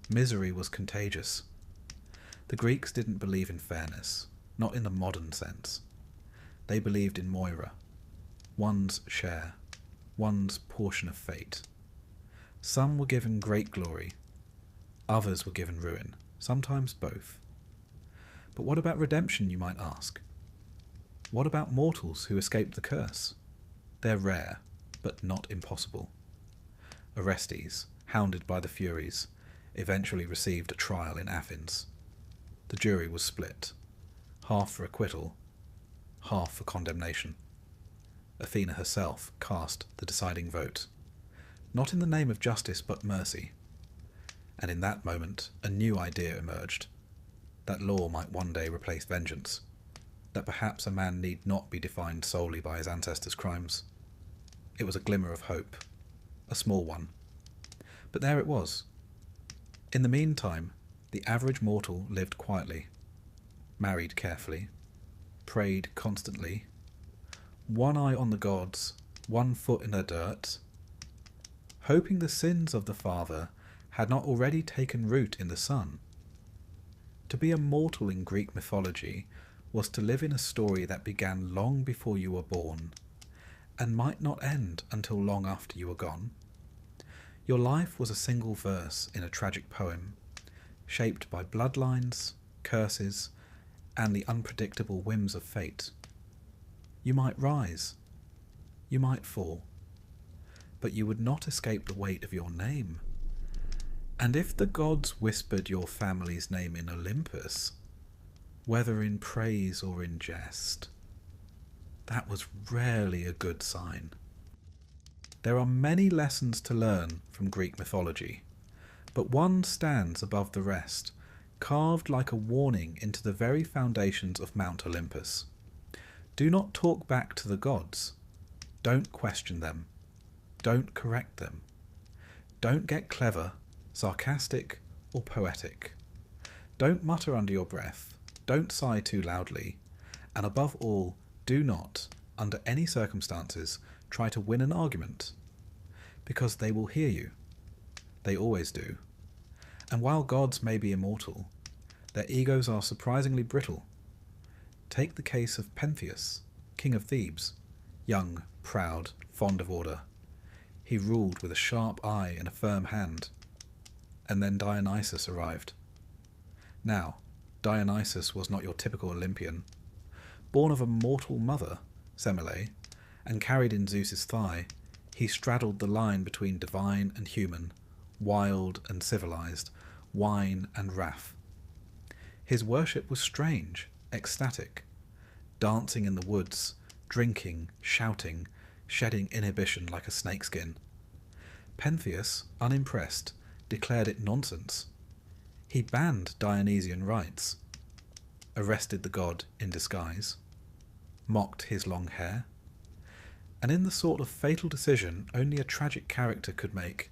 Misery was contagious. The Greeks didn't believe in fairness, not in the modern sense. They believed in Moira, one's share, one's portion of fate. Some were given great glory, others were given ruin, sometimes both. But what about redemption, you might ask? What about mortals who escaped the curse? They're rare, but not impossible. Orestes, hounded by the Furies, eventually received a trial in Athens. The jury was split, half for acquittal, half for condemnation. Athena herself cast the deciding vote, not in the name of justice but mercy. And in that moment a new idea emerged, that law might one day replace vengeance, that perhaps a man need not be defined solely by his ancestors' crimes. It was a glimmer of hope, a small one. But there it was. In the meantime, the average mortal lived quietly, married carefully, prayed constantly, one eye on the gods, one foot in the dirt, hoping the sins of the father had not already taken root in the son. To be a mortal in Greek mythology was to live in a story that began long before you were born, and might not end until long after you were gone. Your life was a single verse in a tragic poem, shaped by bloodlines, curses, and the unpredictable whims of fate. You might rise, you might fall, but you would not escape the weight of your name. And if the gods whispered your family's name in Olympus, whether in praise or in jest, that was rarely a good sign. There are many lessons to learn from Greek mythology, but one stands above the rest, carved like a warning into the very foundations of Mount Olympus. Do not talk back to the gods. Don't question them. Don't correct them. Don't get clever, sarcastic, or poetic. Don't mutter under your breath. Don't sigh too loudly. And above all, do not, under any circumstances, try to win an argument, because they will hear you. They always do. And while gods may be immortal, their egos are surprisingly brittle. Take the case of Pentheus, king of Thebes, young, proud, fond of order. He ruled with a sharp eye and a firm hand. And then Dionysus arrived. Now, Dionysus was not your typical Olympian. Born of a mortal mother, Semele, and carried in Zeus's thigh, he straddled the line between divine and human, wild and civilized, wine and wrath. His worship was strange, ecstatic, dancing in the woods, drinking, shouting, shedding inhibition like a snakeskin. Pentheus, unimpressed, declared it nonsense. He banned Dionysian rites, arrested the god in disguise, mocked his long hair, and in the sort of fatal decision only a tragic character could make,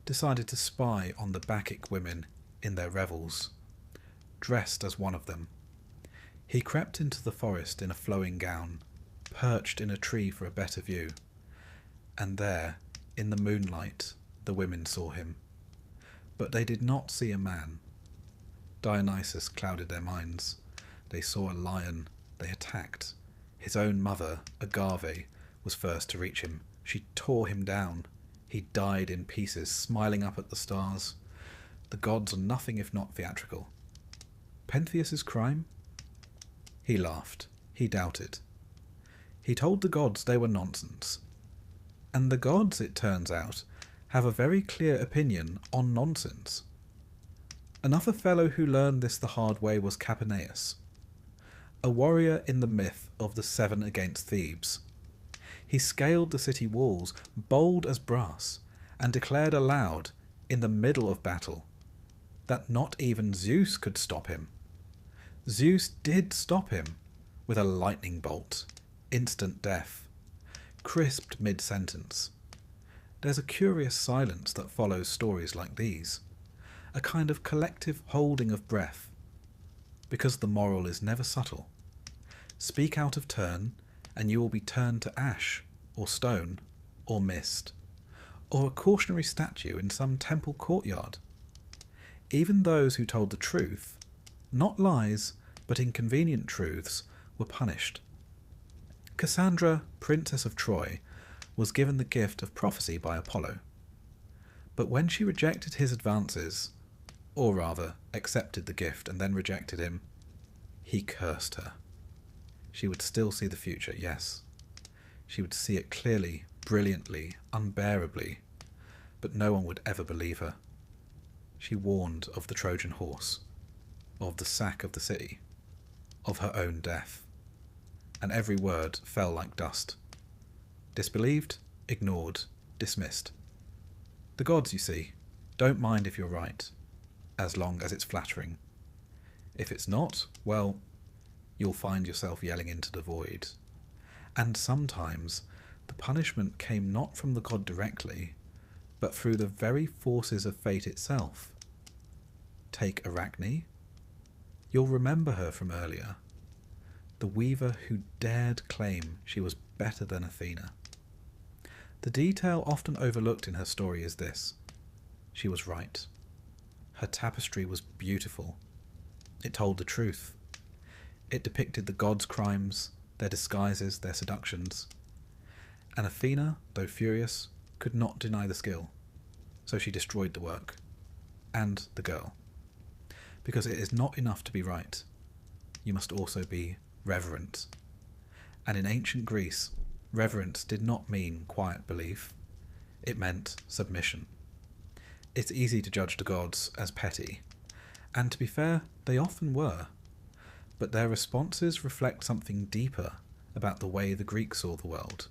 decided to spy on the Bacchic women in their revels, dressed as one of them. He crept into the forest in a flowing gown, perched in a tree for a better view, and there, in the moonlight, the women saw him. But they did not see a man. Dionysus clouded their minds. They saw a lion. They attacked. His own mother, Agave, was first to reach him. She tore him down. He died in pieces, smiling up at the stars. The gods are nothing if not theatrical. Pentheus's crime? He laughed. He doubted. He told the gods they were nonsense. And the gods, it turns out, have a very clear opinion on nonsense. Another fellow who learned this the hard way was Capaneus, a warrior in the myth of the Seven against Thebes. He scaled the city walls, bold as brass, and declared aloud, in the middle of battle, that not even Zeus could stop him. Zeus did stop him, with a lightning bolt, instant death, crisped mid-sentence. There's a curious silence that follows stories like these, a kind of collective holding of breath, because the moral is never subtle. Speak out of turn, and you will be turned to ash, or stone, or mist, or a cautionary statue in some temple courtyard. Even those who told the truth, not lies, but inconvenient truths were punished. Cassandra, Princess of Troy, was given the gift of prophecy by Apollo. But when she rejected his advances, or rather accepted the gift and then rejected him, he cursed her. She would still see the future, yes. She would see it clearly, brilliantly, unbearably, but no one would ever believe her. She warned of the Trojan horse, of the sack of the city, of her own death, and every word fell like dust. Disbelieved, ignored, dismissed. The gods, you see, don't mind if you're right, as long as it's flattering. If it's not, well, you'll find yourself yelling into the void. And sometimes the punishment came not from the god directly, but through the very forces of fate itself. Take Arachne. You'll remember her from earlier. The weaver who dared claim she was better than Athena. The detail often overlooked in her story is this. She was right. Her tapestry was beautiful. It told the truth. It depicted the gods' crimes, their disguises, their seductions. And Athena, though furious, could not deny the skill. So she destroyed the work. And the girl. Because it is not enough to be right. You must also be reverent. And in ancient Greece, reverence did not mean quiet belief. It meant submission. It's easy to judge the gods as petty. And to be fair, they often were. But their responses reflect something deeper about the way the Greeks saw the world.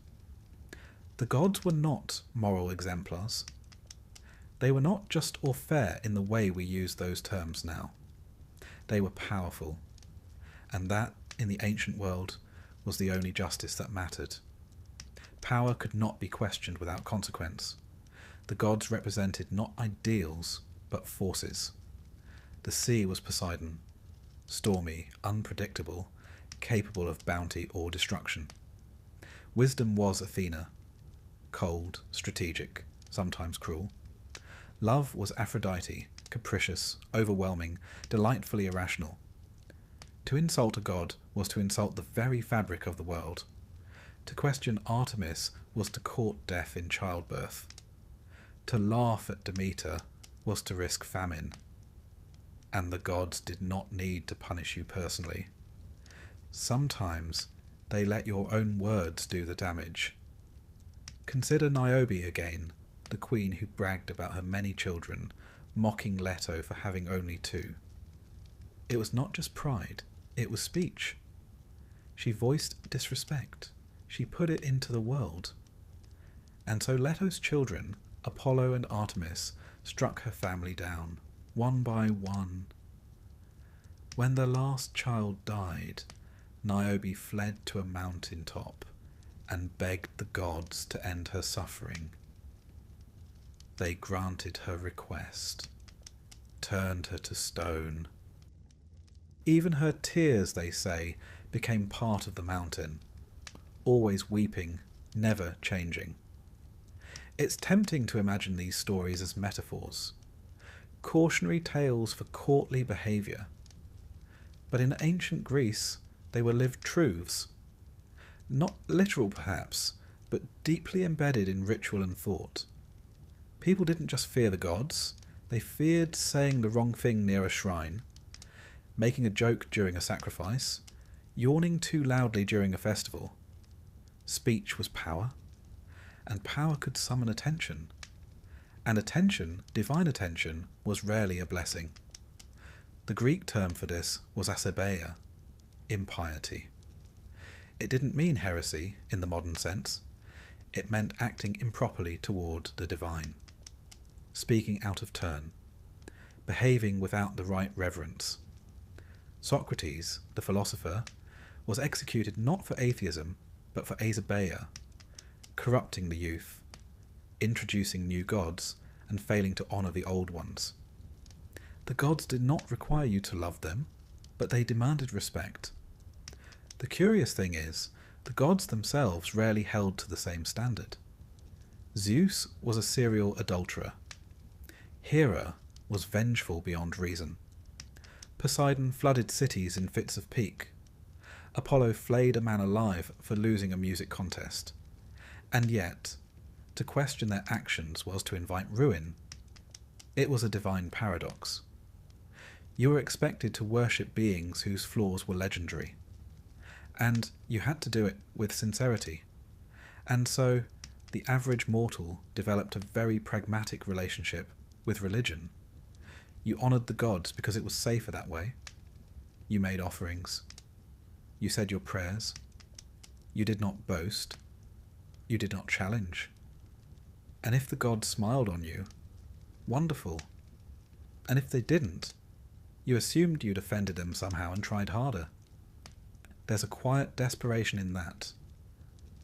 The gods were not moral exemplars. They were not just or fair in the way we use those terms now. They were powerful, and that, in the ancient world, was the only justice that mattered. Power could not be questioned without consequence. The gods represented not ideals, but forces. The sea was Poseidon, stormy, unpredictable, capable of bounty or destruction. Wisdom was Athena, cold, strategic, sometimes cruel. Love was Aphrodite, capricious, overwhelming, delightfully irrational. To insult a god was to insult the very fabric of the world. To question Artemis was to court death in childbirth. To laugh at Demeter was to risk famine. And the gods did not need to punish you personally. Sometimes they let your own words do the damage. Consider Niobe again, the queen who bragged about her many children, mocking Leto for having only 2. It was not just pride, it was speech. She voiced disrespect. She put it into the world. And so Leto's children, Apollo and Artemis, struck her family down, one by one. When the last child died, Niobe fled to a mountain top and begged the gods to end her suffering. They granted her request, turned her to stone. Even her tears, they say, became part of the mountain, always weeping, never changing. It's tempting to imagine these stories as metaphors, cautionary tales for courtly behaviour. But in ancient Greece, they were lived truths. Not literal, perhaps, but deeply embedded in ritual and thought. People didn't just fear the gods, they feared saying the wrong thing near a shrine, making a joke during a sacrifice, yawning too loudly during a festival. Speech was power, and power could summon attention. And attention, divine attention, was rarely a blessing. The Greek term for this was asebeia, impiety. It didn't mean heresy in the modern sense. It meant acting improperly toward the divine, speaking out of turn, behaving without the right reverence. Socrates, the philosopher, was executed not for atheism, but for asebeia, corrupting the youth, introducing new gods, and failing to honour the old ones. The gods did not require you to love them, but they demanded respect. The curious thing is, the gods themselves rarely held to the same standard. Zeus was a serial adulterer. Hera was vengeful beyond reason. Poseidon flooded cities in fits of pique. Apollo flayed a man alive for losing a music contest. And yet, to question their actions was to invite ruin. It was a divine paradox. You were expected to worship beings whose flaws were legendary. And you had to do it with sincerity. And so, the average mortal developed a very pragmatic relationship with religion. You honoured the gods because it was safer that way. You made offerings. You said your prayers. You did not boast. You did not challenge. And if the gods smiled on you, wonderful. And if they didn't, you assumed you'd offended them somehow and tried harder. There's a quiet desperation in that,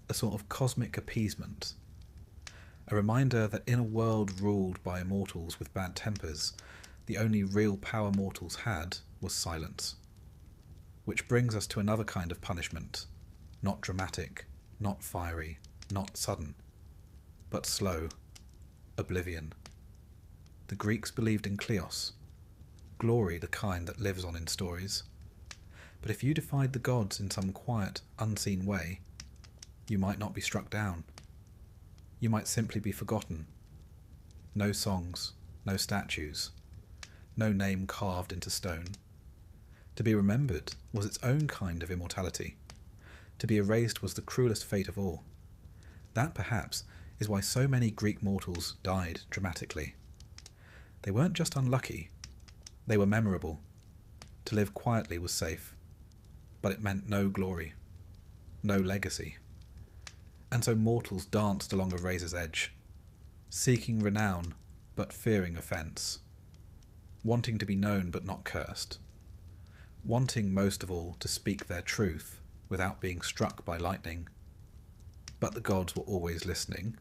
a sort of cosmic appeasement, a reminder that in a world ruled by immortals with bad tempers, the only real power mortals had was silence. Which brings us to another kind of punishment, not dramatic, not fiery, not sudden, but slow, oblivion. The Greeks believed in kleos, glory the kind that lives on in stories. But if you defied the gods in some quiet, unseen way, you might not be struck down. You might simply be forgotten. No songs, no statues, no name carved into stone. To be remembered was its own kind of immortality. To be erased was the cruelest fate of all. That, perhaps, is why so many Greek mortals died dramatically. They weren't just unlucky, they were memorable. To live quietly was safe, but it meant no glory, no legacy. And so mortals danced along a razor's edge, seeking renown but fearing offence, wanting to be known but not cursed, wanting most of all to speak their truth without being struck by lightning. But the gods were always listening,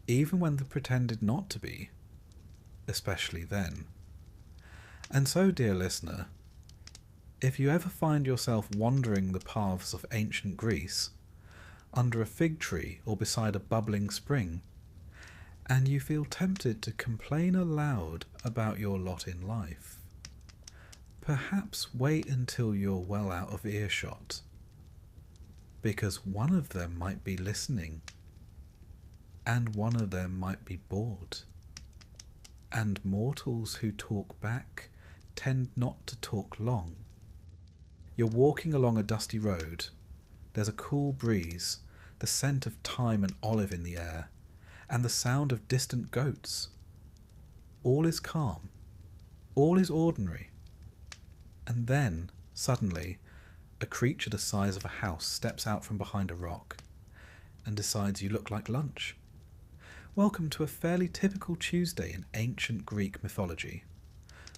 even when they pretended not to be, especially then. And so, dear listener, if you ever find yourself wandering the paths of ancient Greece, under a fig tree or beside a bubbling spring, and you feel tempted to complain aloud about your lot in life, perhaps wait until you're well out of earshot, because one of them might be listening, and one of them might be bored. And mortals who talk back tend not to talk long. You're walking along a dusty road. There's a cool breeze, the scent of thyme and olive in the air, and the sound of distant goats. All is calm. All is ordinary. And then, suddenly, a creature the size of a house steps out from behind a rock and decides you look like lunch. Welcome to a fairly typical Tuesday in ancient Greek mythology.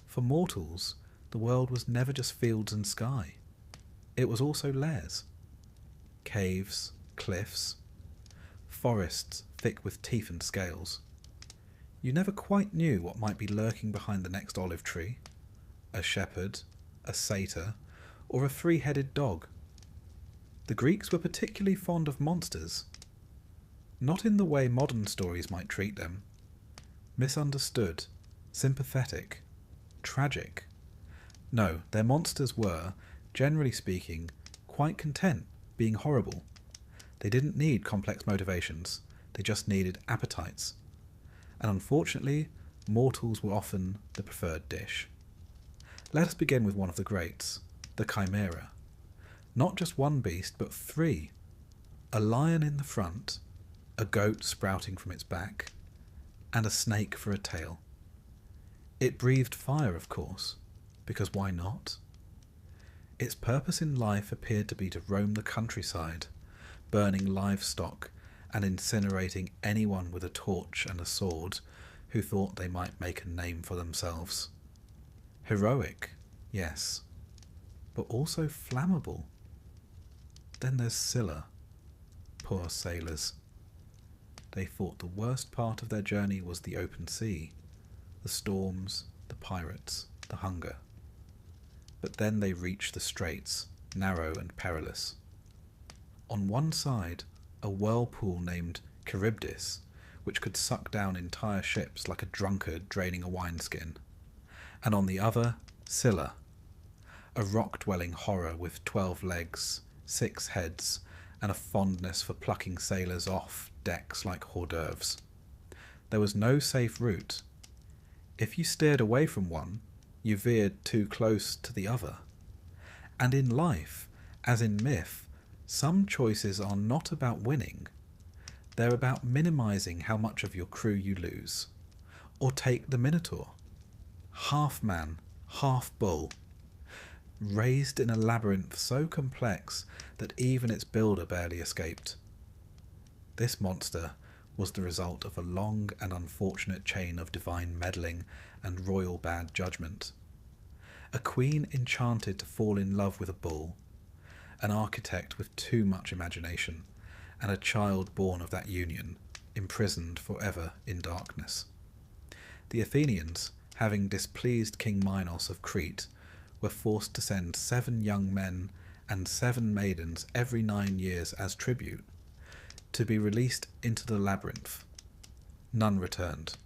For mortals, the world was never just fields and sky. It was also lairs. Caves, cliffs, forests thick with teeth and scales. You never quite knew what might be lurking behind the next olive tree. A shepherd, a satyr, or a three-headed dog. The Greeks were particularly fond of monsters. Not in the way modern stories might treat them. Misunderstood, sympathetic, tragic. No, their monsters were, generally speaking, quite content being horrible. They didn't need complex motivations, they just needed appetites. And unfortunately, mortals were often the preferred dish. Let us begin with one of the greats, the Chimera. Not just one beast, but three. A lion in the front, a goat sprouting from its back, and a snake for a tail. It breathed fire, of course, because why not? Its purpose in life appeared to be to roam the countryside, burning livestock and incinerating anyone with a torch and a sword who thought they might make a name for themselves. Heroic, yes, but also flammable. Then there's Scylla. Poor sailors. They thought the worst part of their journey was the open sea, the storms, the pirates, the hunger. But then they reached the straits, narrow and perilous. On one side, a whirlpool named Charybdis, which could suck down entire ships like a drunkard draining a wineskin. And on the other, Scylla, a rock-dwelling horror with 12 legs, 6 heads, and a fondness for plucking sailors off decks like hors d'oeuvres. There was no safe route. If you steered away from one, you veered too close to the other. And in life, as in myth, some choices are not about winning. They're about minimizing how much of your crew you lose. Or take the Minotaur. Half man, half bull. Raised in a labyrinth so complex that even its builder barely escaped. This monster was the result of a long and unfortunate chain of divine meddling and royal bad judgment. A queen enchanted to fall in love with a bull, an architect with too much imagination, and a child born of that union, imprisoned forever in darkness. The Athenians, having displeased King Minos of Crete, were forced to send 7 young men and 7 maidens every 9 years as tribute, to be released into the labyrinth. None returned.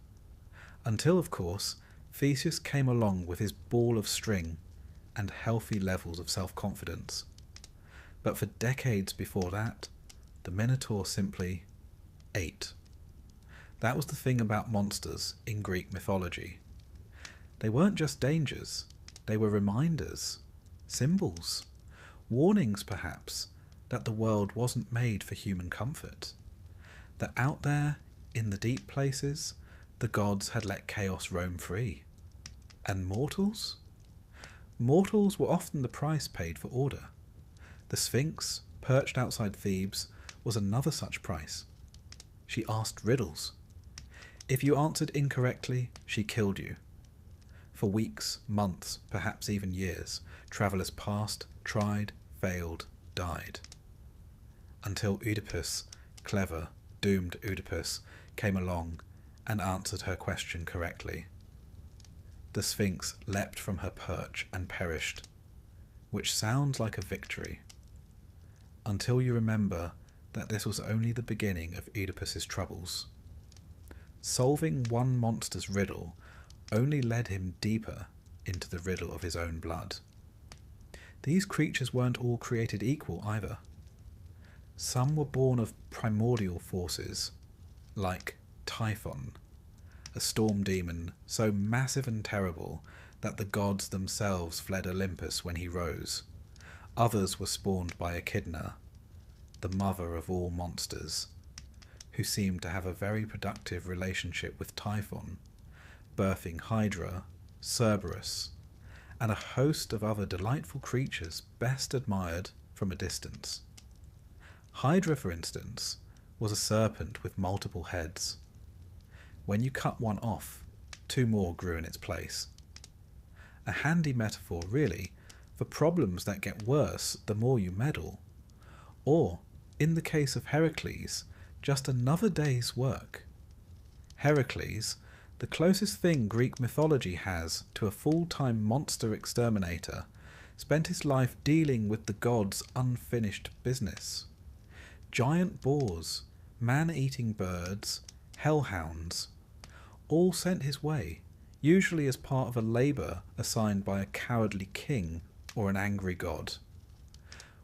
Until, of course, Theseus came along with his ball of string and healthy levels of self-confidence. But for decades before that, the Minotaur simply ate. That was the thing about monsters in Greek mythology. They weren't just dangers, they were reminders, symbols, warnings perhaps, that the world wasn't made for human comfort. That out there, in the deep places, the gods had let chaos roam free. And mortals? Mortals were often the price paid for order. The Sphinx, perched outside Thebes, was another such price. She asked riddles. If you answered incorrectly, she killed you. For weeks, months, perhaps even years, travellers passed, tried, failed, died. Until Oedipus, clever, doomed Oedipus, came along and answered her question correctly. The Sphinx leapt from her perch and perished, which sounds like a victory. Until you remember that this was only the beginning of Oedipus's troubles. Solving one monster's riddle only led him deeper into the riddle of his own blood. These creatures weren't all created equal either. Some were born of primordial forces, like Typhon, a storm demon so massive and terrible that the gods themselves fled Olympus when he rose. Others were spawned by Echidna, the mother of all monsters, who seemed to have a very productive relationship with Typhon, birthing Hydra, Cerberus, and a host of other delightful creatures best admired from a distance. Hydra, for instance, was a serpent with multiple heads. When you cut one off, 2 more grew in its place. A handy metaphor, really, for problems that get worse the more you meddle. Or, in the case of Heracles, just another day's work. Heracles, the closest thing Greek mythology has to a full-time monster exterminator, spent his life dealing with the gods' unfinished business. Giant boars, man-eating birds, hellhounds, all sent his way, usually as part of a labour assigned by a cowardly king or an angry god.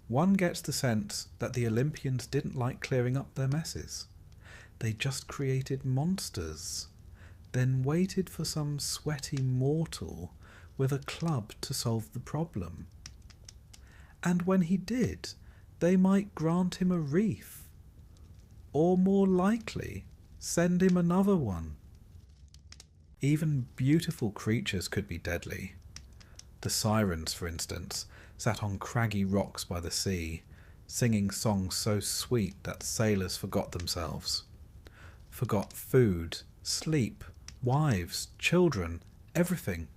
One gets the sense that the Olympians didn't like clearing up their messes. They just created monsters, then waited for some sweaty mortal with a club to solve the problem. And when he did, they might grant him a wreath, or more likely, send him another one. Even beautiful creatures could be deadly. The sirens, for instance, sat on craggy rocks by the sea, singing songs so sweet that sailors forgot themselves. Forgot food, sleep, wives, children, everything.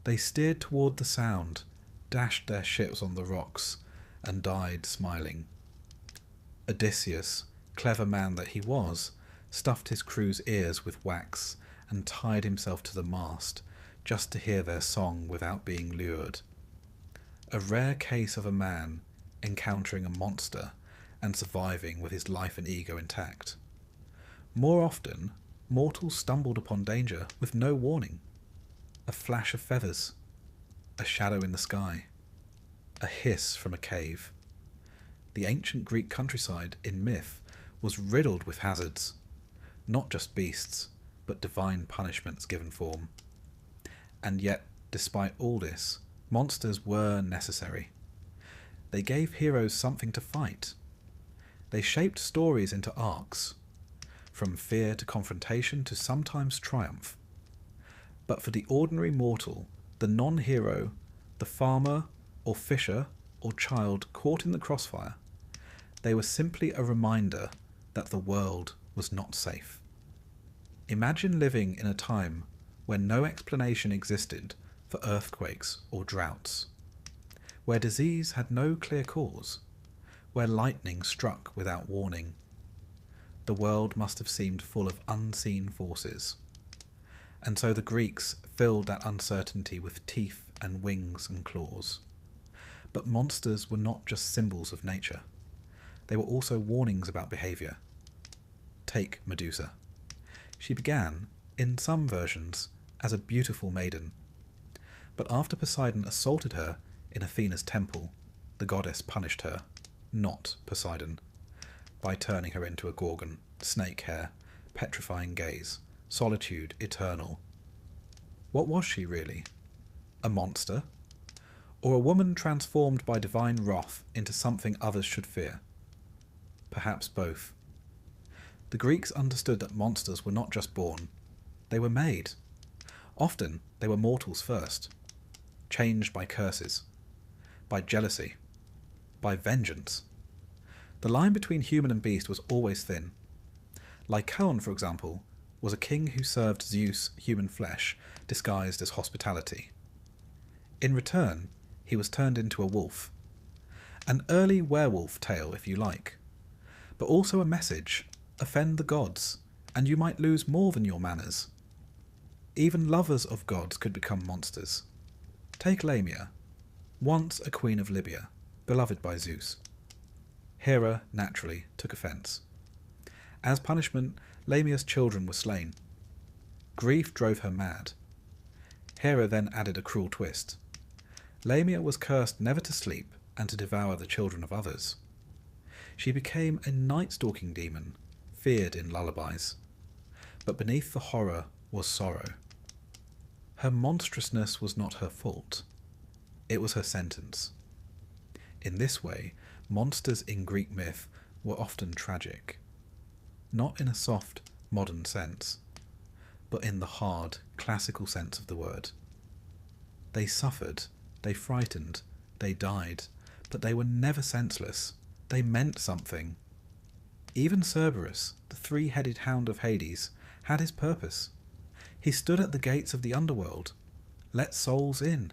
They steered toward the sound, dashed their ships on the rocks, and died smiling. Odysseus, clever man that he was, stuffed his crew's ears with wax and tied himself to the mast just to hear their song without being lured. A rare case of a man encountering a monster and surviving with his life and ego intact. More often, mortals stumbled upon danger with no warning. A flash of feathers, a shadow in the sky, a hiss from a cave. The ancient Greek countryside in myth was riddled with hazards, not just beasts, but divine punishments given form. And yet, despite all this, monsters were necessary. They gave heroes something to fight. They shaped stories into arcs, from fear to confrontation to sometimes triumph. But for the ordinary mortal, the non-hero, the farmer or fisher or child caught in the crossfire, they were simply a reminder that the world was not safe. Imagine living in a time when no explanation existed for earthquakes or droughts, where disease had no clear cause, where lightning struck without warning. The world must have seemed full of unseen forces. And so the Greeks filled that uncertainty with teeth and wings and claws. But monsters were not just symbols of nature. They were also warnings about behaviour. Take Medusa. She began, in some versions, as a beautiful maiden. But after Poseidon assaulted her in Athena's temple, the goddess punished her, not Poseidon, by turning her into a gorgon, snake hair, petrifying gaze, solitude eternal. What was she really? A monster? Or a woman transformed by divine wrath into something others should fear? Perhaps both. The Greeks understood that monsters were not just born, they were made. Often they were mortals first, changed by curses, by jealousy, by vengeance. The line between human and beast was always thin. Lycaon, for example, was a king who served Zeus human flesh disguised as hospitality. In return, he was turned into a wolf. An early werewolf tale, if you like, but also a message: offend the gods, and you might lose more than your manners. Even lovers of gods could become monsters. Take Lamia, once a queen of Libya, beloved by Zeus. Hera, naturally, took offence. As punishment, Lamia's children were slain. Grief drove her mad. Hera then added a cruel twist. Lamia was cursed never to sleep and to devour the children of others. She became a night-stalking demon, feared in lullabies. But beneath the horror was sorrow. Her monstrousness was not her fault. It was her sentence. In this way, monsters in Greek myth were often tragic. Not in a soft, modern sense, but in the hard, classical sense of the word. They suffered, they frightened, they died, but they were never senseless. They meant something. Even Cerberus, the three-headed hound of Hades, had his purpose. He stood at the gates of the underworld, let souls in,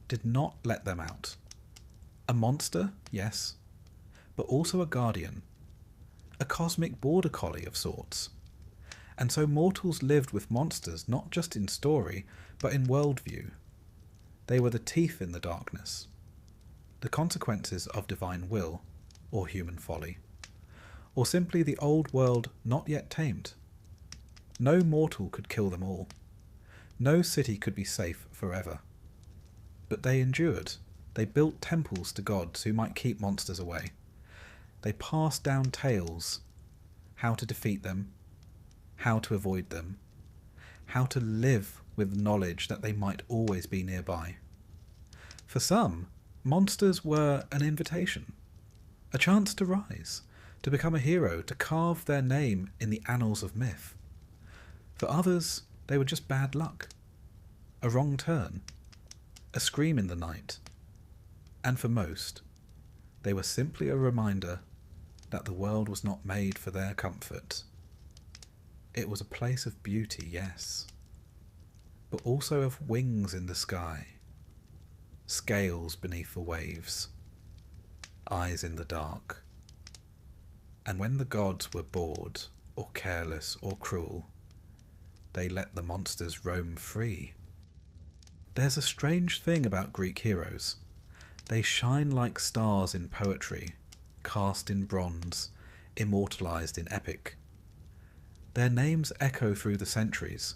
did not let them out. A monster, yes, but also a guardian, a cosmic border collie of sorts. And so mortals lived with monsters not just in story, but in worldview. They were the teeth in the darkness, the consequences of divine will, or human folly, or simply the old world not yet tamed. No mortal could kill them all. No city could be safe forever. But they endured. They built temples to gods who might keep monsters away. They passed down tales, how to defeat them, how to avoid them, how to live with knowledge that they might always be nearby. For some, monsters were an invitation, a chance to rise, to become a hero, to carve their name in the annals of myth. For others, they were just bad luck, a wrong turn, a scream in the night. And for most, they were simply a reminder that the world was not made for their comfort. It was a place of beauty, yes, but also of wings in the sky, scales beneath the waves, eyes in the dark. And when the gods were bored, or careless, or cruel, they let the monsters roam free. There's a strange thing about Greek heroes. They shine like stars in poetry, cast in bronze, immortalized in epic. Their names echo through the centuries: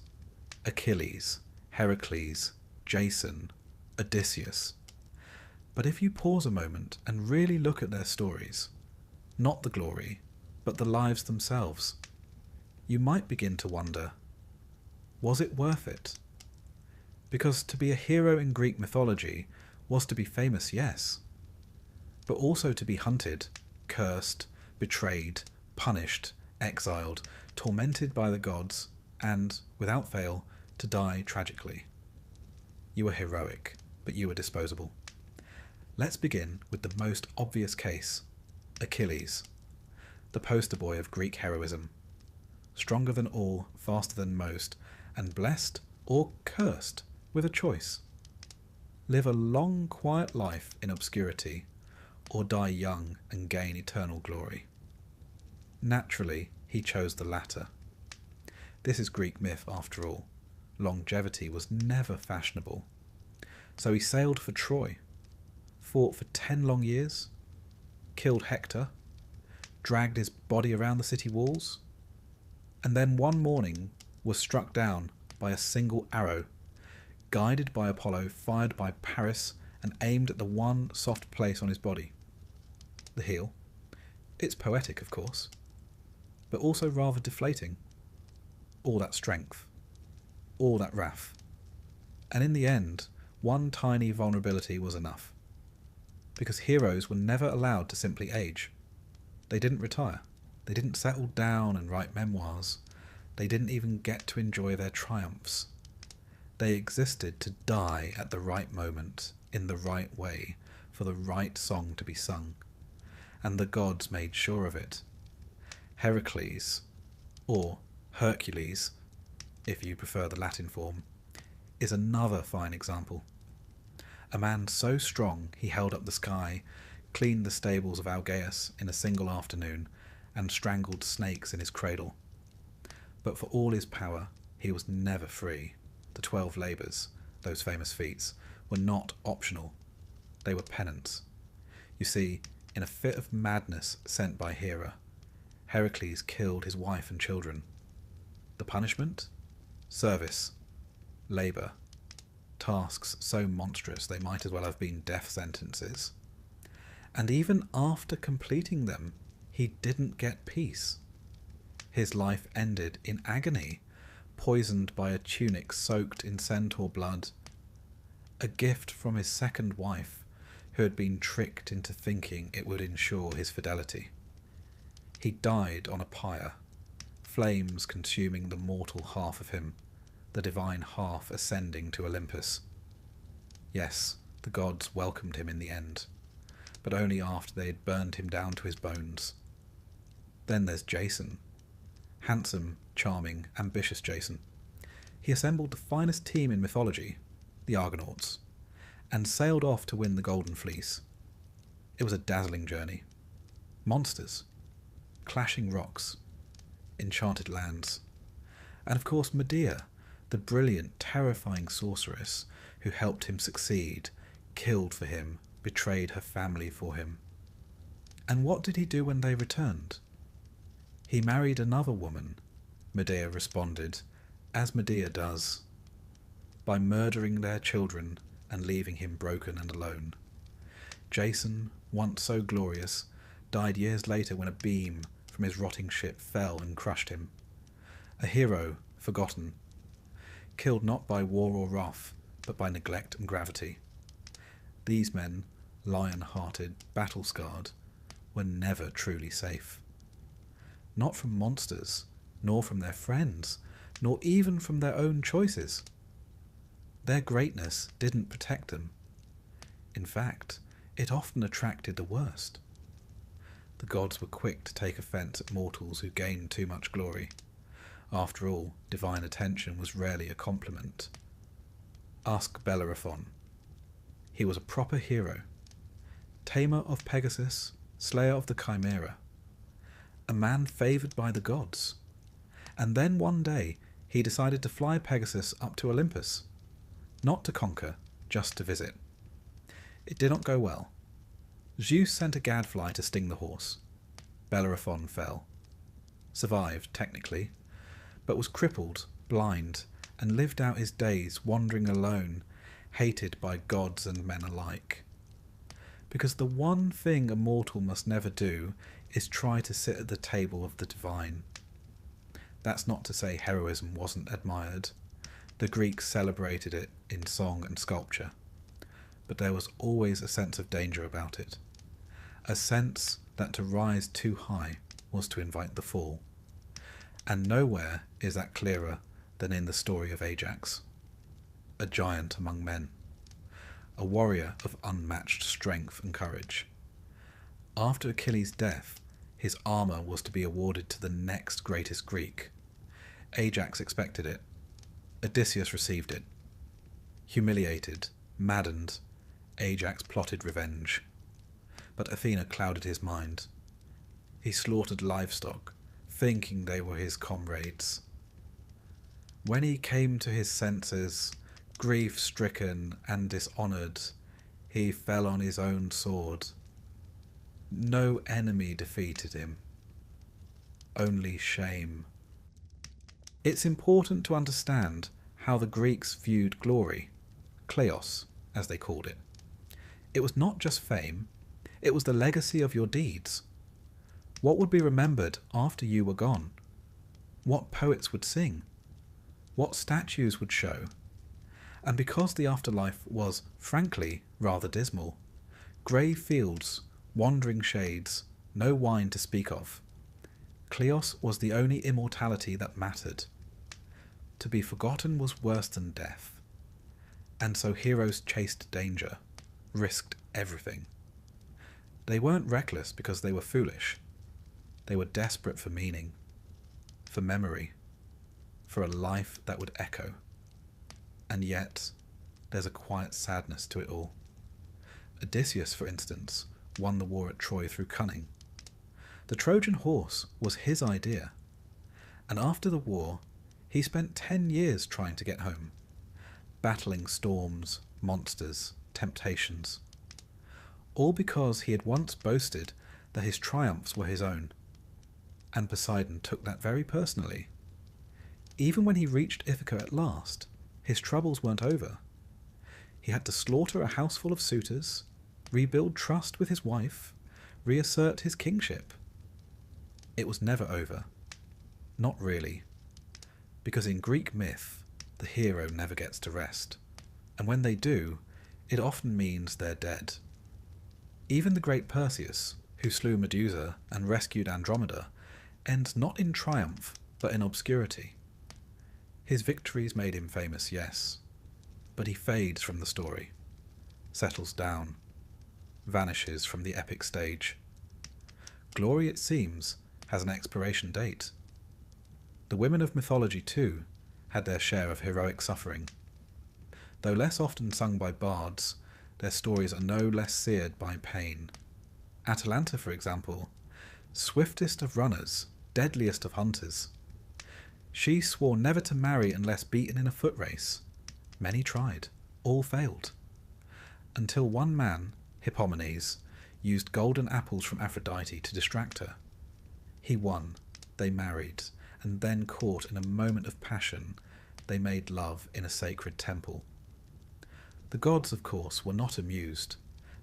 Achilles, Heracles, Jason, Odysseus. But if you pause a moment and really look at their stories, not the glory, but the lives themselves, you might begin to wonder, was it worth it? Because to be a hero in Greek mythology was to be famous, yes, but also to be hunted, cursed, betrayed, punished, exiled, tormented by the gods, and, without fail, to die tragically. You were heroic, but you were disposable. Let's begin with the most obvious case, Achilles, the poster boy of Greek heroism. Stronger than all, faster than most, and blessed or cursed with a choice. Live a long, quiet life in obscurity, or die young and gain eternal glory. Naturally, he chose the latter. This is Greek myth after all. Longevity was never fashionable. So he sailed for Troy, fought for 10 long years, killed Hector, dragged his body around the city walls, and then one morning was struck down by a single arrow, guided by Apollo, fired by Paris, and aimed at the one soft place on his body, the heel. It's poetic, of course, but also rather deflating. All that strength, all that wrath, and in the end, one tiny vulnerability was enough. Because heroes were never allowed to simply age. They didn't retire. They didn't settle down and write memoirs. They didn't even get to enjoy their triumphs. They existed to die at the right moment, in the right way, for the right song to be sung. And the gods made sure of it. Heracles, or Hercules, if you prefer the Latin form, is another fine example. A man so strong he held up the sky, cleaned the stables of Algaeus in a single afternoon, and strangled snakes in his cradle. But for all his power, he was never free. The 12 labours, those famous feats, were not optional. They were penance. You see, in a fit of madness sent by Hera, Heracles killed his wife and children. The punishment? Service. Labour. Tasks so monstrous they might as well have been death sentences. And even after completing them, he didn't get peace. His life ended in agony, poisoned by a tunic soaked in centaur blood, a gift from his second wife, who had been tricked into thinking it would ensure his fidelity. He died on a pyre, flames consuming the mortal half of him, the divine half ascending to Olympus. Yes, the gods welcomed him in the end, but only after they had burned him down to his bones. Then there's Jason. Handsome, charming, ambitious Jason. He assembled the finest team in mythology, the Argonauts, and sailed off to win the Golden Fleece. It was a dazzling journey. Monsters, clashing rocks, enchanted lands, and of course Medea, the brilliant, terrifying sorceress who helped him succeed, killed for him, betrayed her family for him. And what did he do when they returned? He married another woman, Medea responded, as Medea does, by murdering their children and leaving him broken and alone. Jason, once so glorious, died years later when a beam from his rotting ship fell and crushed him. A hero, forgotten, killed not by war or wrath, but by neglect and gravity. These men, lion-hearted, battle-scarred, were never truly safe. Not from monsters, nor from their friends, nor even from their own choices. Their greatness didn't protect them. In fact, it often attracted the worst. The gods were quick to take offence at mortals who gained too much glory. After all, divine attention was rarely a compliment. Ask Bellerophon. He was a proper hero. Tamer of Pegasus, slayer of the Chimera. A man favoured by the gods. And then one day he decided to fly Pegasus up to Olympus. Not to conquer, just to visit. It did not go well. Zeus sent a gadfly to sting the horse. Bellerophon fell. Survived, technically, but was crippled, blind, and lived out his days wandering alone, hated by gods and men alike. Because the one thing a mortal must never do is try to sit at the table of the divine. That's not to say heroism wasn't admired. The Greeks celebrated it in song and sculpture. But there was always a sense of danger about it. A sense that to rise too high was to invite the fall. And nowhere is that clearer than in the story of Ajax, a giant among men, a warrior of unmatched strength and courage. After Achilles' death, his armour was to be awarded to the next greatest Greek. Ajax expected it. Odysseus received it. Humiliated, maddened, Ajax plotted revenge. But Athena clouded his mind. He slaughtered livestock, thinking they were his comrades. When he came to his senses, grief-stricken and dishonoured, he fell on his own sword. No enemy defeated him, only shame. It's important to understand how the Greeks viewed glory, kleos, as they called it. It was not just fame, it was the legacy of your deeds. What would be remembered after you were gone? What poets would sing? What statues would show? And because the afterlife was, frankly, rather dismal, grey fields, wandering shades, no wine to speak of, kleos was the only immortality that mattered. To be forgotten was worse than death. And so heroes chased danger, risked everything. They weren't reckless because they were foolish. They were desperate for meaning, for memory, for a life that would echo. And yet, there's a quiet sadness to it all. Odysseus, for instance, won the war at Troy through cunning. The Trojan horse was his idea, and after the war, he spent 10 years trying to get home, battling storms, monsters, temptations, all because he had once boasted that his triumphs were his own, and Poseidon took that very personally. Even when he reached Ithaca at last, his troubles weren't over. He had to slaughter a house full of suitors, rebuild trust with his wife, reassert his kingship. It was never over. Not really. Because in Greek myth, the hero never gets to rest. And when they do, it often means they're dead. Even the great Perseus, who slew Medusa and rescued Andromeda, ends not in triumph, but in obscurity. His victories made him famous, yes, but he fades from the story, settles down, vanishes from the epic stage. Glory, it seems, has an expiration date. The women of mythology, too, had their share of heroic suffering. Though less often sung by bards, their stories are no less seared by pain. Atalanta, for example, swiftest of runners, deadliest of hunters. She swore never to marry unless beaten in a foot race. Many tried, all failed. Until one man, Hippomenes, used golden apples from Aphrodite to distract her. He won, they married, and then caught in a moment of passion, they made love in a sacred temple. The gods, of course, were not amused.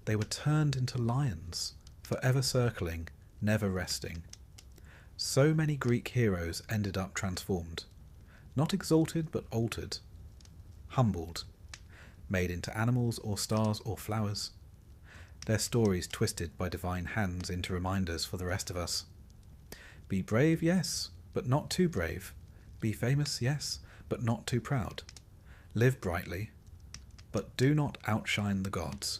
They were turned into lions, forever circling, never resting. So many Greek heroes ended up transformed, not exalted but altered, humbled, made into animals or stars or flowers, their stories twisted by divine hands into reminders for the rest of us. Be brave, yes, but not too brave. Be famous, yes, but not too proud. Live brightly, but do not outshine the gods.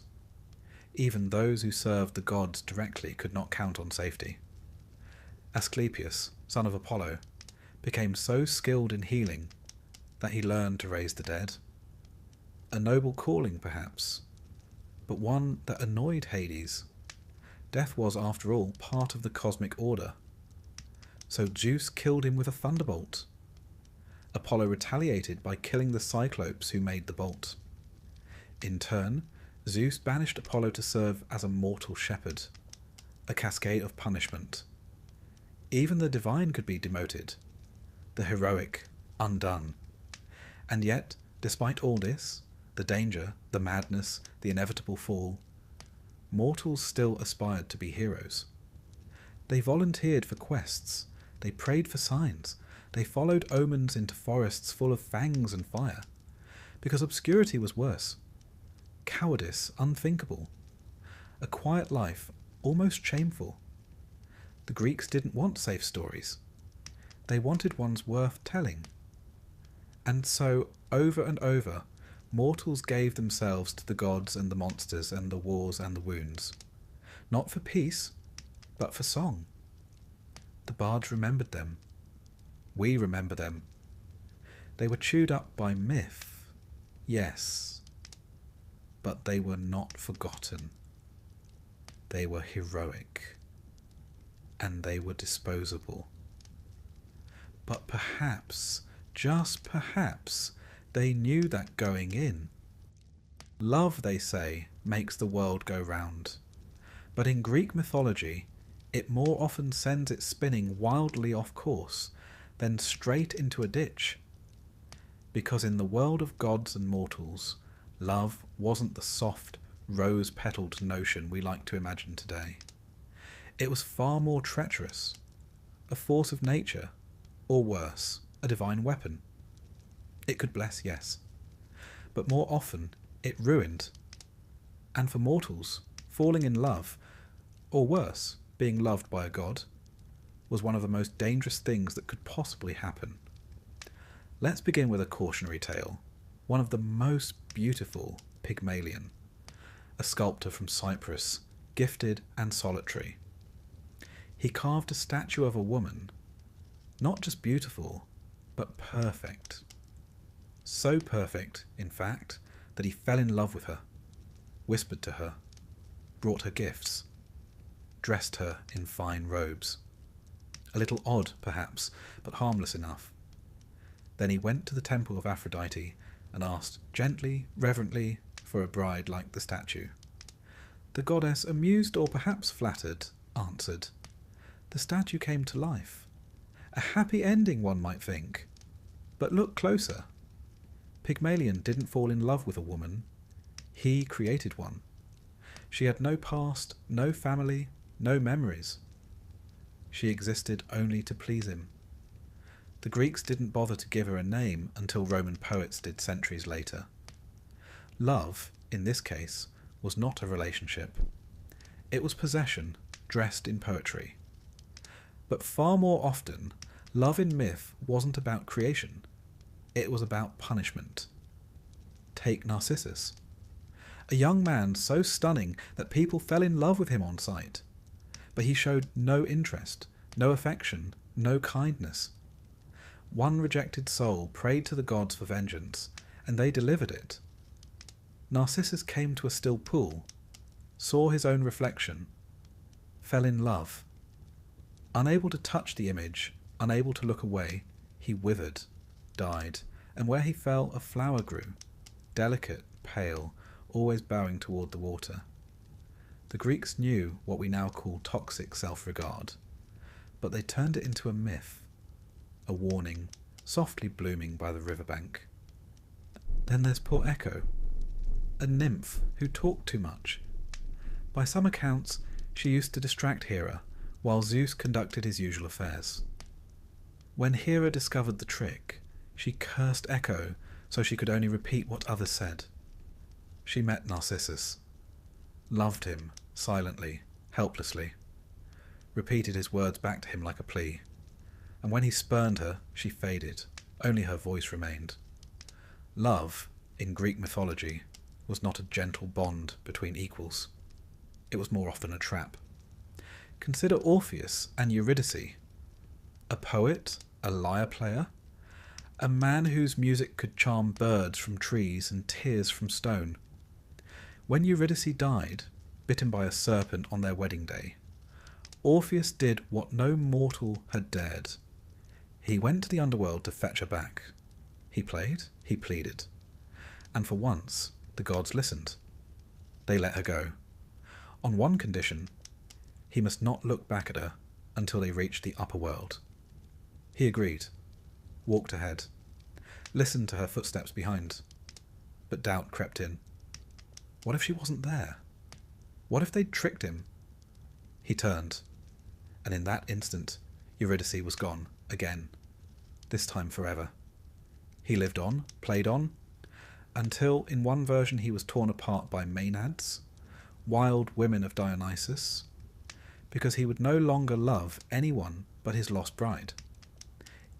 Even those who served the gods directly could not count on safety. Asclepius, son of Apollo, became so skilled in healing that he learned to raise the dead. A noble calling, perhaps, but one that annoyed Hades. Death was, after all, part of the cosmic order. So Zeus killed him with a thunderbolt. Apollo retaliated by killing the Cyclopes who made the bolt. In turn, Zeus banished Apollo to serve as a mortal shepherd, a cascade of punishment. Even the divine could be demoted, the heroic undone. And yet, despite all this, the danger, the madness, the inevitable fall, mortals still aspired to be heroes. They volunteered for quests, they prayed for signs, they followed omens into forests full of fangs and fire, because obscurity was worse, cowardice unthinkable, a quiet life almost shameful. The Greeks didn't want safe stories. They wanted ones worth telling. And so, over and over, mortals gave themselves to the gods and the monsters and the wars and the wounds. Not for peace, but for song. The bards remembered them. We remember them. They were chewed up by myth, yes, but they were not forgotten. They were heroic, and they were disposable. But perhaps, just perhaps, they knew that going in. Love, they say, makes the world go round. But in Greek mythology, it more often sends it spinning wildly off course than straight into a ditch. Because in the world of gods and mortals, love wasn't the soft, rose-petalled notion we like to imagine today. It was far more treacherous, a force of nature, or worse, a divine weapon. It could bless, yes, but more often it ruined. And for mortals, falling in love, or worse, being loved by a god, was one of the most dangerous things that could possibly happen. Let's begin with a cautionary tale, one of the most beautiful, Pygmalion, a sculptor from Cyprus, gifted and solitary. He carved a statue of a woman, not just beautiful, but perfect. So perfect, in fact, that he fell in love with her, whispered to her, brought her gifts, dressed her in fine robes. A little odd, perhaps, but harmless enough. Then he went to the temple of Aphrodite and asked gently, reverently, for a bride like the statue. The goddess, amused or perhaps flattered, answered. The statue came to life. A happy ending, one might think. But look closer. Pygmalion didn't fall in love with a woman. He created one. She had no past, no family, no memories. She existed only to please him. The Greeks didn't bother to give her a name until Roman poets did centuries later. Love, in this case, was not a relationship. It was possession, dressed in poetry. But far more often, love in myth wasn't about creation. It was about punishment. Take Narcissus. A young man so stunning that people fell in love with him on sight. But he showed no interest, no affection, no kindness. One rejected soul prayed to the gods for vengeance, and they delivered it. Narcissus came to a still pool, saw his own reflection, fell in love. Unable to touch the image, unable to look away, he withered, died, and where he fell a flower grew, delicate, pale, always bowing toward the water. The Greeks knew what we now call toxic self-regard, but they turned it into a myth, a warning, softly blooming by the riverbank. Then there's poor Echo, a nymph who talked too much. By some accounts, she used to distract Hera, while Zeus conducted his usual affairs. When Hera discovered the trick, she cursed Echo so she could only repeat what others said. She met Narcissus, loved him, silently, helplessly, repeated his words back to him like a plea, and when he spurned her, she faded, only her voice remained. Love, in Greek mythology, was not a gentle bond between equals. It was more often a trap. Consider Orpheus and Eurydice, a poet, a lyre player, a man whose music could charm birds from trees and tears from stone. When Eurydice died, bitten by a serpent on their wedding day, Orpheus did what no mortal had dared. He went to the underworld to fetch her back. He played, he pleaded, and for once the gods listened. They let her go. On one condition, he must not look back at her until they reached the upper world. He agreed, walked ahead, listened to her footsteps behind. but doubt crept in. What if she wasn't there? What if they'd tricked him? He turned, and in that instant, Eurydice was gone, again, this time forever. He lived on, played on, until in one version he was torn apart by Maenads, wild women of Dionysus, because he would no longer love anyone but his lost bride.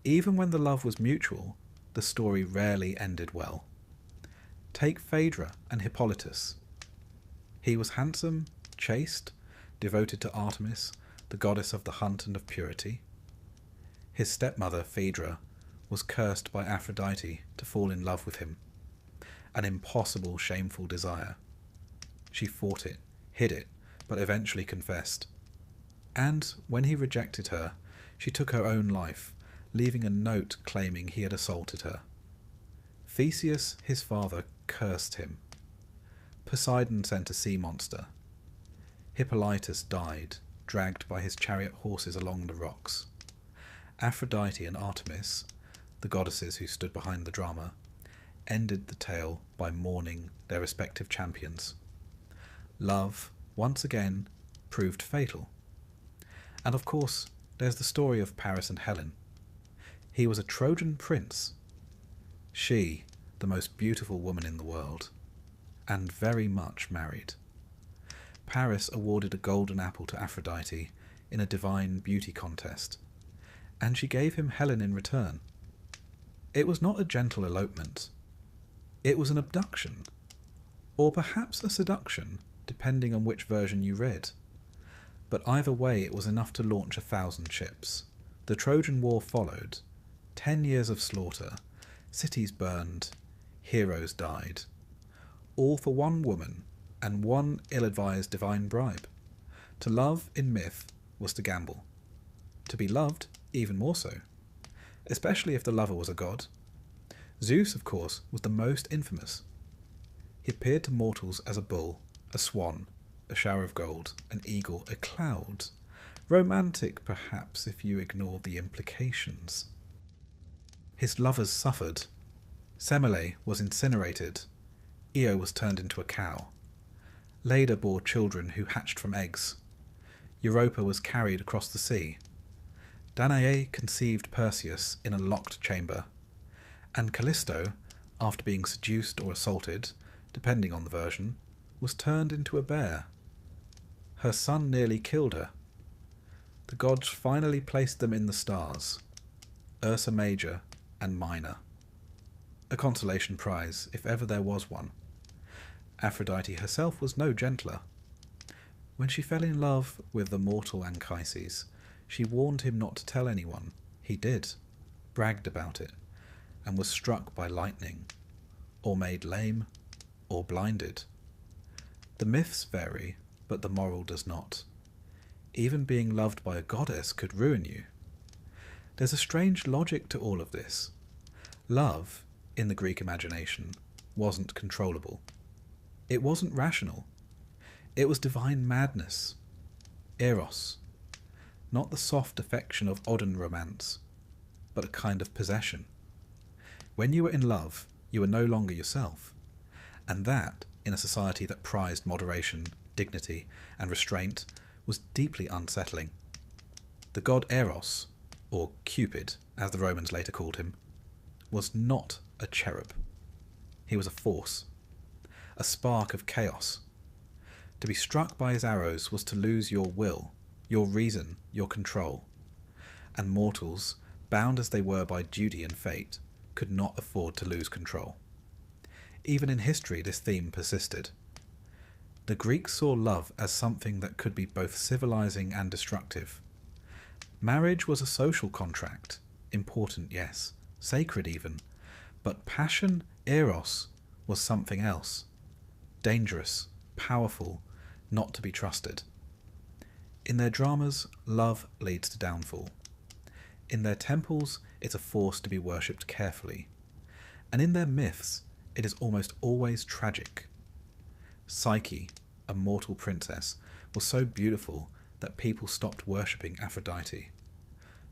Even when the love was mutual, the story rarely ended well. Take Phaedra and Hippolytus. He was handsome, chaste, devoted to Artemis, the goddess of the hunt and of purity. His stepmother, Phaedra, was cursed by Aphrodite to fall in love with him. An impossible, shameful desire. She fought it, hid it, but eventually confessed. And when he rejected her, she took her own life, leaving a note claiming he had assaulted her. Theseus, his father, cursed him. Poseidon sent a sea monster. Hippolytus died, dragged by his chariot horses along the rocks. Aphrodite and Artemis, the goddesses who stood behind the drama, ended the tale by mourning their respective champions. Love, once again, proved fatal. And of course, there's the story of Paris and Helen. He was a Trojan prince. She, the most beautiful woman in the world, and very much married. Paris awarded a golden apple to Aphrodite in a divine beauty contest, and she gave him Helen in return. It was not a gentle elopement. It was an abduction, or perhaps a seduction, depending on which version you read. But either way, it was enough to launch 1,000 ships. The Trojan War followed. 10 years of slaughter, cities burned, heroes died. All for one woman and one ill-advised divine bribe. To love in myth was to gamble. To be loved, even more so. Especially if the lover was a god. Zeus, of course, was the most infamous. He appeared to mortals as a bull, a swan, a shower of gold, an eagle, a cloud. Romantic, perhaps, if you ignore the implications. His lovers suffered. Semele was incinerated. Io was turned into a cow. Leda bore children who hatched from eggs. Europa was carried across the sea. Danae conceived Perseus in a locked chamber. And Callisto, after being seduced or assaulted, depending on the version, was turned into a bear. Her son nearly killed her. The gods finally placed them in the stars, Ursa Major and Minor. A consolation prize, if ever there was one. Aphrodite herself was no gentler. When she fell in love with the mortal Anchises, she warned him not to tell anyone. He did, bragged about it, and was struck by lightning, or made lame, or blinded. The myths vary, but the moral does not. Even being loved by a goddess could ruin you. There's a strange logic to all of this. Love, in the Greek imagination, wasn't controllable. It wasn't rational. It was divine madness. Eros. Not the soft affection of Odin romance, but a kind of possession. When you were in love, you were no longer yourself. And that, in a society that prized moderation, dignity, and restraint, was deeply unsettling. The god Eros, or Cupid, as the Romans later called him, was not a cherub. He was a force, a spark of chaos. To be struck by his arrows was to lose your will, your reason, your control. And mortals, bound as they were by duty and fate, could not afford to lose control. Even in history, this theme persisted. The Greeks saw love as something that could be both civilizing and destructive. Marriage was a social contract, important, yes, sacred even, but passion, eros, was something else. Dangerous, powerful, not to be trusted. In their dramas, love leads to downfall. In their temples, it's a force to be worshipped carefully. And in their myths, it is almost always tragic. Psyche, a mortal princess, was so beautiful that people stopped worshipping Aphrodite.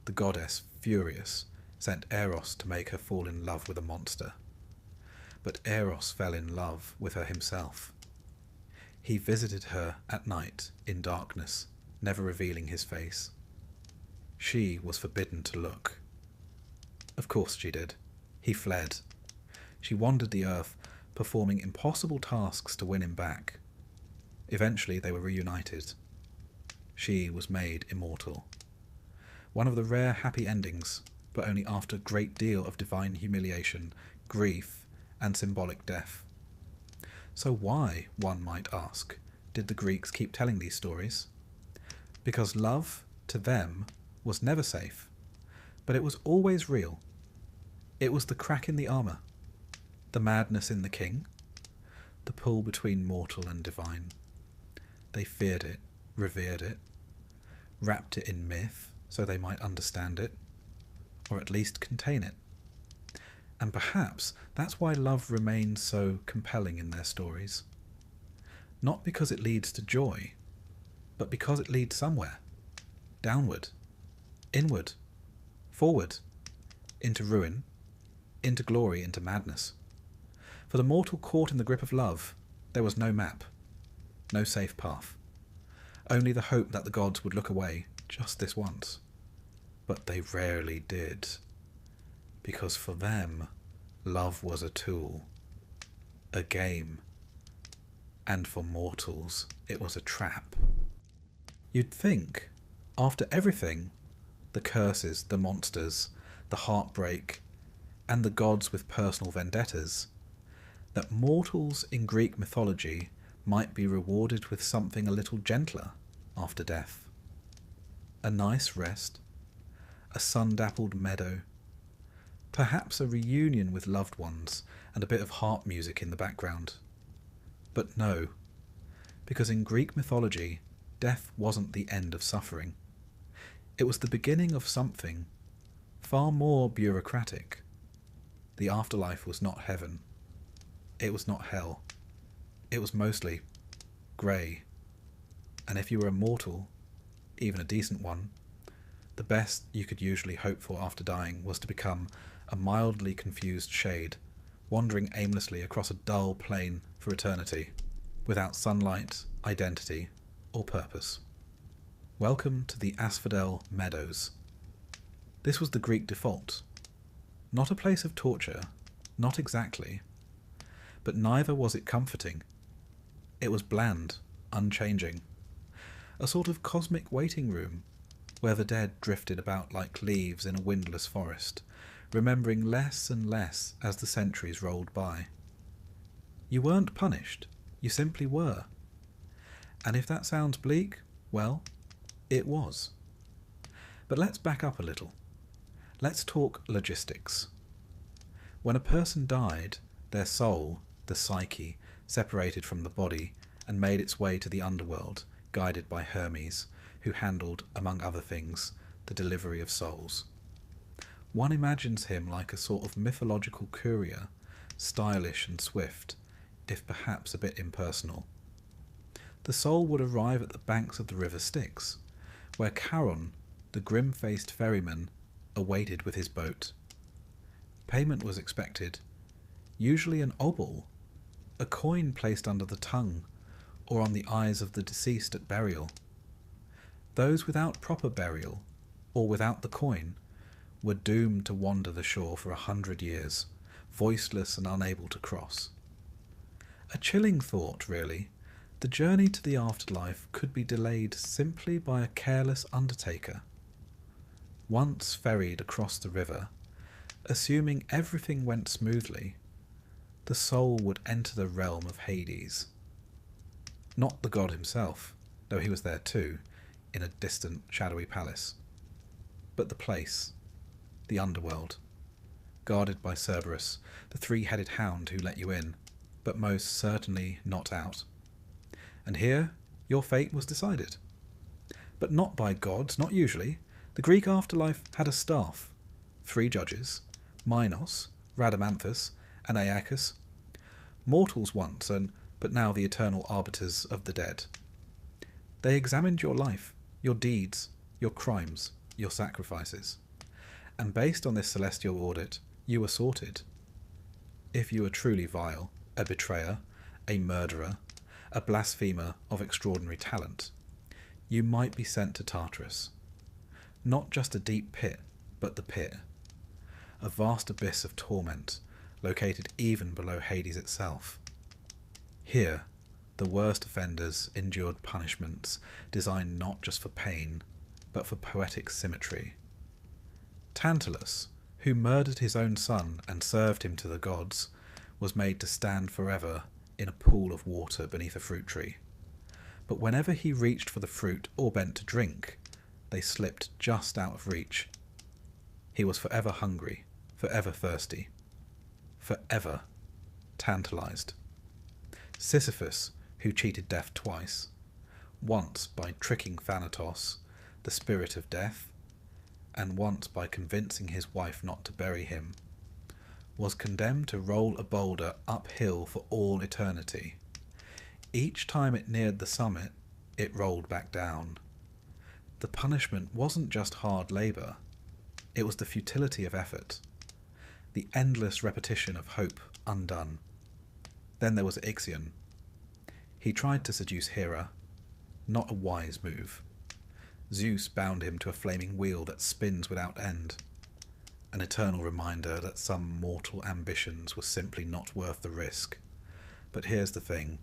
The goddess, furious, sent Eros to make her fall in love with a monster. but Eros fell in love with her himself. He visited her at night in darkness, never revealing his face. She was forbidden to look. Of course she did. He fled. She wandered the earth, performing impossible tasks to win him back. Eventually they were reunited. She was made immortal. One of the rare happy endings, but only after a great deal of divine humiliation, grief, and symbolic death. So why, one might ask, did the Greeks keep telling these stories? Because love, to them, was never safe, but it was always real. It was the crack in the armour, the madness in the king, the pull between mortal and divine. They feared it, revered it, wrapped it in myth so they might understand it, or at least contain it. And perhaps that's why love remains so compelling in their stories. Not because it leads to joy, but because it leads somewhere. Downward, inward, forward, into ruin, into glory, into madness. For the mortal caught in the grip of love, there was no map, no safe path. Only the hope that the gods would look away just this once. But they rarely did. Because for them, love was a tool, a game, and for mortals, it was a trap. You'd think, after everything, the curses, the monsters, the heartbreak, and the gods with personal vendettas, that mortals in Greek mythology might be rewarded with something a little gentler after death. A nice rest, a sun-dappled meadow, perhaps a reunion with loved ones and a bit of harp music in the background. But no, because in Greek mythology, death wasn't the end of suffering. It was the beginning of something far more bureaucratic. The afterlife was not heaven. It was not hell. It was mostly grey. And if you were a mortal, even a decent one, the best you could usually hope for after dying was to become a mildly confused shade, wandering aimlessly across a dull plain for eternity, without sunlight, identity, or purpose. Welcome to the Asphodel Meadows. This was the Greek default. Not a place of torture, not exactly, but neither was it comforting. It was bland, unchanging. A sort of cosmic waiting room, where the dead drifted about like leaves in a windless forest, remembering less and less as the centuries rolled by. You weren't punished, you simply were. And if that sounds bleak, well, it was. But let's back up a little. Let's talk logistics. When a person died, their soul, the psyche, separated from the body and made its way to the underworld, guided by Hermes, who handled, among other things, the delivery of souls. One imagines him like a sort of mythological courier, stylish and swift, if perhaps a bit impersonal. The soul would arrive at the banks of the river Styx, where Charon, the grim-faced ferryman, awaited with his boat. Payment was expected, usually an obol, a coin placed under the tongue or on the eyes of the deceased at burial. Those without proper burial, or without the coin, were doomed to wander the shore for 100 years, voiceless and unable to cross. A chilling thought, really. The journey to the afterlife could be delayed simply by a careless undertaker. Once ferried across the river, assuming everything went smoothly, the soul would enter the realm of Hades. Not the god himself, though he was there too, in a distant, shadowy palace, but the place, the underworld, guarded by Cerberus, the three-headed hound who let you in, but most certainly not out. And here your fate was decided. But not by gods, not usually. The Greek afterlife had a staff, 3 judges, Minos, Rhadamanthus, and Aeacus, mortals once, but now the eternal arbiters of the dead. They examined your life, your deeds, your crimes, your sacrifices, and based on this celestial audit, you were sorted. if you were truly vile, a betrayer, a murderer, a blasphemer of extraordinary talent, you might be sent to Tartarus. Not just a deep pit, but the pit. A vast abyss of torment, located even below Hades itself. Here, the worst offenders endured punishments designed not just for pain, but for poetic symmetry. Tantalus, who murdered his own son and served him to the gods, was made to stand forever in a pool of water beneath a fruit tree. But whenever he reached for the fruit or bent to drink, they slipped just out of reach. He was forever hungry, forever thirsty, forever tantalized. Sisyphus, who cheated death twice, once by tricking Thanatos, the spirit of death, and once by convincing his wife not to bury him, was condemned to roll a boulder uphill for all eternity. Each time it neared the summit, it rolled back down. The punishment wasn't just hard labour, it was the futility of effort, the endless repetition of hope undone. Then there was Ixion. He tried to seduce Hera, not a wise move. Zeus bound him to a flaming wheel that spins without end, an eternal reminder that some mortal ambitions were simply not worth the risk. But here's the thing,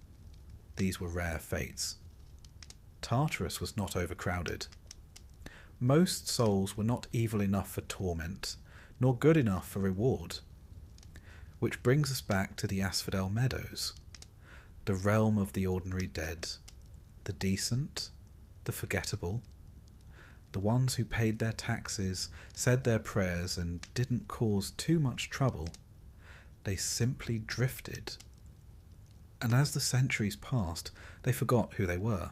these were rare fates. Tartarus was not overcrowded. Most souls were not evil enough for torment, nor good enough for reward. Which brings us back to the Asphodel Meadows, the realm of the ordinary dead, the decent, the forgettable, the ones who paid their taxes, said their prayers, and didn't cause too much trouble. They simply drifted. And as the centuries passed, they forgot who they were.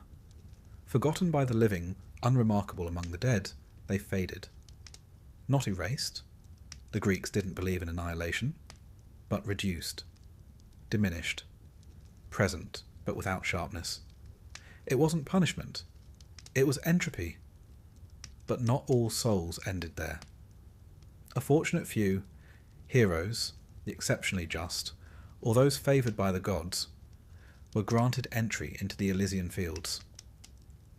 Forgotten by the living, unremarkable among the dead, they faded. Not erased. The Greeks didn't believe in annihilation, but reduced, diminished, present, but without sharpness. It wasn't punishment. It was entropy. But not all souls ended there. A fortunate few, heroes, the exceptionally just, or those favoured by the gods, were granted entry into the Elysian fields.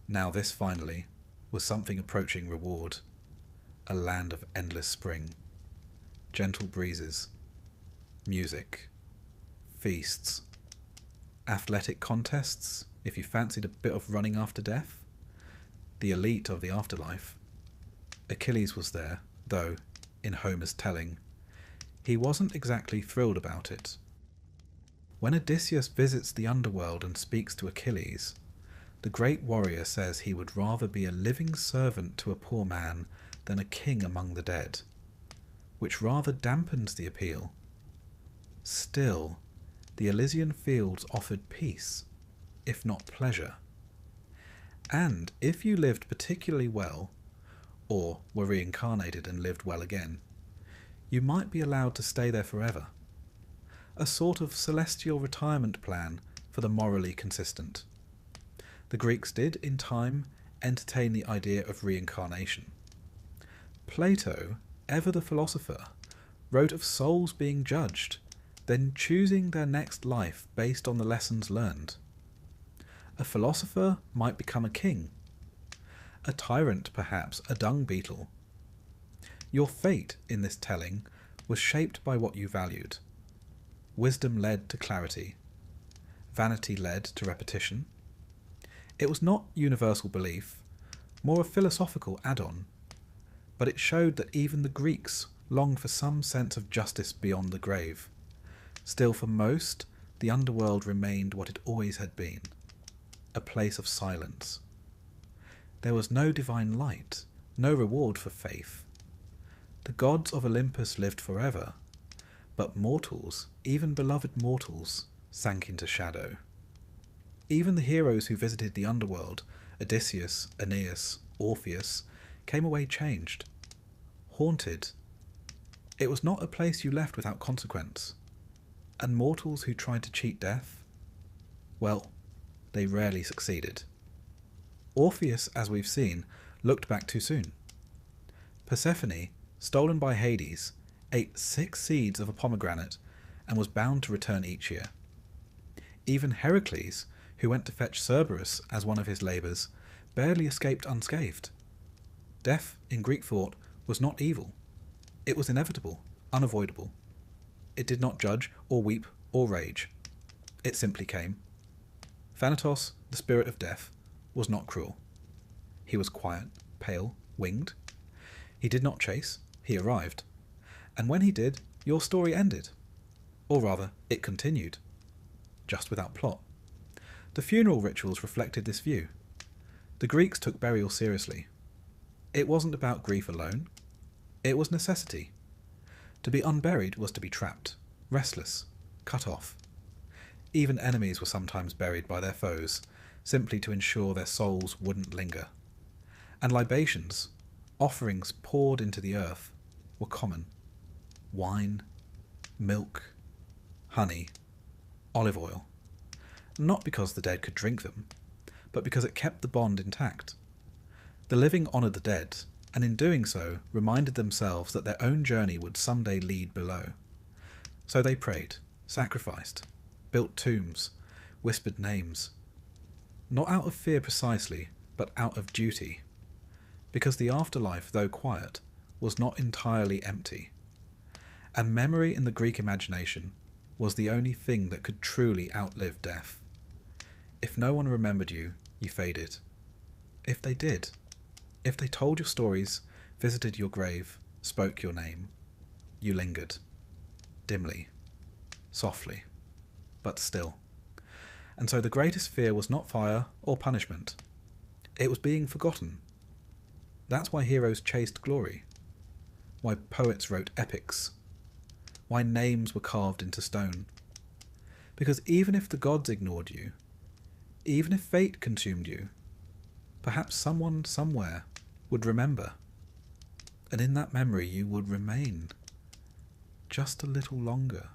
Now this, finally, was something approaching reward, a land of endless spring, gentle breezes, music, feasts, athletic contests, if you fancied a bit of running after death, the elite of the afterlife. Achilles was there, though, in Homer's telling, he wasn't exactly thrilled about it. When Odysseus visits the underworld and speaks to Achilles, the great warrior says he would rather be a living servant to a poor man than a king among the dead, which rather dampens the appeal. Still, the Elysian fields offered peace, if not pleasure. And if you lived particularly well, or were reincarnated and lived well again, you might be allowed to stay there forever. A sort of celestial retirement plan for the morally consistent. The Greeks did, in time, entertain the idea of reincarnation. Plato, ever the philosopher, wrote of souls being judged, then choosing their next life based on the lessons learned. A philosopher might become a king. A tyrant, perhaps, a dung beetle. Your fate, in this telling, was shaped by what you valued. Wisdom led to clarity. Vanity led to repetition. It was not universal belief, more a philosophical add-on, but it showed that even the Greeks longed for some sense of justice beyond the grave. Still, for most, the underworld remained what it always had been, a place of silence. There was no divine light, no reward for faith. The gods of Olympus lived forever, but mortals, even beloved mortals, sank into shadow. Even the heroes who visited the underworld, Odysseus, Aeneas, Orpheus, came away changed, haunted. It was not a place you left without consequence. And mortals who tried to cheat death, well, they rarely succeeded. Orpheus, as we've seen, looked back too soon. Persephone, stolen by Hades, ate 6 seeds of a pomegranate and was bound to return each year. Even Heracles, who went to fetch Cerberus as one of his labours, barely escaped unscathed. Death, in Greek thought, was not evil. It was inevitable, unavoidable. It did not judge or weep or rage. It simply came. Thanatos, the spirit of death, was not cruel. He was quiet, pale, winged. He did not chase, he arrived. And when he did, your story ended. Or rather, it continued. Just without plot. The funeral rituals reflected this view. The Greeks took burial seriously. It wasn't about grief alone. It was necessity. To be unburied was to be trapped, restless, cut off. Even enemies were sometimes buried by their foes, simply to ensure their souls wouldn't linger. And libations, offerings poured into the earth, were common. Wine, milk, honey, olive oil. Not because the dead could drink them, but because it kept the bond intact. The living honoured the dead, and in doing so reminded themselves that their own journey would someday lead below. So they prayed, sacrificed, built tombs, whispered names. Not out of fear precisely, but out of duty. Because the afterlife, though quiet, was not entirely empty. And memory in the Greek imagination was the only thing that could truly outlive death. If no one remembered you, you faded. If they did, if they told your stories, visited your grave, spoke your name, you lingered. Dimly, softly, but still. And so the greatest fear was not fire or punishment. It was being forgotten. That's why heroes chased glory. Why poets wrote epics. Why names were carved into stone. Because even if the gods ignored you, even if fate consumed you, perhaps someone somewhere would remember. And in that memory you would remain. Just a little longer.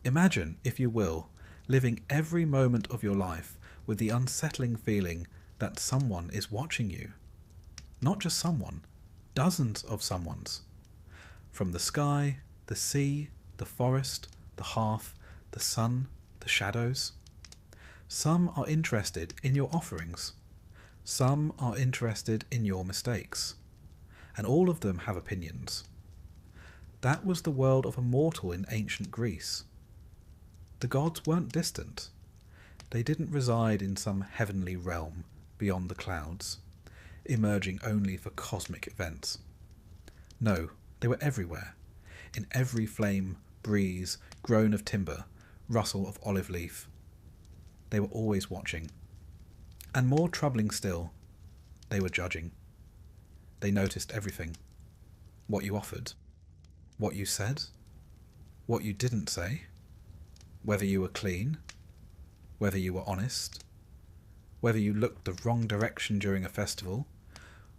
Imagine, if you will, living every moment of your life with the unsettling feeling that someone is watching you. Not just someone, dozens of someones. From the sky, the sea, the forest, the hearth, the sun, the shadows. Some are interested in your offerings. Some are interested in your mistakes. And all of them have opinions. That was the world of a mortal in ancient Greece. The gods weren't distant. They didn't reside in some heavenly realm beyond the clouds, emerging only for cosmic events. No, they were everywhere, in every flame, breeze, groan of timber, rustle of olive leaf. They were always watching. And more troubling still, they were judging. They noticed everything. What you offered. What you said. What you didn't say. Whether you were clean. Whether you were honest. Whether you looked the wrong direction during a festival,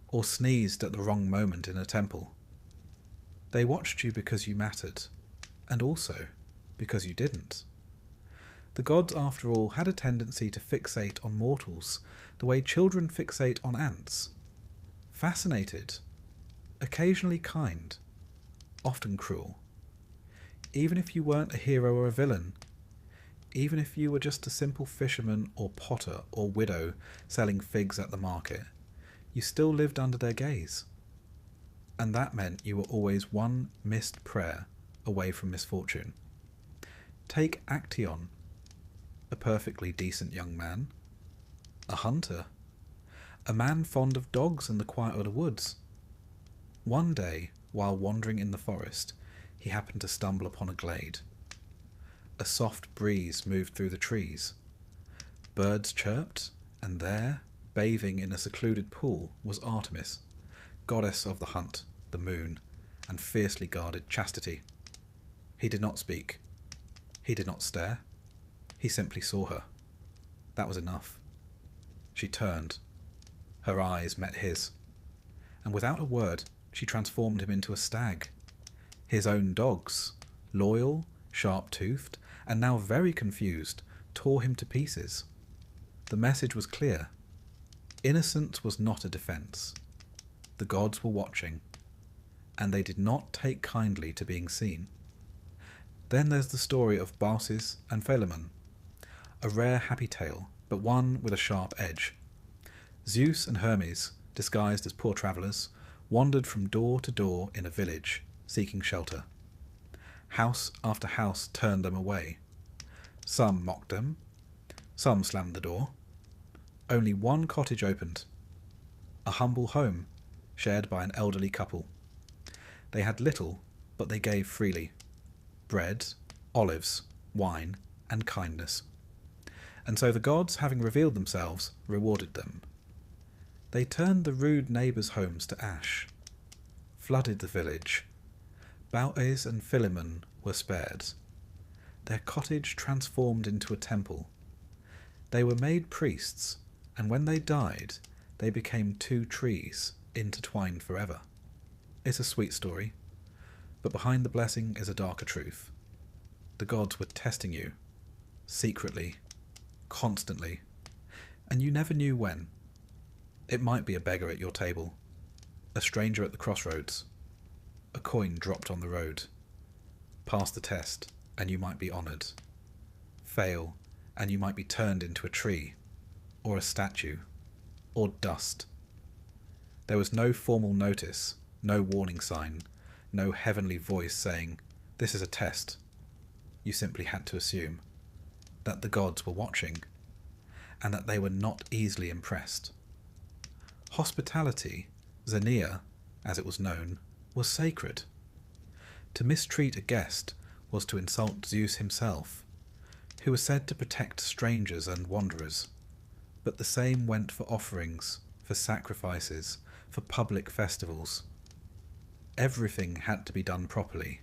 or sneezed at the wrong moment in a temple. They watched you because you mattered, and also because you didn't. The gods, after all, had a tendency to fixate on mortals the way children fixate on ants. Fascinated, occasionally kind, often cruel. Even if you weren't a hero or a villain, even if you were just a simple fisherman or potter or widow selling figs at the market, you still lived under their gaze. And that meant you were always one missed prayer away from misfortune. Take Actaeon, a perfectly decent young man, a hunter, a man fond of dogs and the quiet of the woods. One day, while wandering in the forest, he happened to stumble upon a glade. A soft breeze moved through the trees. Birds chirped, and there, bathing in a secluded pool, was Artemis, goddess of the hunt, the moon, and fiercely guarded chastity. He did not speak. He did not stare. He simply saw her. That was enough. She turned. Her eyes met his. And without a word, she transformed him into a stag. His own dogs, loyal, sharp-toothed, and now very confused, tore him to pieces. The message was clear. Innocence was not a defence. The gods were watching, and they did not take kindly to being seen. Then there's the story of Baucis and Philemon, a rare happy tale, but one with a sharp edge. Zeus and Hermes, disguised as poor travellers, wandered from door to door in a village, seeking shelter. House after house turned them away. Some mocked them, some slammed the door. Only one cottage opened, a humble home shared by an elderly couple. They had little, but they gave freely: bread, olives, wine, and kindness. And so the gods, having revealed themselves, rewarded them. They turned the rude neighbours' homes to ash, flooded the village. Baucis and Philemon were spared, their cottage transformed into a temple. They were made priests, and when they died, they became two trees, intertwined forever. It's a sweet story, but behind the blessing is a darker truth. The gods were testing you, secretly, constantly, and you never knew when. It might be a beggar at your table, a stranger at the crossroads, a coin dropped on the road. Pass the test, and you might be honoured. Fail, and you might be turned into a tree, or a statue, or dust. There was no formal notice, no warning sign, no heavenly voice saying, "This is a test." You simply had to assume that the gods were watching, and that they were not easily impressed. Hospitality, xenia, as it was known, was sacred. To mistreat a guest was to insult Zeus himself, who was said to protect strangers and wanderers. But the same went for offerings, for sacrifices, for public festivals. Everything had to be done properly.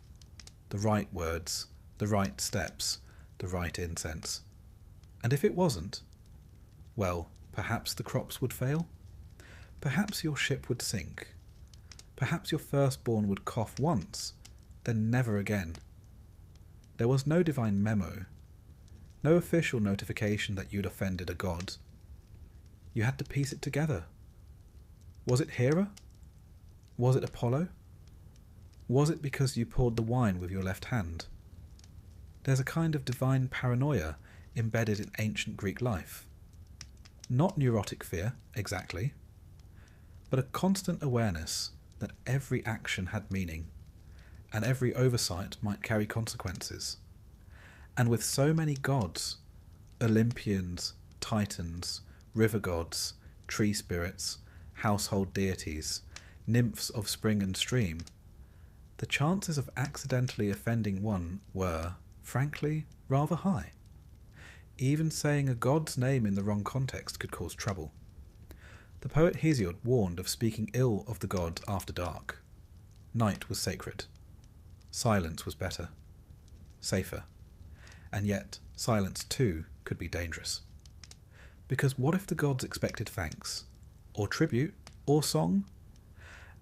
The right words, the right steps, the right incense. And if it wasn't, well, perhaps the crops would fail. Perhaps your ship would sink. Perhaps your firstborn would cough once, then never again. There was no divine memo, no official notification that you'd offended a god. You had to piece it together. Was it Hera? Was it Apollo? Was it because you poured the wine with your left hand? There's a kind of divine paranoia embedded in ancient Greek life. Not neurotic fear, exactly, but a constant awareness that every action had meaning, and every oversight might carry consequences. And with so many gods, Olympians, Titans, river gods, tree spirits, household deities, nymphs of spring and stream, the chances of accidentally offending one were, frankly, rather high. Even saying a god's name in the wrong context could cause trouble. The poet Hesiod warned of speaking ill of the god after dark. Night was sacred. Silence was better, safer. And yet, silence too could be dangerous. Because what if the gods expected thanks, or tribute, or song?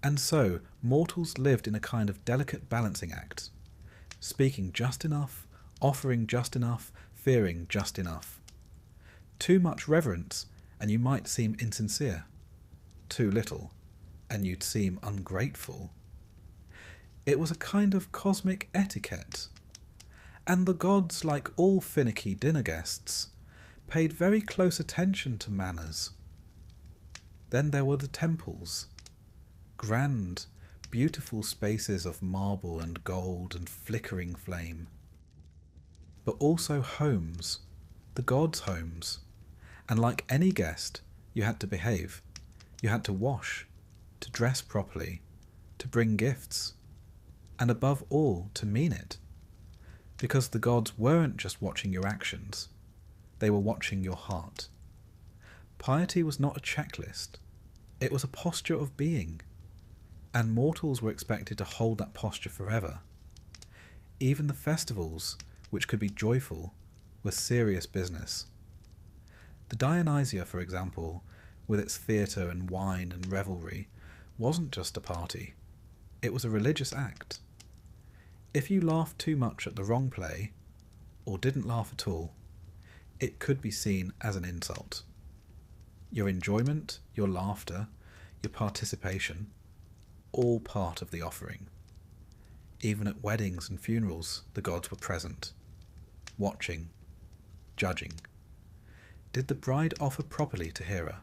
And so, mortals lived in a kind of delicate balancing act, speaking just enough, offering just enough, fearing just enough. Too much reverence, and you might seem insincere. Too little, and you'd seem ungrateful. It was a kind of cosmic etiquette. And the gods, like all finicky dinner guests, paid very close attention to manners. Then there were the temples. Grand, beautiful spaces of marble and gold and flickering flame. But also homes, the gods' homes. And like any guest, you had to behave. You had to wash, to dress properly, to bring gifts, and above all, to mean it. Because the gods weren't just watching your actions, they were watching your heart. Piety was not a checklist, it was a posture of being, and mortals were expected to hold that posture forever. Even the festivals, which could be joyful, were serious business. The Dionysia, for example, with its theatre and wine and revelry, wasn't just a party, it was a religious act. If you laughed too much at the wrong play, or didn't laugh at all, it could be seen as an insult. Your enjoyment, your laughter, your participation, all part of the offering. Even at weddings and funerals, the gods were present, watching, judging. Did the bride offer properly to Hera?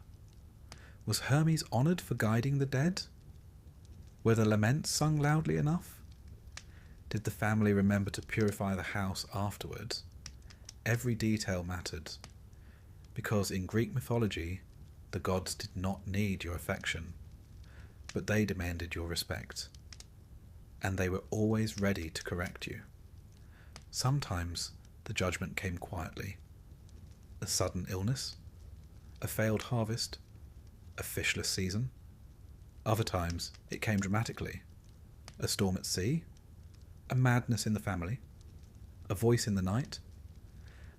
Was Hermes honoured for guiding the dead? Were the laments sung loudly enough? Did the family remember to purify the house afterwards? Every detail mattered, because in Greek mythology, the gods did not need your affection, but they demanded your respect, and they were always ready to correct you. Sometimes the judgment came quietly. A sudden illness, a failed harvest, a fishless season. Other times it came dramatically. A storm at sea, a madness in the family, a voice in the night,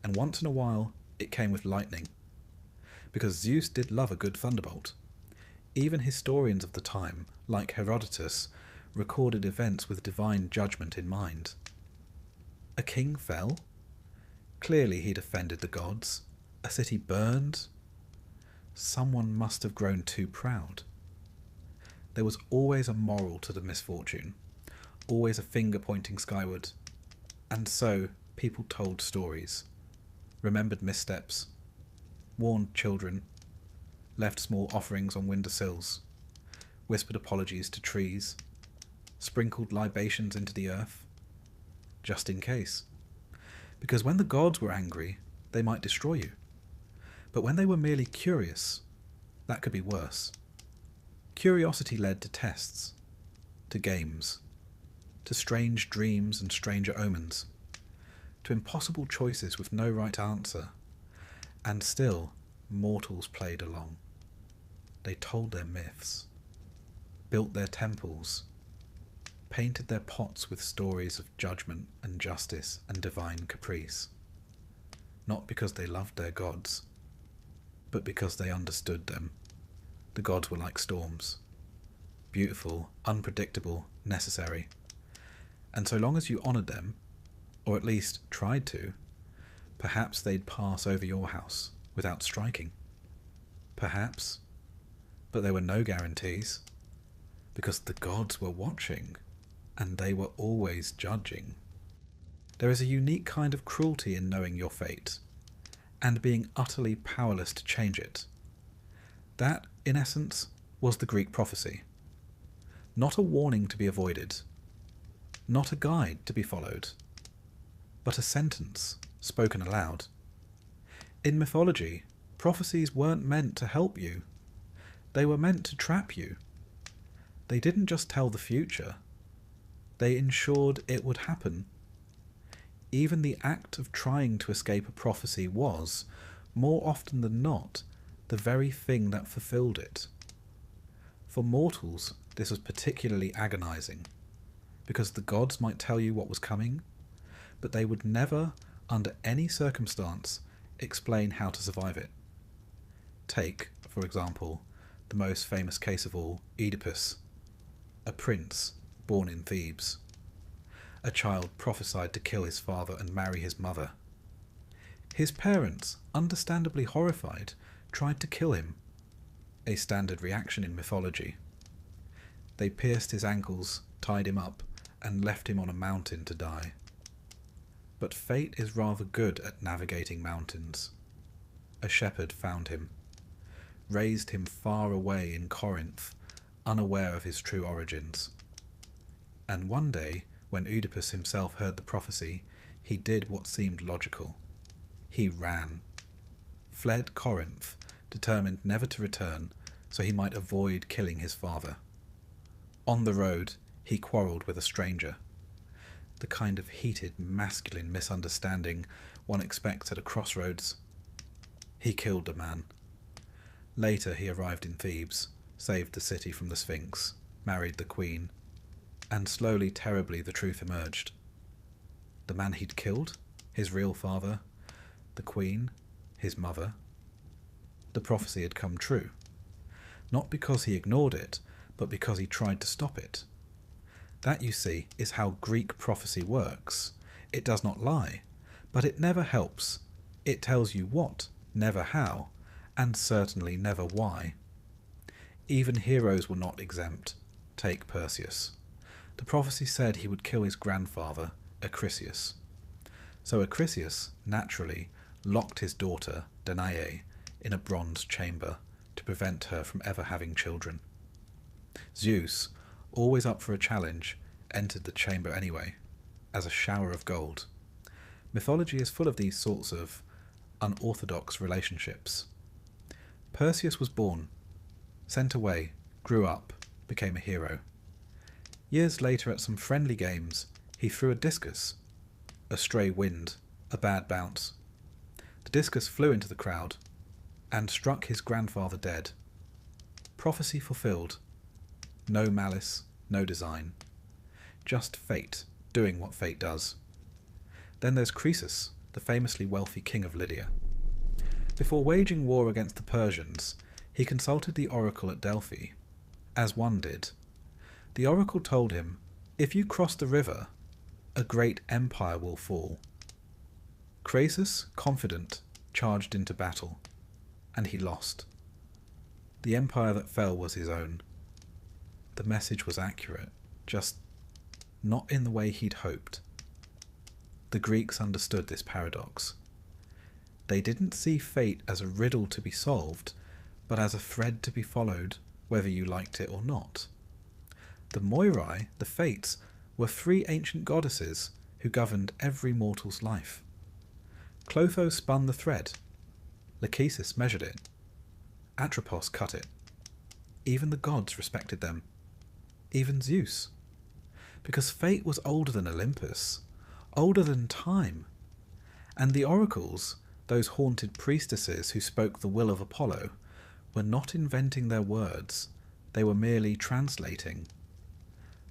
and once in a while it came with lightning, because Zeus did love a good thunderbolt. Even historians of the time, like Herodotus, recorded events with divine judgment in mind. A king fell? Clearly he'd offended the gods. A city burned? Someone must have grown too proud. There was always a moral to the misfortune, always a finger pointing skyward, and so people told stories, remembered missteps, warned children, left small offerings on windowsills, whispered apologies to trees, sprinkled libations into the earth, just in case. Because when the gods were angry, they might destroy you. But when they were merely curious, that could be worse. Curiosity led to tests, to games, to strange dreams and stranger omens, to impossible choices with no right answer, and still mortals played along. They told their myths, built their temples, painted their pots with stories of judgment and justice and divine caprice, not because they loved their gods, but because they understood them. The gods were like storms, beautiful, unpredictable, necessary, and so long as you honoured them, or at least tried to, perhaps they'd pass over your house without striking. Perhaps, but there were no guarantees, because the gods were watching, and they were always judging. There is a unique kind of cruelty in knowing your fate, and being utterly powerless to change it. That, in essence, was the Greek prophecy. Not a warning to be avoided, not a guide to be followed, but a sentence spoken aloud. In mythology, prophecies weren't meant to help you. They were meant to trap you. They didn't just tell the future. They ensured it would happen. Even the act of trying to escape a prophecy was, more often than not, the very thing that fulfilled it. For mortals, this was particularly agonizing, because the gods might tell you what was coming, but they would never, under any circumstance, explain how to survive it. Take, for example, the most famous case of all, Oedipus, a prince born in Thebes. A child prophesied to kill his father and marry his mother. His parents, understandably horrified, tried to kill him, a standard reaction in mythology. They pierced his ankles, tied him up, and left him on a mountain to die. But fate is rather good at navigating mountains. A shepherd found him, raised him far away in Corinth, unaware of his true origins. And one day, when Oedipus himself heard the prophecy, he did what seemed logical. He ran, fled Corinth, determined never to return, so he might avoid killing his father. On the road, he quarrelled with a stranger, the kind of heated, masculine misunderstanding one expects at a crossroads. He killed the man. Later he arrived in Thebes, saved the city from the Sphinx, married the queen, and slowly, terribly, the truth emerged. The man he'd killed, his real father, the queen, his mother. The prophecy had come true, not because he ignored it, but because he tried to stop it. That, you see, is how Greek prophecy works. It does not lie, but it never helps. It tells you what, never how, and certainly never why. Even heroes were not exempt. Take Perseus. The prophecy said he would kill his grandfather, Acrisius. So Acrisius, naturally, locked his daughter, Danae, in a bronze chamber to prevent her from ever having children. Zeus, always up for a challenge, entered the chamber anyway, as a shower of gold. Mythology is full of these sorts of unorthodox relationships. Perseus was born, sent away, grew up, became a hero. Years later, at some friendly games, he threw a discus. A stray wind, a bad bounce. The discus flew into the crowd and struck his grandfather dead. Prophecy fulfilled. No malice, no design. Just fate doing what fate does. Then there's Croesus, the famously wealthy king of Lydia. Before waging war against the Persians, he consulted the oracle at Delphi, as one did. The oracle told him, if you cross the river, a great empire will fall. Croesus, confident, charged into battle, and he lost. The empire that fell was his own. The message was accurate, just not in the way he'd hoped. The Greeks understood this paradox. They didn't see fate as a riddle to be solved, but as a thread to be followed, whether you liked it or not. The Moirai, the Fates, were 3 ancient goddesses who governed every mortal's life. Clotho spun the thread. Lachesis measured it. Atropos cut it. Even the gods respected them. Even Zeus. Because fate was older than Olympus, older than time. And the oracles, those haunted priestesses who spoke the will of Apollo, were not inventing their words, they were merely translating.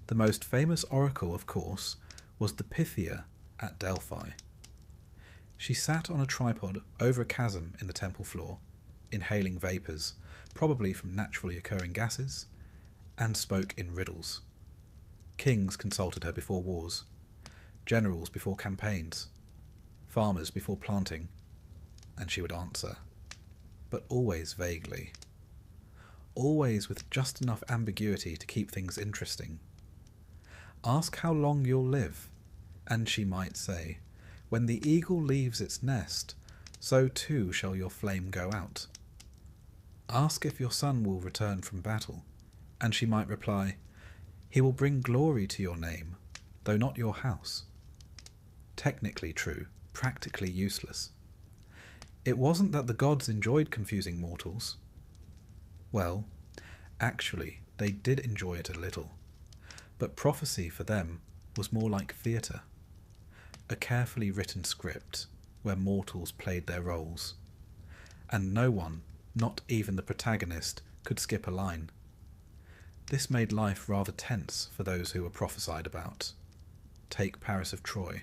The most famous oracle, of course, was the Pythia at Delphi. She sat on a tripod over a chasm in the temple floor, inhaling vapours, probably from naturally occurring gases, and spoke in riddles. Kings consulted her before wars, generals before campaigns, farmers before planting, and she would answer, but always vaguely. Always with just enough ambiguity to keep things interesting. Ask how long you'll live, and she might say, when the eagle leaves its nest, so too shall your flame go out. Ask if your son will return from battle, and she might reply, he will bring glory to your name, though not your house. Technically true, practically useless. It wasn't that the gods enjoyed confusing mortals. Well, actually, they did enjoy it a little. But prophecy for them was more like theatre. A carefully written script where mortals played their roles. And no one, not even the protagonist, could skip a line. This made life rather tense for those who were prophesied about. Take Paris of Troy.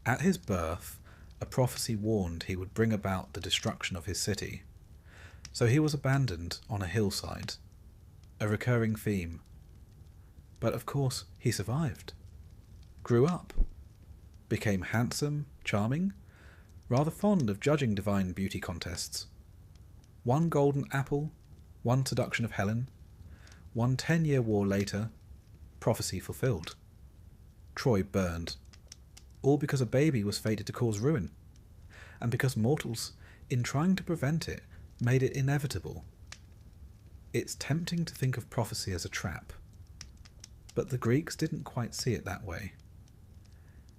At his birth, a prophecy warned he would bring about the destruction of his city. So he was abandoned on a hillside. A recurring theme. But of course he survived. Grew up. Became handsome, charming, rather fond of judging divine beauty contests. 1 golden apple, 1 seduction of Helen, 1 10-year war later, prophecy fulfilled. Troy burned. All because a baby was fated to cause ruin. And because mortals, in trying to prevent it, made it inevitable. It's tempting to think of prophecy as a trap. But the Greeks didn't quite see it that way.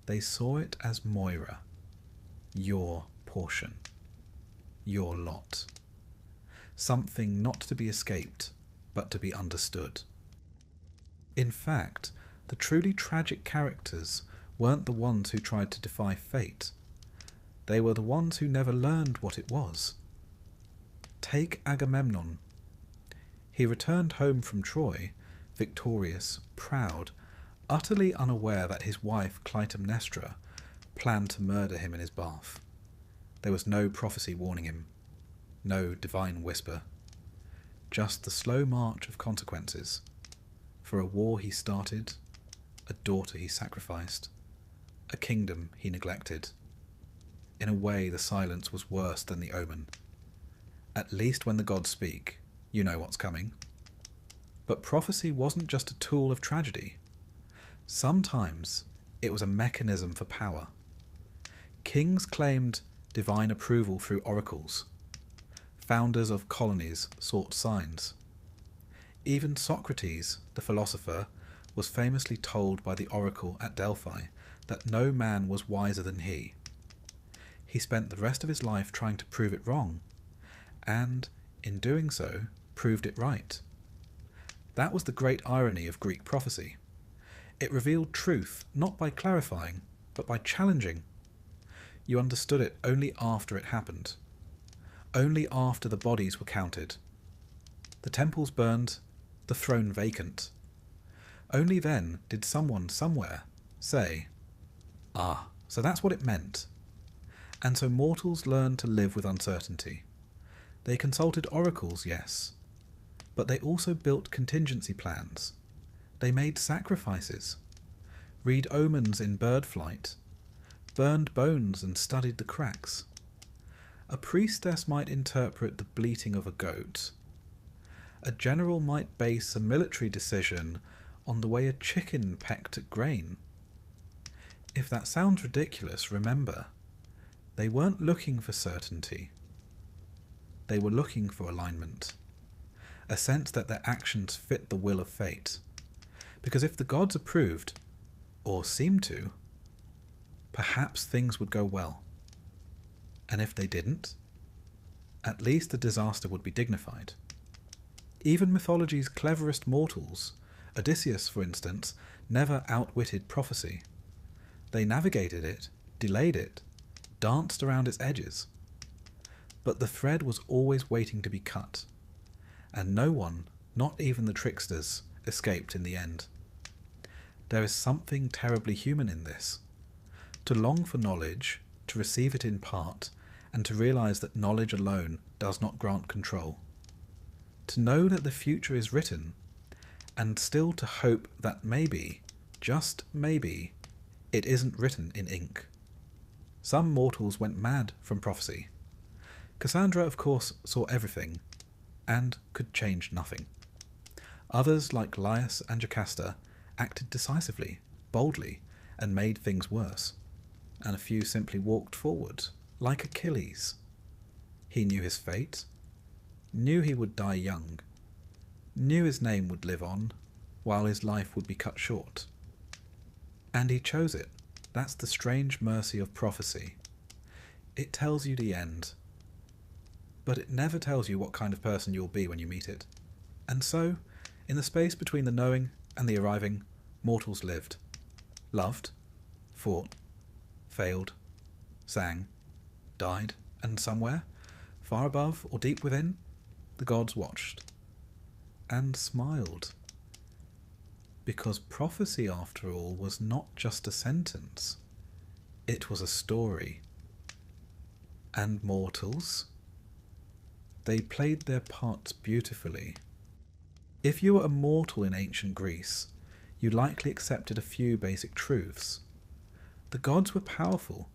They saw it as Moira, your portion, your lot. Something not to be escaped, but to be understood. In fact, the truly tragic characters weren't the ones who tried to defy fate. They were the ones who never learned what it was. Take Agamemnon. He returned home from Troy, victorious, proud, utterly unaware that his wife Clytemnestra planned to murder him in his bath. There was no prophecy warning him, no divine whisper, just the slow march of consequences. For a war he started, a daughter he sacrificed, a kingdom he neglected. In a way, the silence was worse than the omen. At least when the gods speak, you know what's coming. But prophecy wasn't just a tool of tragedy. Sometimes it was a mechanism for power. Kings claimed divine approval through oracles. Founders of colonies sought signs. Even Socrates, the philosopher, was famously told by the oracle at Delphi that no man was wiser than he. He spent the rest of his life trying to prove it wrong, and, in doing so, proved it right. That was the great irony of Greek prophecy. It revealed truth not by clarifying, but by challenging. You understood it only after it happened. Only after the bodies were counted. The temples burned, the throne vacant. Only then did someone somewhere say, "Ah, so that's what it meant." And so mortals learned to live with uncertainty. They consulted oracles, yes, but they also built contingency plans. They made sacrifices, read omens in bird flight, burned bones and studied the cracks. A priestess might interpret the bleating of a goat. A general might base a military decision on the way a chicken pecked at grain. If that sounds ridiculous, remember, they weren't looking for certainty. They were looking for alignment, a sense that their actions fit the will of fate. Because if the gods approved, or seemed to, perhaps things would go well. And if they didn't, at least the disaster would be dignified. Even mythology's cleverest mortals, Odysseus for instance, never outwitted prophecy. They navigated it, delayed it, danced around its edges. But the thread was always waiting to be cut, and no one, not even the tricksters, escaped in the end. There is something terribly human in this. To long for knowledge, to receive it in part, and to realize that knowledge alone does not grant control. To know that the future is written, and still to hope that maybe, just maybe, it isn't written in ink. Some mortals went mad from prophecy. Cassandra, of course, saw everything, and could change nothing. Others, like Laius and Jocasta, acted decisively, boldly, and made things worse. And a few simply walked forward, like Achilles. He knew his fate, knew he would die young, knew his name would live on, while his life would be cut short. And he chose it. That's the strange mercy of prophecy. It tells you the end, but it never tells you what kind of person you'll be when you meet it. And so, in the space between the knowing and the arriving, mortals lived, loved, fought, failed, sang, died, and somewhere, far above or deep within, the gods watched and smiled. Because prophecy, after all, was not just a sentence. It was a story. And mortals? They played their parts beautifully. If you were a mortal in ancient Greece, you likely accepted a few basic truths. The gods were powerful.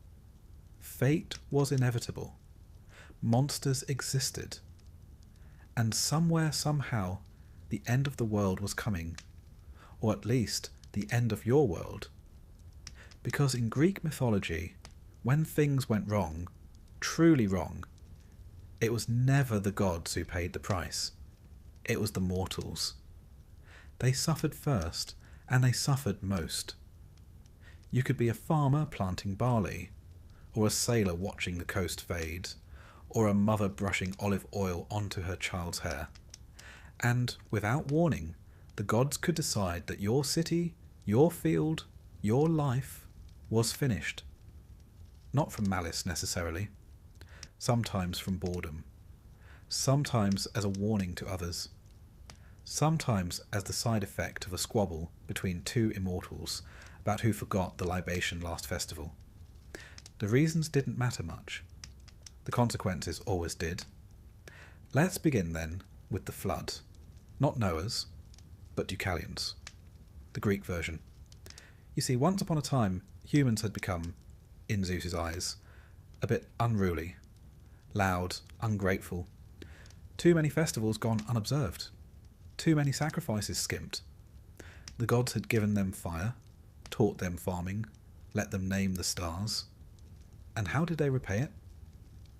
Fate was inevitable. Monsters existed. And somewhere, somehow, the end of the world was coming. Or at least, the end of your world. Because in Greek mythology, when things went wrong, truly wrong, it was never the gods who paid the price. It was the mortals. They suffered first, and they suffered most. You could be a farmer planting barley, or a sailor watching the coast fade, or a mother brushing olive oil onto her child's hair. And, without warning, the gods could decide that your city, your field, your life was finished. Not from malice necessarily. Sometimes from boredom. Sometimes as a warning to others. Sometimes as the side effect of a squabble between two immortals about who forgot the libation last festival. The reasons didn't matter much. The consequences always did. Let's begin then with the flood. Not Noah's, but Deucalion's, the Greek version. You see, once upon a time, humans had become, in Zeus's eyes, a bit unruly, loud, ungrateful. Too many festivals gone unobserved. Too many sacrifices skimped. The gods had given them fire, taught them farming, let them name the stars. And how did they repay it?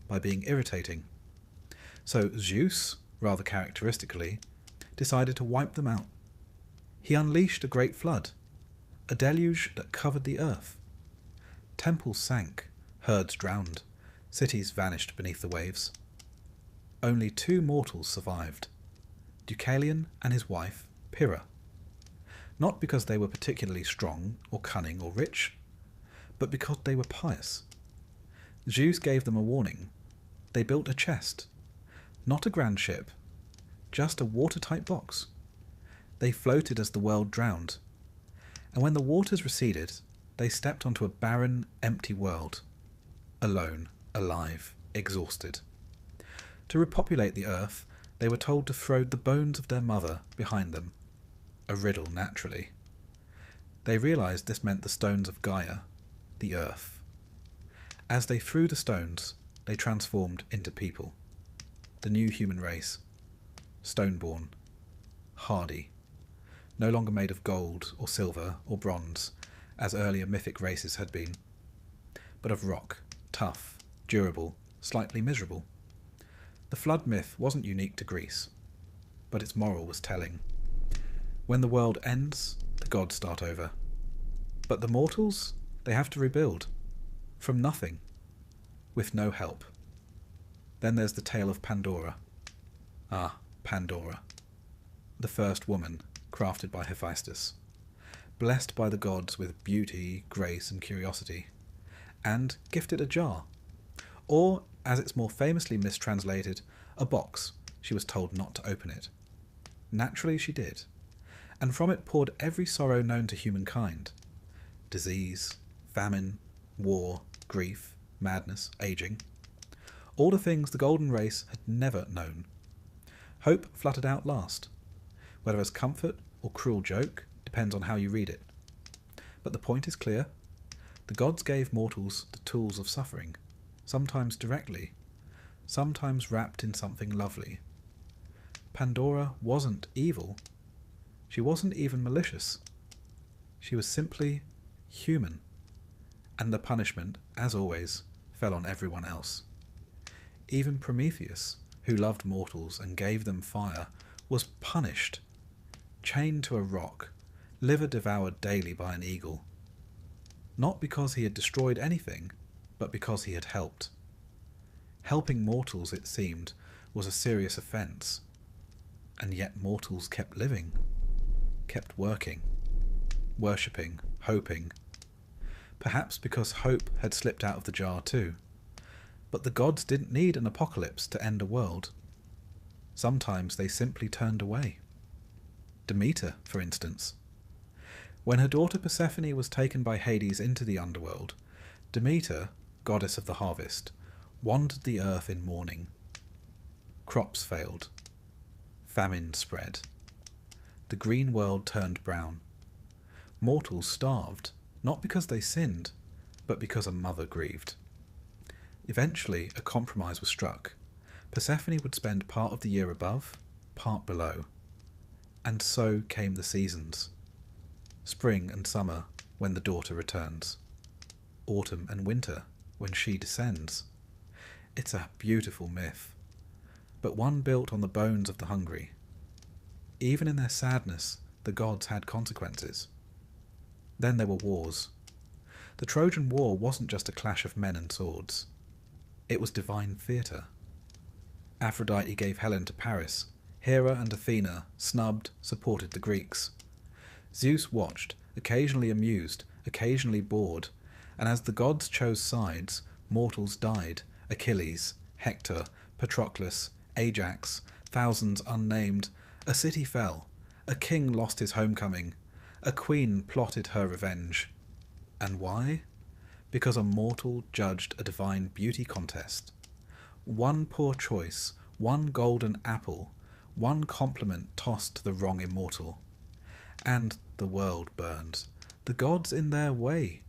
By being irritating. So Zeus, rather characteristically, decided to wipe them out. He unleashed a great flood, a deluge that covered the earth. Temples sank, herds drowned, cities vanished beneath the waves. Only 2 mortals survived, Deucalion and his wife, Pyrrha. Not because they were particularly strong or cunning or rich, but because they were pious. Zeus gave them a warning. They built a chest, not a grand ship, just a watertight box. They floated as the world drowned, and when the waters receded, they stepped onto a barren, empty world, alone, alive, exhausted. To repopulate the earth, they were told to throw the bones of their mother behind them, a riddle naturally. They realized this meant the stones of Gaia, the earth. As they threw the stones, they transformed into people, the new human race, stone-born, hardy, no longer made of gold or silver or bronze, as earlier mythic races had been, but of rock, tough, durable, slightly miserable. The flood myth wasn't unique to Greece, but its moral was telling. When the world ends, the gods start over. But the mortals, they have to rebuild, from nothing, with no help. Then there's the tale of Pandora. Ah, Pandora, the first woman, crafted by Hephaestus, blessed by the gods with beauty, grace, and curiosity, and gifted a jar, or, as it's more famously mistranslated, a box. She was told not to open it. Naturally she did, and from it poured every sorrow known to humankind: disease, famine, war, grief, madness, aging. All the things the golden race had never known. Hope fluttered out last. Whether as comfort or cruel joke depends on how you read it. But the point is clear. The gods gave mortals the tools of suffering, sometimes directly, sometimes wrapped in something lovely. Pandora wasn't evil. She wasn't even malicious. She was simply human, and the punishment, as always, fell on everyone else. Even Prometheus, who loved mortals and gave them fire, was punished, chained to a rock, liver devoured daily by an eagle. Not because he had destroyed anything, but because he had helped. Helping mortals, it seemed, was a serious offence, and yet mortals kept living, kept working, worshipping, hoping. Perhaps because hope had slipped out of the jar too. But the gods didn't need an apocalypse to end a world. Sometimes they simply turned away. Demeter, for instance. When her daughter Persephone was taken by Hades into the underworld, Demeter, goddess of the harvest, wandered the earth in mourning. Crops failed. Famine spread. The green world turned brown. Mortals starved, not because they sinned, but because a mother grieved. Eventually, a compromise was struck. Persephone would spend part of the year above, part below. And so came the seasons. Spring and summer, when the daughter returns. Autumn and winter, when she descends. It's a beautiful myth, but one built on the bones of the hungry. Even in their sadness, the gods had consequences. Then there were wars. The Trojan War wasn't just a clash of men and swords. It was divine theatre. Aphrodite gave Helen to Paris. Hera and Athena snubbed, supported the Greeks. Zeus watched, occasionally amused, occasionally bored, and as the gods chose sides, mortals died. Achilles, Hector, Patroclus, Ajax, thousands unnamed. A city fell. A king lost his homecoming. A queen plotted her revenge. And why? Because a mortal judged a divine beauty contest. One poor choice, one golden apple, one compliment tossed to the wrong immortal. And the world burned. The gods, in their way,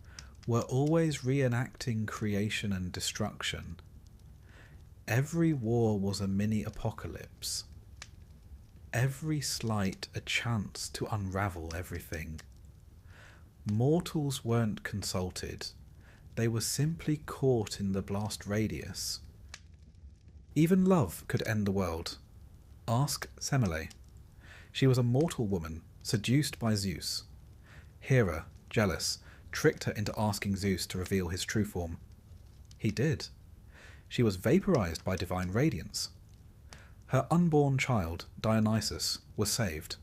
were always reenacting creation and destruction. Every war was a mini-apocalypse. Every slight a chance to unravel everything. Mortals weren't consulted. They were simply caught in the blast radius. Even love could end the world. Ask Semele. She was a mortal woman, seduced by Zeus. Hera, jealous, tricked her into asking Zeus to reveal his true form. He did. She was vaporized by divine radiance. Her unborn child, Dionysus, was saved,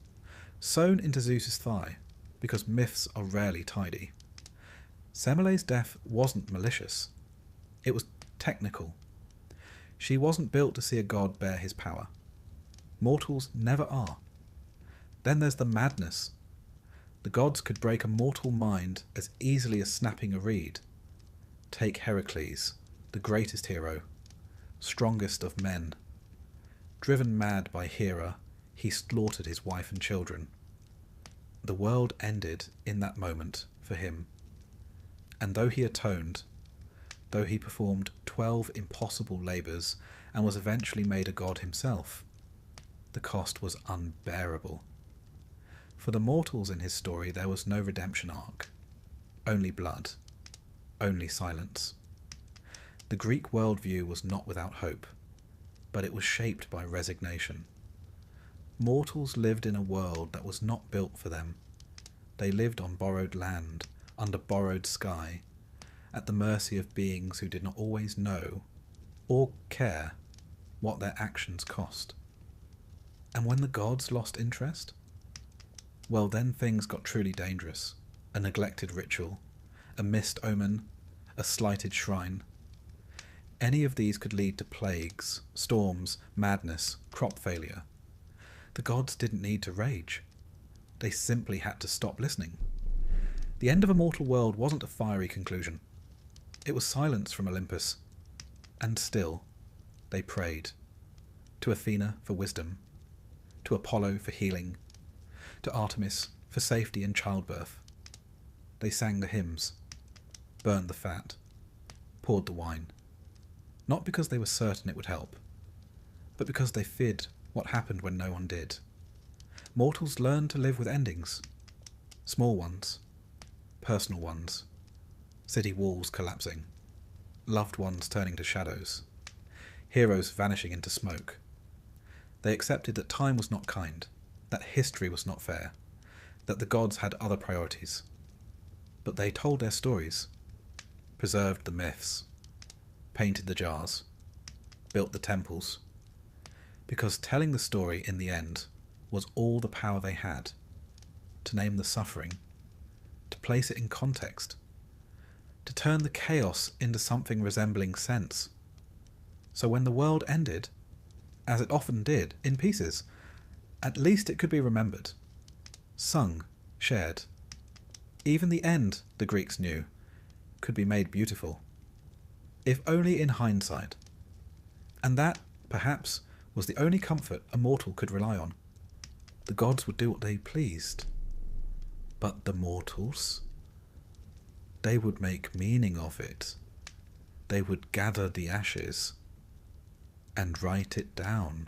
sewn into Zeus's thigh, because myths are rarely tidy. Semele's death wasn't malicious. It was technical. She wasn't built to see a god bear his power. Mortals never are. Then there's the madness. The gods could break a mortal mind as easily as snapping a reed. Take Heracles, the greatest hero, strongest of men. Driven mad by Hera, he slaughtered his wife and children. The world ended in that moment for him. And though he atoned, though he performed 12 impossible labours and was eventually made a god himself, the cost was unbearable. For the mortals in his story there was no redemption arc. Only blood. Only silence. The Greek worldview was not without hope, but it was shaped by resignation. Mortals lived in a world that was not built for them. They lived on borrowed land, under borrowed sky, at the mercy of beings who did not always know, or care, what their actions cost. And when the gods lost interest? Well, then things got truly dangerous. A neglected ritual, a missed omen, a slighted shrine. Any of these could lead to plagues, storms, madness, crop failure. The gods didn't need to rage. They simply had to stop listening. The end of a mortal world wasn't a fiery conclusion. It was silence from Olympus. And still, they prayed. To Athena for wisdom, to Apollo for healing, to Artemis for safety in childbirth. They sang the hymns, burned the fat, poured the wine. Not because they were certain it would help, but because they feared what happened when no one did. Mortals learn to live with endings. Small ones, personal ones, city walls collapsing, loved ones turning to shadows, heroes vanishing into smoke. They accepted that time was not kind, that history was not fair, that the gods had other priorities. But they told their stories, preserved the myths, painted the jars, built the temples, because telling the story in the end was all the power they had, to name the suffering, to place it in context, to turn the chaos into something resembling sense. So when the world ended, as it often did, in pieces, at least it could be remembered, sung, shared. Even the end, the Greeks knew, could be made beautiful, if only in hindsight. And that, perhaps, was the only comfort a mortal could rely on. The gods would do what they pleased. But the mortals? They would make meaning of it. They would gather the ashes and write it down.